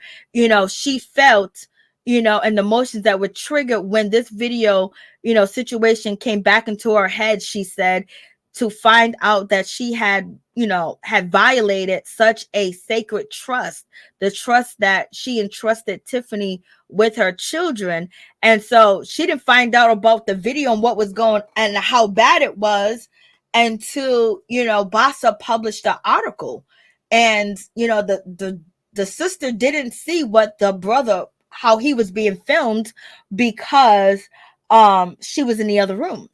she felt, and the emotions that were triggered when this video, situation came back into her head. She said, to find out that she had violated such a sacred trust, the trust that she entrusted Tiffany with her children. And so she didn't find out about the video and what was going and how bad it was until, Bossa published the article. And, the sister didn't see what the brother, how he was being filmed, because she was in the other room.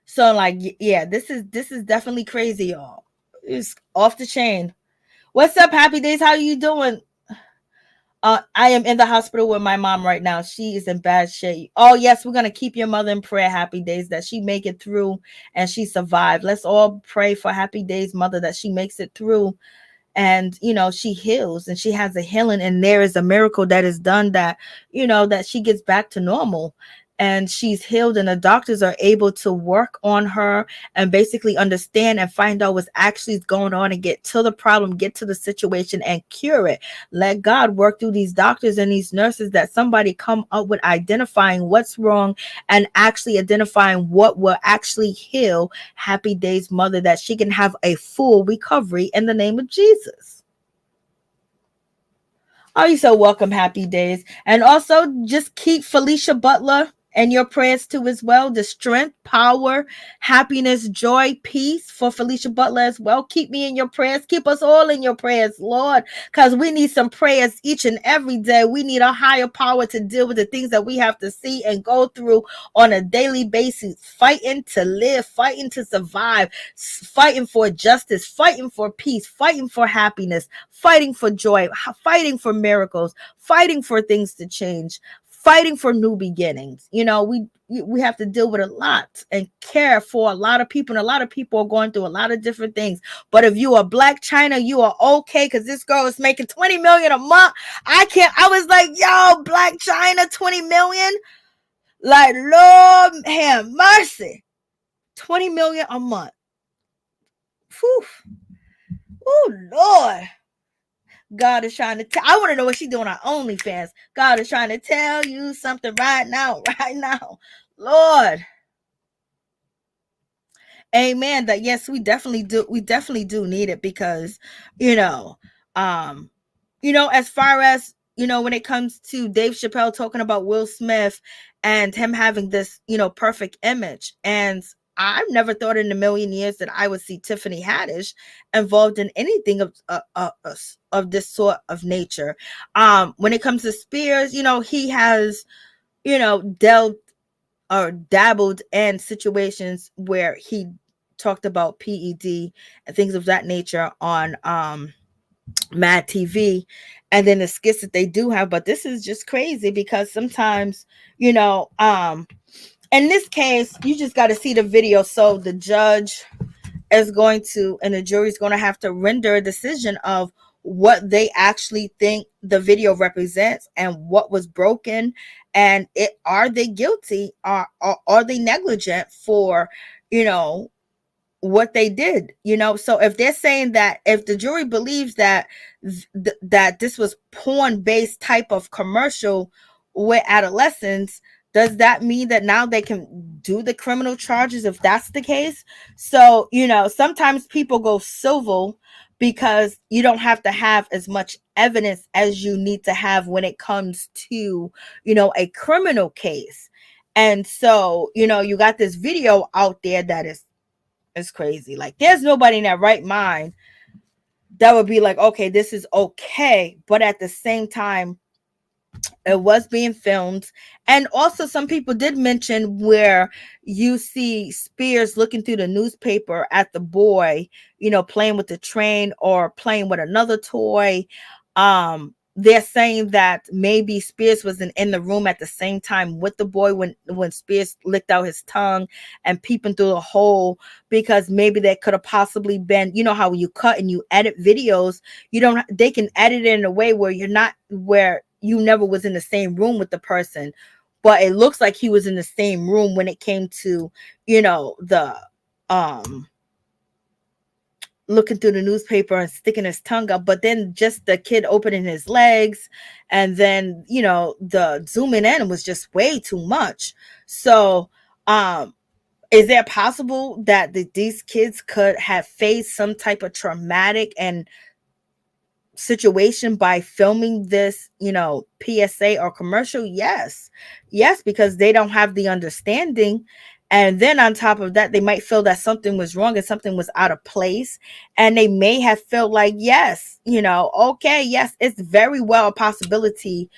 So, like, yeah, this is definitely crazy, y'all. It's off the chain. What's up, Happy Days? How you doing? I am in the hospital with my mom right now. She is in bad shape. Oh, yes, we're going to keep your mother in prayer, Happy Days, that she make it through and she survived. Let's all pray for Happy Days' mother, that she makes it through and, she heals and she has a healing, and there is a miracle that is done, that, that she gets back to normal. And she's healed, and the doctors are able to work on her and basically understand and find out what's actually going on and get to the problem, get to the situation and cure it. Let God work through these doctors and these nurses, that somebody come up with identifying what's wrong and actually identifying what will actually heal Happy Days' mother, that she can have a full recovery in the name of Jesus. Oh, you're so welcome, Happy Days. And also just keep Felicia Butler and your prayers too as well. The strength, power, happiness, joy, peace for Felicia Butler as well. Keep me in your prayers. Keep us all in your prayers, Lord, because we need some prayers each and every day. We need a higher power to deal with the things that we have to see and go through on a daily basis, fighting to live, fighting to survive, fighting for justice, fighting for peace, fighting for happiness, fighting for joy, fighting for miracles, fighting for things to change, fighting for new beginnings. We have to deal with a lot and care for a lot of people, and a lot of people are going through a lot of different things. But if you are Blac Chyna, you are okay, because this girl is making 20 million a month. I was like, yo, Blac Chyna, 20 million, like, Lord have mercy, 20 million a month. Whew. Oh, Lord. God is trying to I want to know what she's doing on OnlyFans. God is trying to tell you something right now, Lord. Amen. That yes, we definitely do need it, because, as far as, when it comes to Dave Chappelle talking about Will Smith and him having this, perfect image, and I've never thought in a million years that I would see Tiffany Haddish involved in anything of this sort of nature. When it comes to Spears, he has, dealt or dabbled in situations where he talked about PED and things of that nature on Mad TV, and then the skits that they do have. But this is just crazy, because sometimes, in this case, you just got to see the video. So the judge is going to, and the jury is going to have to render a decision of what they actually think the video represents and what was broken, and are they guilty, or are they negligent for, what they did. So if they're saying that, if the jury believes that that this was porn based type of commercial with adolescents, does that mean that now they can do the criminal charges if that's the case? So, sometimes people go civil because you don't have to have as much evidence as you need to have when it comes to, a criminal case. And so, you got this video out there that is crazy. Like, there's nobody in their right mind that would be like, okay, this is okay. But at the same time, it was being filmed. And also, some people did mention where you see Spears looking through the newspaper at the boy, playing with the train or playing with another toy. They're saying that maybe Spears was in the room at the same time with the boy when Spears licked out his tongue and peeping through the hole, because maybe that could have possibly been, how you cut and you edit videos, they can edit it in a way where you never was in the same room with the person, but it looks like he was in the same room when it came to, the looking through the newspaper and sticking his tongue up, but then just the kid opening his legs, and then the zooming in was just way too much. So is it possible that these kids could have faced some type of traumatic and situation by filming this, PSA or commercial? Yes, because they don't have the understanding. And then on top of that, they might feel that something was wrong and something was out of place. And they may have felt like, yes, okay, yes, it's very well a possibility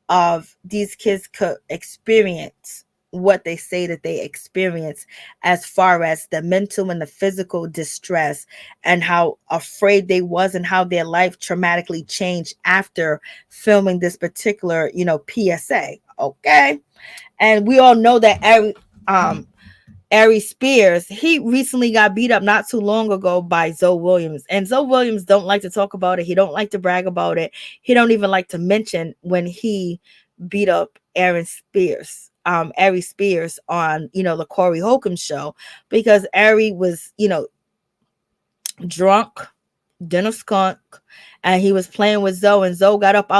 of these kids could experience what they say that they experience, as far as the mental and the physical distress, and how afraid they was and how their life traumatically changed after filming this particular, PSA. Okay. And we all know that Aries Spears, he recently got beat up not too long ago by Zoe Williams. And Zoe Williams don't like to talk about it. He don't like to brag about it. He don't even like to mention when he beat up Aries Spears on, the Corey Holcomb show, because Aries was, drunk, dinner skunk, and he was playing with Zoe, and Zoe Williams got up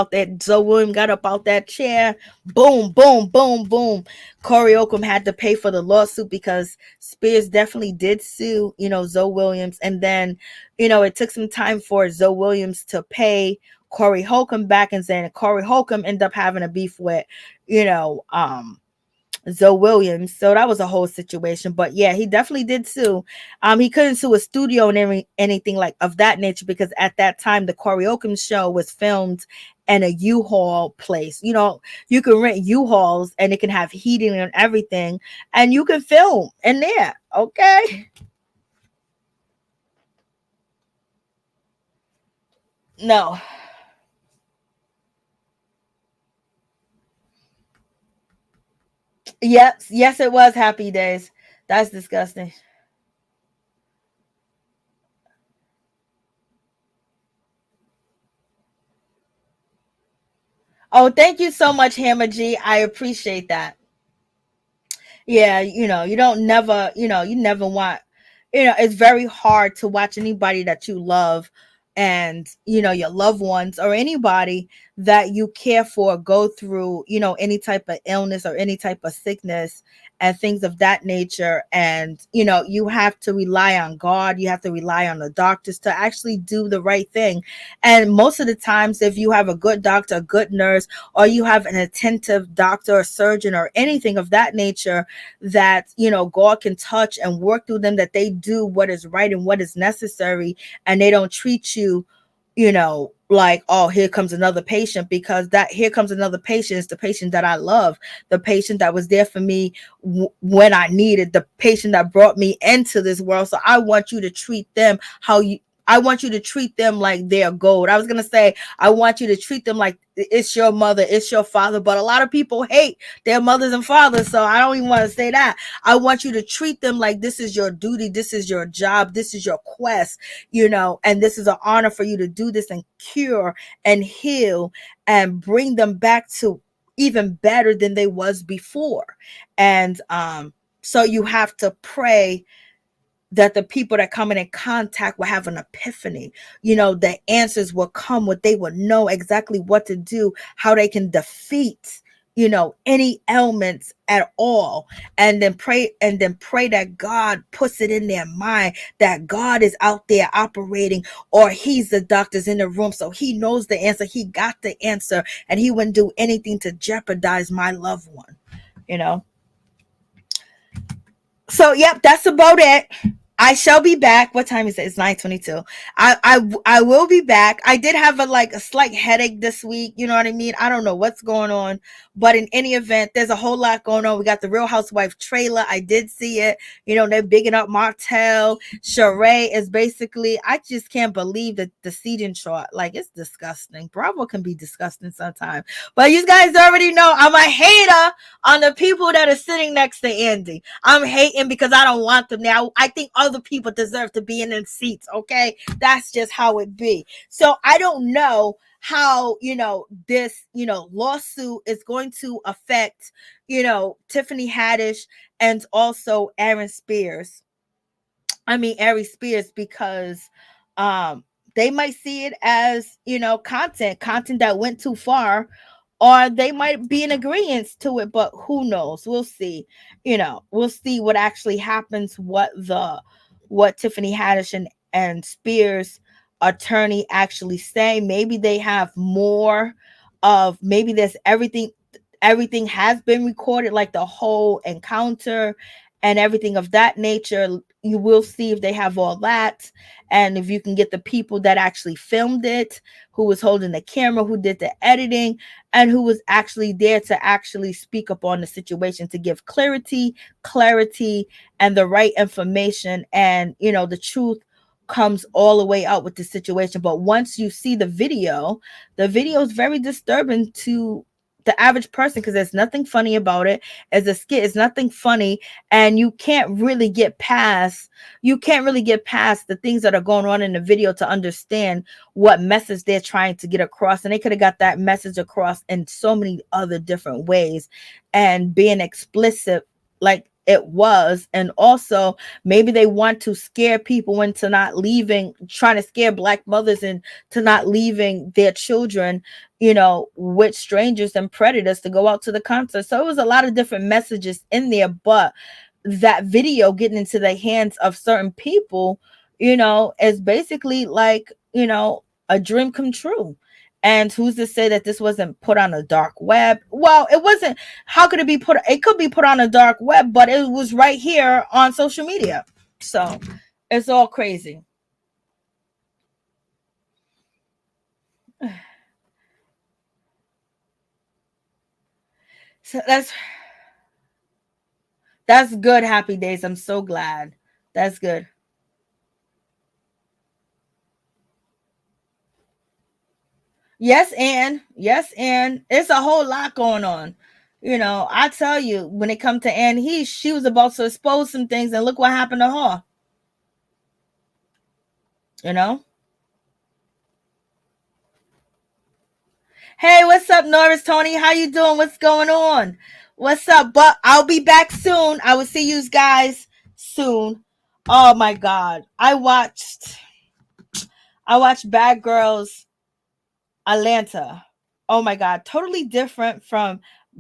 out that chair. Boom, boom, boom, boom. Corey Holcomb had to pay for the lawsuit because Spears definitely did sue, Zoe Williams. And then, it took some time for Zoe Williams to pay Corey Holcomb back, and then Corey Holcomb ended up having a beef with, Zoe Williams. So that was a whole situation. But yeah, he definitely did sue. He couldn't sue a studio and anything like of that nature, because at that time the Corey Holcomb show was filmed in a U-Haul place. You can rent U-Hauls and it can have heating and everything, and you can film in there. Okay. No. Yes, it was Happy Days. That's disgusting. Oh, thank you so much, Hammer G. I appreciate that. Yeah, you don't never, you never want, it's very hard to watch anybody that you love, and your loved ones or anybody that you care for go through, any type of illness or any type of sickness and things of that nature. And you have to rely on God, you have to rely on the doctors to actually do the right thing. And most of the times, if you have a good doctor, a good nurse, or you have an attentive doctor or surgeon or anything of that nature, that God can touch and work through them, that they do what is right and what is necessary, and they don't treat you, like, oh, here comes another patient, because that here comes another patient is the patient that I love, the patient that was there for me when I needed, the patient that brought me into this world. So I want you to treat them I want you to treat them like they're gold. I was going to say, I want you to treat them like it's your mother, it's your father. But a lot of people hate their mothers and fathers. So I don't even want to say that. I want you to treat them like this is your duty. This is your job. This is your quest, and this is an honor for you to do this and cure and heal and bring them back to even better than they was before. And so you have to pray that the people that come in contact will have an epiphany. The answers will come, what they will know exactly what to do, how they can defeat, any ailments at all, and then pray that God puts it in their mind that God is out there operating, or he's the doctor's in the room, so he knows the answer, he got the answer, and he wouldn't do anything to jeopardize my loved one. So yep, that's about it. I shall be back. What time is it? It's 9:22. I will be back. I did have a slight headache this week. You know what I mean? I don't know what's going on, but in any event, there's a whole lot going on. We got the Real Housewife trailer. I did see it. They're bigging up Martell. Sheree is basically, I just can't believe that the seating chart. Like, it's disgusting. Bravo can be disgusting sometimes. But you guys already know I'm a hater on the people that are sitting next to Andy. I'm hating because I don't want them now. I think other people deserve to be in them seats, okay? That's just how it be. So I don't know how, this, lawsuit is going to affect, Tiffany Haddish and also Aries Spears, because they might see it as, content that went too far, or they might be in agreement to it, but who knows? We'll see. We'll see what actually happens, what Tiffany Haddish and Spears attorney actually say. Maybe they have more maybe there's everything has been recorded, like the whole encounter and everything of that nature. You will see if they have all that, and if you can get the people that actually filmed it, who was holding the camera, who did the editing, and who was actually there to actually speak up on the situation, to give clarity, and the right information. And, the truth comes all the way out with the situation. But once you see the video is very disturbing to the average person, because there's nothing funny about it. As a skit, it's nothing funny, and you can't really get past the things that are going on in the video to understand what message they're trying to get across. And they could have got that message across in so many other different ways, and being explicit like it was. And also, maybe they want to scare people into not leaving, trying to scare Black mothers into not leaving their children, with strangers and predators to go out to the concert. So it was a lot of different messages in there, but that video getting into the hands of certain people, is basically like, a dream come true. And who's to say that this wasn't put on a dark web? Well, it wasn't. How could it be put? It could be put on a dark web, but it was right here on social media. So it's all crazy. So that's good. Happy days. I'm so glad. That's good. Yes, and it's a whole lot going on. I tell you, when it comes to Anne, she was about to expose some things, and look what happened to her. Hey, what's up, Norris Tony? How you doing? What's going on? What's up? But I'll be back soon. I will see you guys soon. Oh my God. I watched Bad Girls Atlanta. Oh my God. Totally different from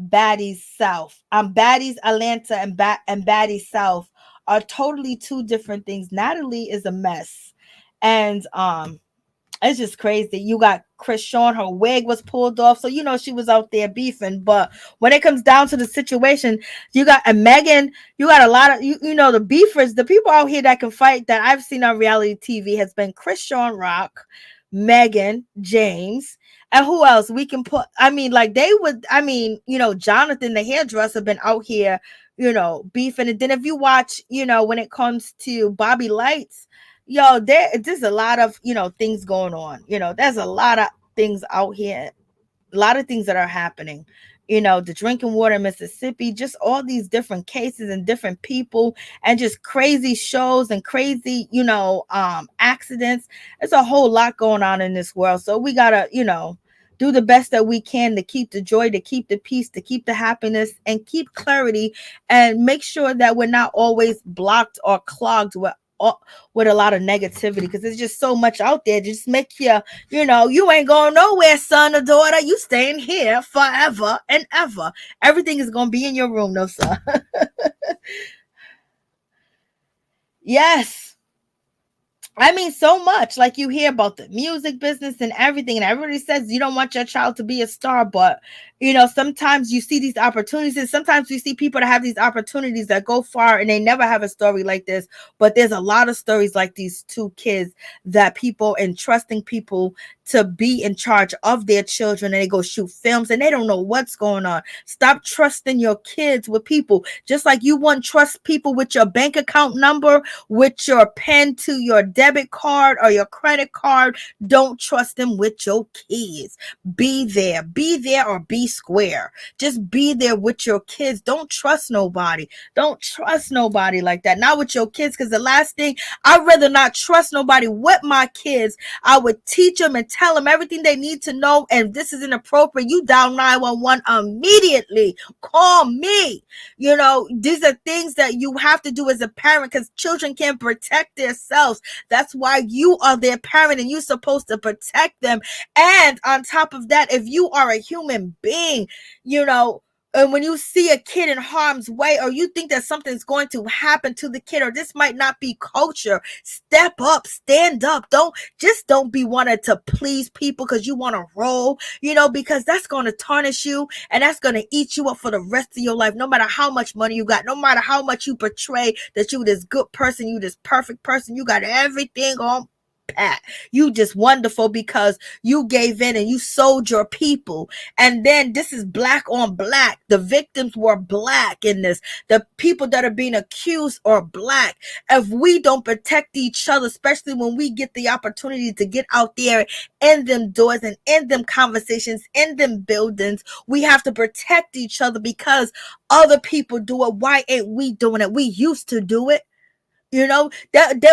Baddies South. Baddies Atlanta and Baddies South are totally two different things. Natalie is a mess. And it's just crazy. You got Chris Sean, her wig was pulled off. So, she was out there beefing. But when it comes down to the situation, you got Megan, you got a lot of, the beefers, the people out here that can fight that I've seen on reality TV has been Chris Sean Rock, Megan, James, and who else we can put. Jonathan, the hairdresser, been out here, beefing. And then if you watch, when it comes to Bobby Lights, there's a lot of, things going on. There's a lot of things out here, a lot of things that are happening. The drinking water in Mississippi, just all these different cases and different people, and just crazy shows and crazy, accidents. There's a whole lot going on in this world. So we gotta, do the best that we can to keep the joy, to keep the peace, to keep the happiness, and keep clarity, and make sure that we're not always blocked or clogged with with a lot of negativity, because there's just so much out there. Just make you ain't going nowhere, son or daughter. You staying here forever and ever. Everything is gonna be in your room, no sir. Yes. I mean, so much. Like, you hear about the music business and everything, and everybody says you don't want your child to be a star, but sometimes you see these opportunities, and sometimes you see people that have these opportunities that go far and they never have a story like this. But there's a lot of stories like these two kids, that people entrusting people to be in charge of their children, and they go shoot films and they don't know what's going on. Stop trusting your kids with people, just like you wouldn't trust people with your bank account number, with your pen to your debit card or your credit card. Don't trust them with your kids. Be there or be square. Just be there with your kids. Don't trust nobody. Don't trust nobody like that. Not with your kids, because the last thing, I'd rather not trust nobody with my kids. I would teach them and tell them everything they need to know. And if this is inappropriate, you dial 911 immediately. Call me. These are things that you have to do as a parent, because children can't protect themselves. That's why you are their parent, and you're supposed to protect them. And on top of that, if you are a human being, and when you see a kid in harm's way, or you think that something's going to happen to the kid, or this might not be culture, step up, stand up. Don't be wanting to please people because you want to roll, because that's going to tarnish you, and that's going to eat you up for the rest of your life. No matter how much money you got, no matter how much you portray that you this good person, you this perfect person, you got everything on pat. You just wonderful because you gave in and you sold your people. And then this is black on black. The victims were black in this. The people that are being accused are black. If we don't protect each other, especially when we get the opportunity to get out there in them doors and in them conversations, in them buildings, we have to protect each other, because other people do it. Why ain't we doing it? We used to do it. There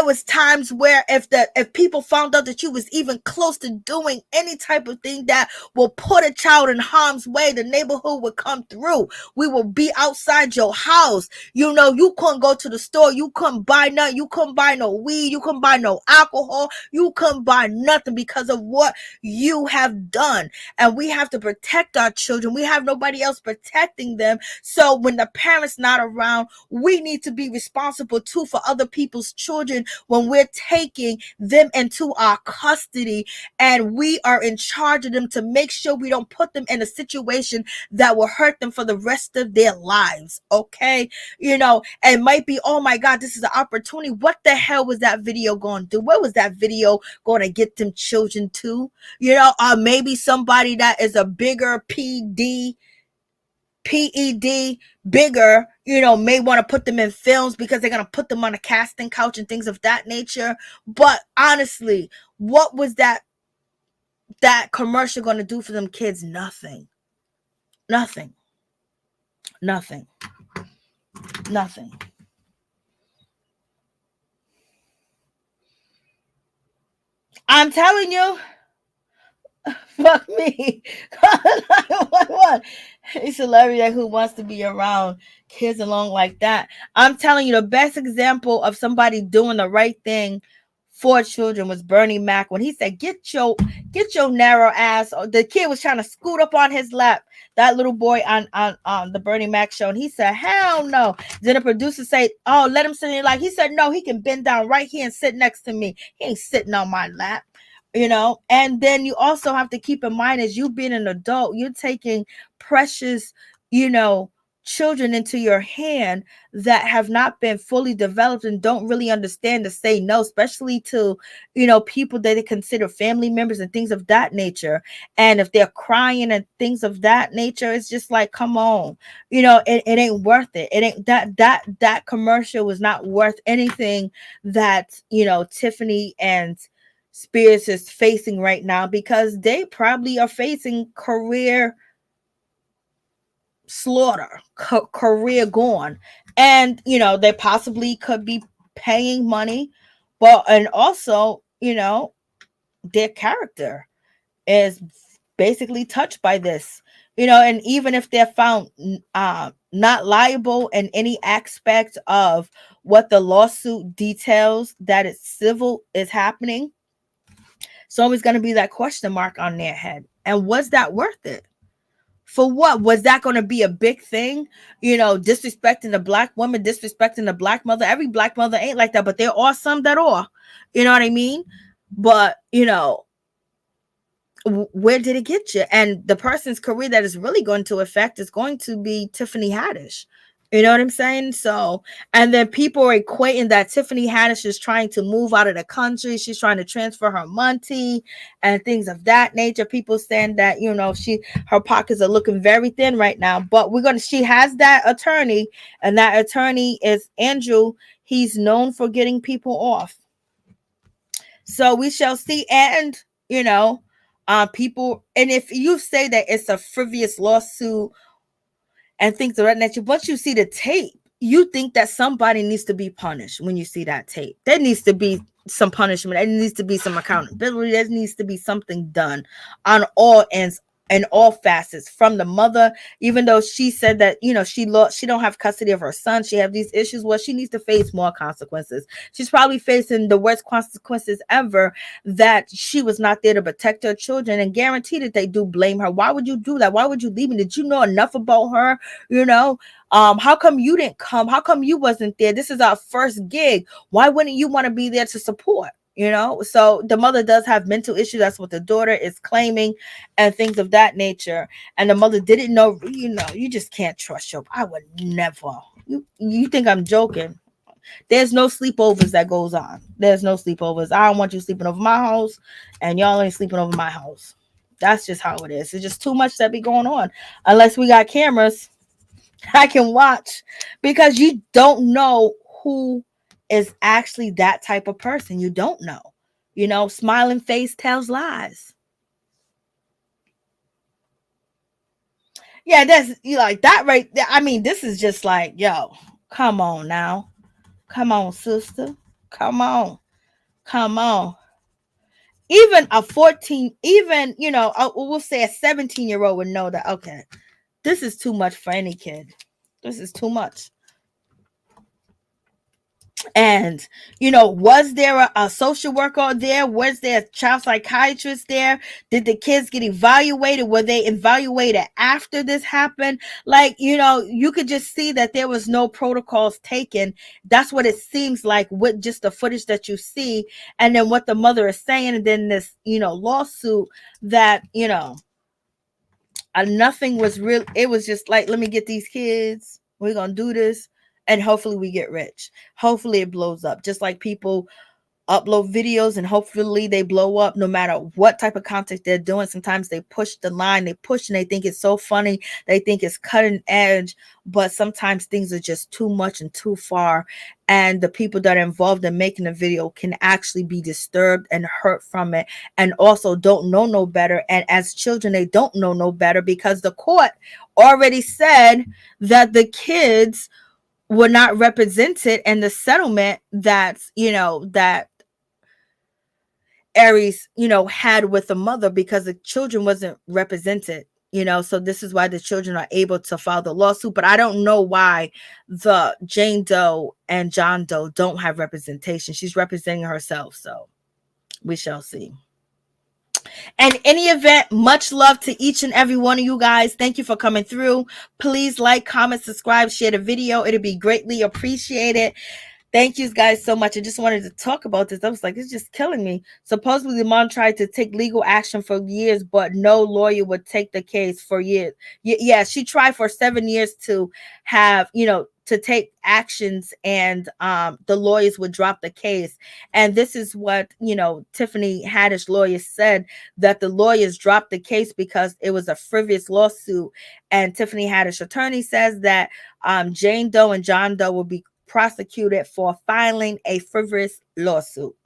was times where if people found out that you was even close to doing any type of thing that will put a child in harm's way, the neighborhood would come through. We will be outside your house. You couldn't go to the store. You couldn't buy nothing. You couldn't buy no weed. You couldn't buy no alcohol. You couldn't buy nothing because of what you have done. And we have to protect our children. We have nobody else protecting them. So when the parents not around, we need to be responsible too for other people's children when we're taking them into our custody, and we are in charge of them, to make sure we don't put them in a situation that will hurt them for the rest of their lives. Okay. It might be, oh my God, this is an opportunity. What the hell was that video going to do? What was that video going to get them children to? Or maybe somebody that is a bigger PED bigger, may want to put them in films because they're going to put them on a casting couch and things of that nature. But honestly, what was that commercial going to do for them kids? Nothing. I'm telling you. Fuck me. A celebrity who wants to be around kids along like that. I'm telling you, the best example of somebody doing the right thing for children was Bernie Mac, when he said, get your narrow ass. The kid was trying to scoot up on his lap, that little boy on the Bernie Mac show, and he said, hell no. Then the producer said, oh, let him sit in your lap. He said, no, he can bend down right here and sit next to me. He ain't sitting on my lap. And then you also have to keep in mind, as you being an adult, you're taking precious, children into your hand that have not been fully developed and don't really understand to say no, especially to, people that they consider family members and things of that nature. And if they're crying and things of that nature, it's just like, come on, it ain't worth it. It ain't that commercial was not worth anything that, Tiffany and Spears is facing right now, because they probably are facing career slaughter, career gone. And they possibly could be paying money, and also their character is basically touched by this, and even if they're found not liable in any aspect of what the lawsuit details that it's civil is happening, it's always going to be that question mark on their head. And was that worth it? For what? Was that going to be a big thing? Disrespecting the black woman, disrespecting the black mother. Every black mother ain't like that, but there are some that are. You know what I mean? But, where did it get you? And the person's career that is really going to affect is going to be Tiffany Haddish. You know what I'm saying? So, and then people are equating that Tiffany Haddish is trying to move out of the country. She's trying to transfer her money and things of that nature. People saying that, her pockets are looking very thin right now. But she has that attorney, and that attorney is Andrew. He's known for getting people off. So we shall see. And, people, and if you say that it's a frivolous lawsuit and things of that nature, once you see the tape, you think that somebody needs to be punished. When you see that tape, there needs to be some punishment. There needs to be some accountability. There needs to be something done on all ends and all facets, from the mother. Even though she said that, she don't have custody of her son, she have these issues. Well, she needs to face more consequences. She's probably facing the worst consequences ever, that she was not there to protect her children, and guarantee that they do blame her. Why would you do that? Why would you leave me? Did you know enough about her? How come you didn't come? How come you wasn't there? This is our first gig. Why wouldn't you want to be there to support? So the mother does have mental issues. That's what the daughter is claiming, and things of that nature. And the mother didn't know. You just can't trust your. I would never. You think I'm joking? There's no sleepovers that goes on. There's no sleepovers. I don't want you sleeping over my house, and y'all ain't sleeping over my house. That's just how it is. It's just too much that be going on. Unless we got cameras, I can watch, because you don't know who is actually that type of person. You don't know. Smiling face tells lies. Yeah, that's like that right there. I mean, this is just like, yo, come on now. Come on, sister. Come on. Even a 14, even, we'll say a 17-year-old would know that, okay, this is too much for any kid. This is too much. And, was there a social worker there? Was there a child psychiatrist there? Did the kids get evaluated? Were they evaluated after this happened? Like, you could just see that there was no protocols taken. That's what it seems like with just the footage that you see. And then what the mother is saying. And then this, lawsuit that, nothing was real. It was just like, let me get these kids. We're going to do this. And hopefully we get rich. Hopefully it blows up. Just like people upload videos and hopefully they blow up no matter what type of content they're doing. Sometimes they push the line. They push and they think it's so funny. They think it's cutting edge. But sometimes things are just too much and too far. And the people that are involved in making the video can actually be disturbed and hurt from it. And also don't know no better. And as children, they don't know no better, because the court already said that the kids were not represented in the settlement that Aries, had with the mother, because the children wasn't represented, so this is why the children are able to file the lawsuit. But I don't know why the Jane Doe and John Doe don't have representation. She's representing herself, so we shall see. In any event, much love to each and every one of you guys. Thank you for coming through. Please like, comment, subscribe, share the video. It'll be greatly appreciated. Thank you guys so much. I just wanted to talk about this. I was like, it's just killing me. Supposedly the mom tried to take legal action for years, but no lawyer would take the case for years. Yeah, she tried for 7 years to have, to take actions, and the lawyers would drop the case. And this is what, Tiffany Haddish lawyers said, that the lawyers dropped the case because it was a frivolous lawsuit. And Tiffany Haddish attorney says that Jane Doe and John Doe will be prosecuted for filing a frivolous lawsuit.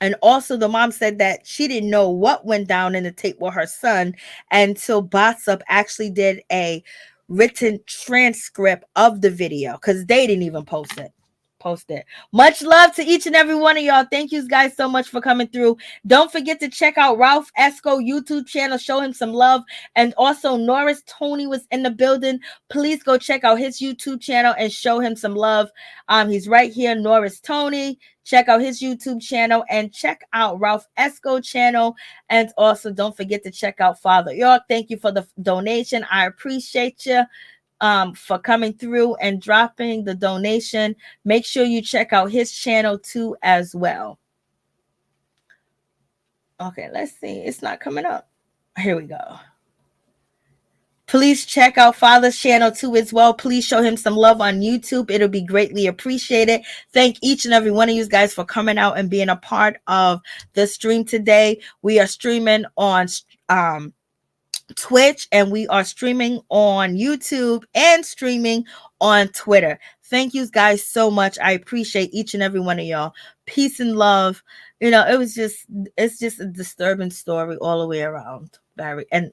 And also the mom said that she didn't know what went down in the tape with her son until Bots-Up actually did a written transcript of the video, because they didn't even post it. post it. Much love to each and every one of y'all. Thank you guys so much for coming through. Don't forget to check out Ralph Esco YouTube channel. Show him some love. And also Norris Tony was in the building. Please go check out his YouTube channel and show him some love. He's right here, Norris Tony. Check out his YouTube channel and check out Ralph Esco channel. And also don't forget to check out Father York. Thank you for the donation. I appreciate you for coming through and dropping the donation. Make sure you check out his channel too as well. Okay, let's see. It's not coming up. Here we go. Please check out Father's channel too as well. Please show him some love on YouTube. It'll be greatly appreciated. Thank each and every one of you guys for coming out and being a part of the stream today. We are streaming on Twitch, and we are streaming on YouTube and streaming on Twitter. Thank you guys so much. I appreciate each and every one of y'all. Peace and love. It's just a disturbing story all the way around. Barry. And